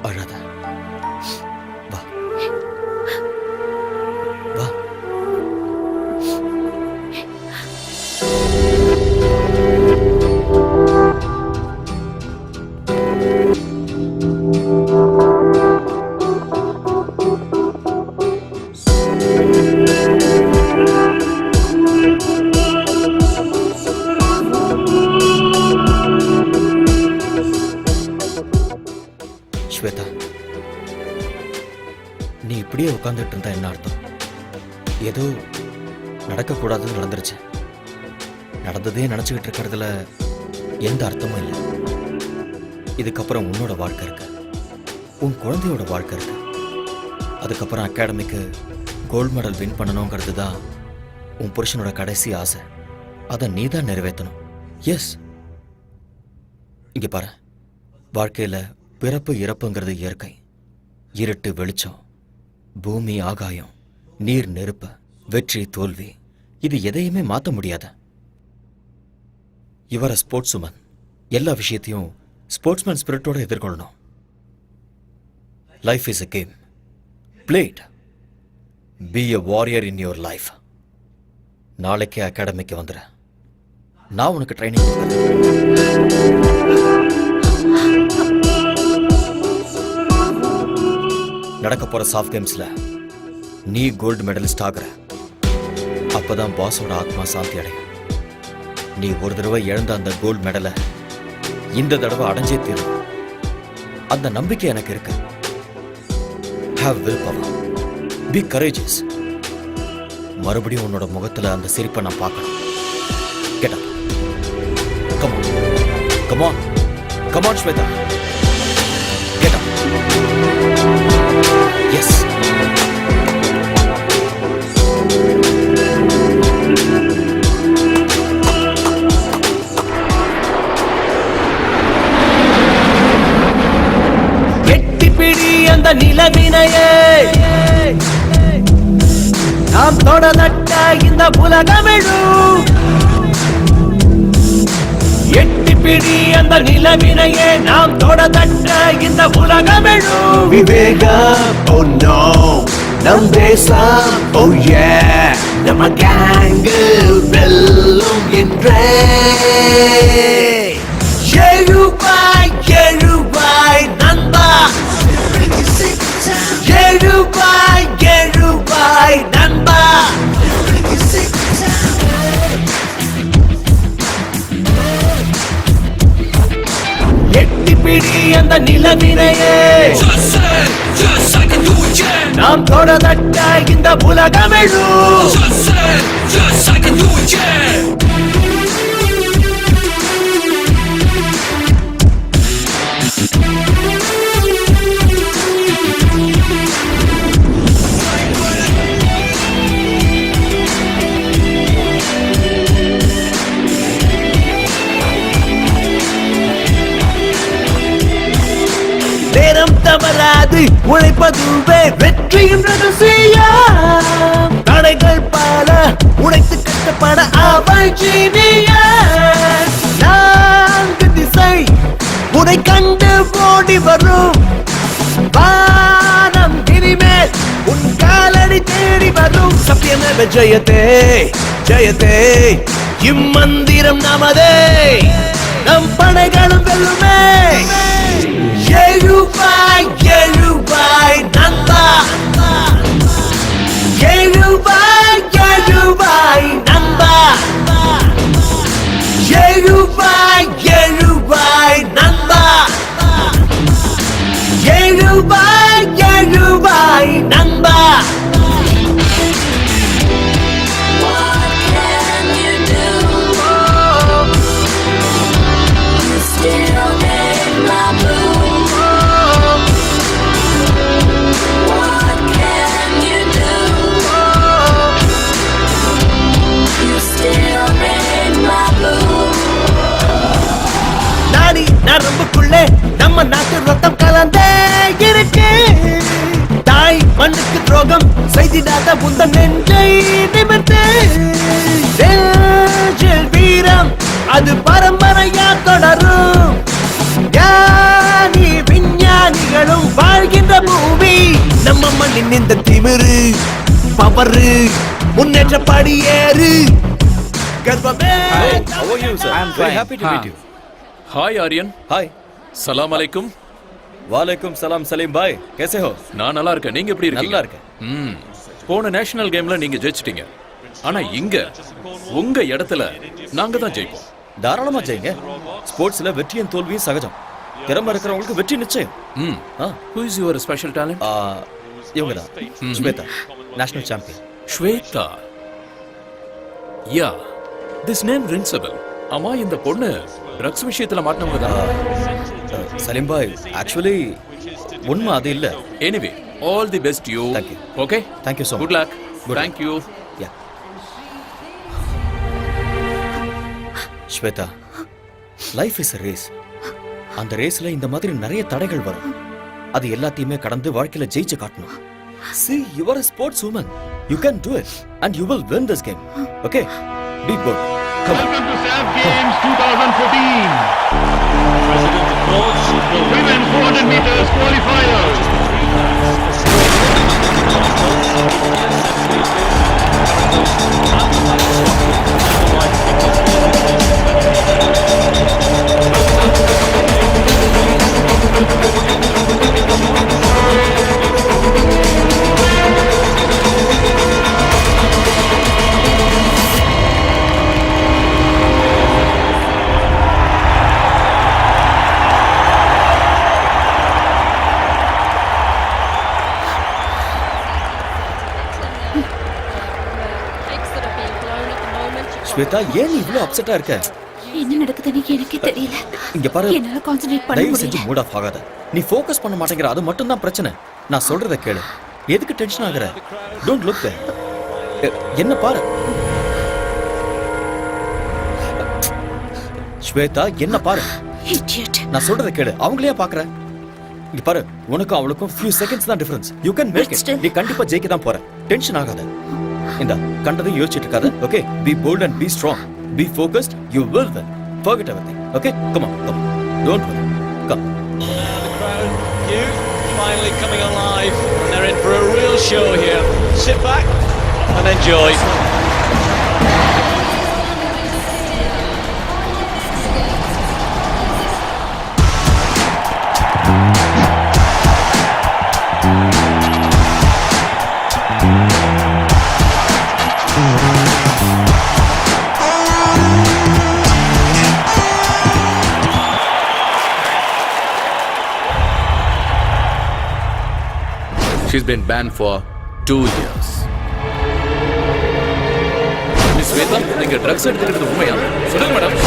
[SPEAKER 6] அழாத. வா வா. ஸ்வேதா, நீ இப்படியே உட்காந்துட்டு இருந்தா என்ன அர்த்தம்? ஏதோ நடக்கக்கூடாதுன்னு நடந்துருச்சு. நடந்ததே நினைச்சுக்கிட்டு இருக்கிறதுல எந்த அர்த்தமும் இல்லை. இதுக்கப்புறம் உன்னோட வாழ்க்கை இருக்கு, உன் குழந்தையோட வாழ்க்கை இருக்கு. அதுக்கப்புறம் அகாடமிக்கு கோல்டு மெடல் வின் பண்ணணுங்கிறது தான் உன் புருஷனோட கடைசி ஆசை. அதை நீ தான் நிறைவேற்றணும். எஸ், இங்க பாரு, வாழ்க்கையில பிறப்பு இறப்புங்கிறது இயற்கை. இருட்டு வெளிச்சம், பூமி ஆகாயம், நீர் நெருப்பு, வெற்றி தோல்வி, இது எதையுமே மாற்ற முடியாத. இவர ஸ்போர்ட்ஸ் உமன், எல்லா விஷயத்தையும் ஸ்போர்ட்ஸ்மேன் ஸ்பிரிட்டோட எதிர்கொள்ளணும். Life is a game, play it. Be a warrior in your life. நாளைக்கே அகாடமிக்கு வந்துற, நான் உனக்கு ட்ரைனிங் நடக்க போற சாஃப்ட் கேம்ஸ்ல நீ கோல்டு மெடலிஸ்ட் ஆகுற. அப்பதான் பாஸோட ஆத்மா சாந்தி அடையும். நீ ஒரு தடவை இழந்த அந்த கோல்டு மெடலை இந்த தடவை அடைஞ்சே தீரும். அந்த நம்பிக்கை எனக்கு இருக்கு. Have willpower. Be courageous. மறுபடியும் உன்னோட முகத்துல அந்த சிரிப்பை நான் பார்க்கணும். Get up. Come on. Come on. Come on, Shweta. Get up. Yes.
[SPEAKER 8] எட்டிப்பிடி அந்த நிலவினையே நாம் தொடநட்ட இந்த உலகமெழும். எட்டிப்பிடி அந்த நிலவினையே நாம் தொடநட்ட இந்த உலகமெழும். விவேகம், oh no, நம் தேசம், oh yeah, நம்ம கேங்கு வெல்லும் என்றே. எழுவாய் எழுவாய் நண்பா, எழுவாய் எழுவாய் நண்பா. எட்டிப்பிடி அந்த நிலவினையே நாம் தொடநட்ட இந்த உலகமெழும். நேரம் தவறாது உழைப்பதுவே வெற்றியின் ரகசியம். தடைகள் பல உடைத்து கட்டப்பட அவள் ஜீனியஸ். நான்கு திசை உனை கண்டு ஓடி வரும். வானம் இனிமேல் உன் காலடி தேடி வரும். சத்தியமே விஜயத்தே ஜெயதே இம்மந்திரம் நமதே நம் படைகளும் வெல்லுமே எழுபாய் எழுபாய் நண்பா எழுபாய் எழுபாய் நண்பா எழுபாய் எழுபாய் நண்பா எழுபாய் எழுபாய் நண்பா நாடி நரம்புக்குள்ளே நம்ம நாட்டு ரத்தம் கலந்தே இருக்கு தாய் மண்ணுக்கு துரோகம் செய்திடாத உந்தன் நெஞ்சை நிமிர்த்து நெஞ்சில் வீரம் அது பரம்பரையா தொடரும் ஞானி விஞ்ஞானிகளும் வாழ்கின்ற பூமி நம்ம மண்ணின் இந்த திமிரு பவரு முன்னேற்ற படியேறு கர்வமே
[SPEAKER 6] How are you, sir?
[SPEAKER 10] I'm
[SPEAKER 6] Very
[SPEAKER 10] fine.
[SPEAKER 6] happy to meet you.
[SPEAKER 9] Hi Aryan.
[SPEAKER 6] Hi.
[SPEAKER 9] சலாம் அலைக்கும்.
[SPEAKER 6] வாலைக்கும் சலாம் சலீம் பாய். कैसे हो?
[SPEAKER 9] நான் நல்லா இருக்கேன். நீங்க எப்படி இருக்கீங்க?
[SPEAKER 6] நல்லா இருக்கேன்.
[SPEAKER 9] போன நேஷனல் கேம்ல நீங்க ஜெயிச்சிட்டீங்க. ஆனா இங்க உங்க இடத்துல நாங்க தான் ஜெயிப்போம்.
[SPEAKER 6] தாராளமா ஜெயிங்க. ஸ்போர்ட்ஸ்ல வெற்றியும் தோல்வியும் சகஜம். திறமை இருக்கிறவங்களுக்கு வெற்றி நிச்சயம்.
[SPEAKER 9] Who is your special talent?
[SPEAKER 6] இவங்க தான். Shweta, national champion.
[SPEAKER 9] Shweta. Yeah. This name rings a bell. ஆமா இந்த பொண்ணு ட்ரக்ஸ் விஷயத்துல மாட்டனவங்க தான்.
[SPEAKER 6] சலீம் பாய், ஆக்சுவலி உண்மை அது இல்ல.
[SPEAKER 9] Anyway, all the best you.
[SPEAKER 6] Thank you.
[SPEAKER 9] Okay?
[SPEAKER 6] Thank you so much.
[SPEAKER 9] Good luck.
[SPEAKER 6] Good
[SPEAKER 9] Thank you.
[SPEAKER 6] Yeah. Shweta, life is a race. அந்த ரேஸ்ல இந்த மாதிரி நிறைய தடைகள் வரும். அது எல்லாத்தையுமே கடந்து வாழ்க்கையில ஜெயிச்சு காட்டணும். See, you are a sports woman. You can do it and you will win this game. Okay? Be good. Come on.
[SPEAKER 13] Welcome to SAF Games 2014.
[SPEAKER 11] President applauds the
[SPEAKER 13] Women 400 meters qualifiers.
[SPEAKER 6] Shweta, ஏன் நீ இவ்ளோ அப்செட்டா இருக்க?
[SPEAKER 7] என்ன நடக்குதுன்னு எனக்கே தெரியல.
[SPEAKER 6] இங்க பாரு,
[SPEAKER 7] என்னால கான்சென்ட்ரேட் பண்ண
[SPEAKER 6] தயவு செஞ்சு
[SPEAKER 7] முடியல.
[SPEAKER 6] மூட் ஆஃப் ஆகாத. நீ ஃபோக்கஸ் பண்ண மாட்டேங்கிற, அது மட்டும் தான் பிரச்சனை. நான் சொல்றத கேளு. எதுக்கு டென்ஷன் ஆகுற? Don't look there. என்ன பாரு. ஸ்வேதா, என்ன பாரு.
[SPEAKER 7] Idiot.
[SPEAKER 6] நான் சொல்றத கேளு. அவங்களையே பாக்குற. இங்க பாரு, உனக்கும் அவளுக்கும் few seconds தான் difference. You can make it. நீ கண்டிப்பா ஜெயிக்க தான் போற. டென்ஷன் ஆகாத. இந்த கண்டதையும் யோசிச்சுட்டு இருக்காத. Okay? Be bold and be strong. Be focused. You will win. Forget everything. Okay? Come on. Come on. Don't worry. Come.
[SPEAKER 11] The crowd, youth, finally coming alive, and they're in for a real show here. Sit back and enjoy.
[SPEAKER 1] She's been banned for 2 years.
[SPEAKER 9] Miss Shweta, நீங்க ட்ரக்ஸ் எடுத்துக்கிறது உண்மையா? சொல்லுங்க madam.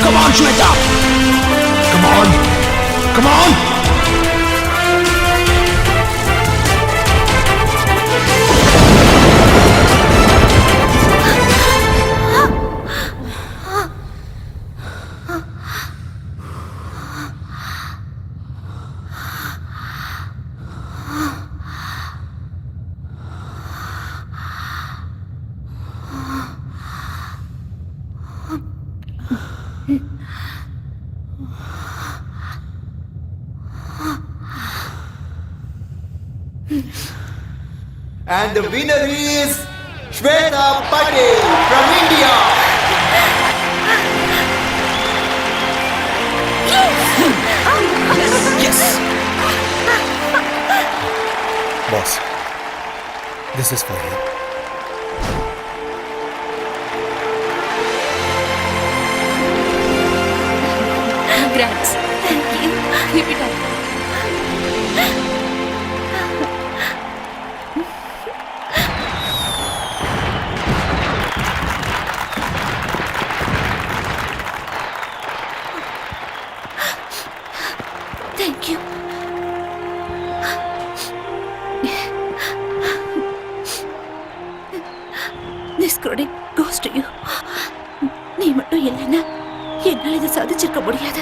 [SPEAKER 8] Come on, Shweta! Come on! Come on!
[SPEAKER 5] And the winner is Shweta Patel from India.
[SPEAKER 4] Yes!
[SPEAKER 8] Boss, this is for you.
[SPEAKER 14] Congrats. Thank you. Keep it up.
[SPEAKER 7] Thank you. This credit goes to you. நீ மட்டும் இல்லைன்னா என்னால் இதை சாதிச்சிருக்க முடியாது.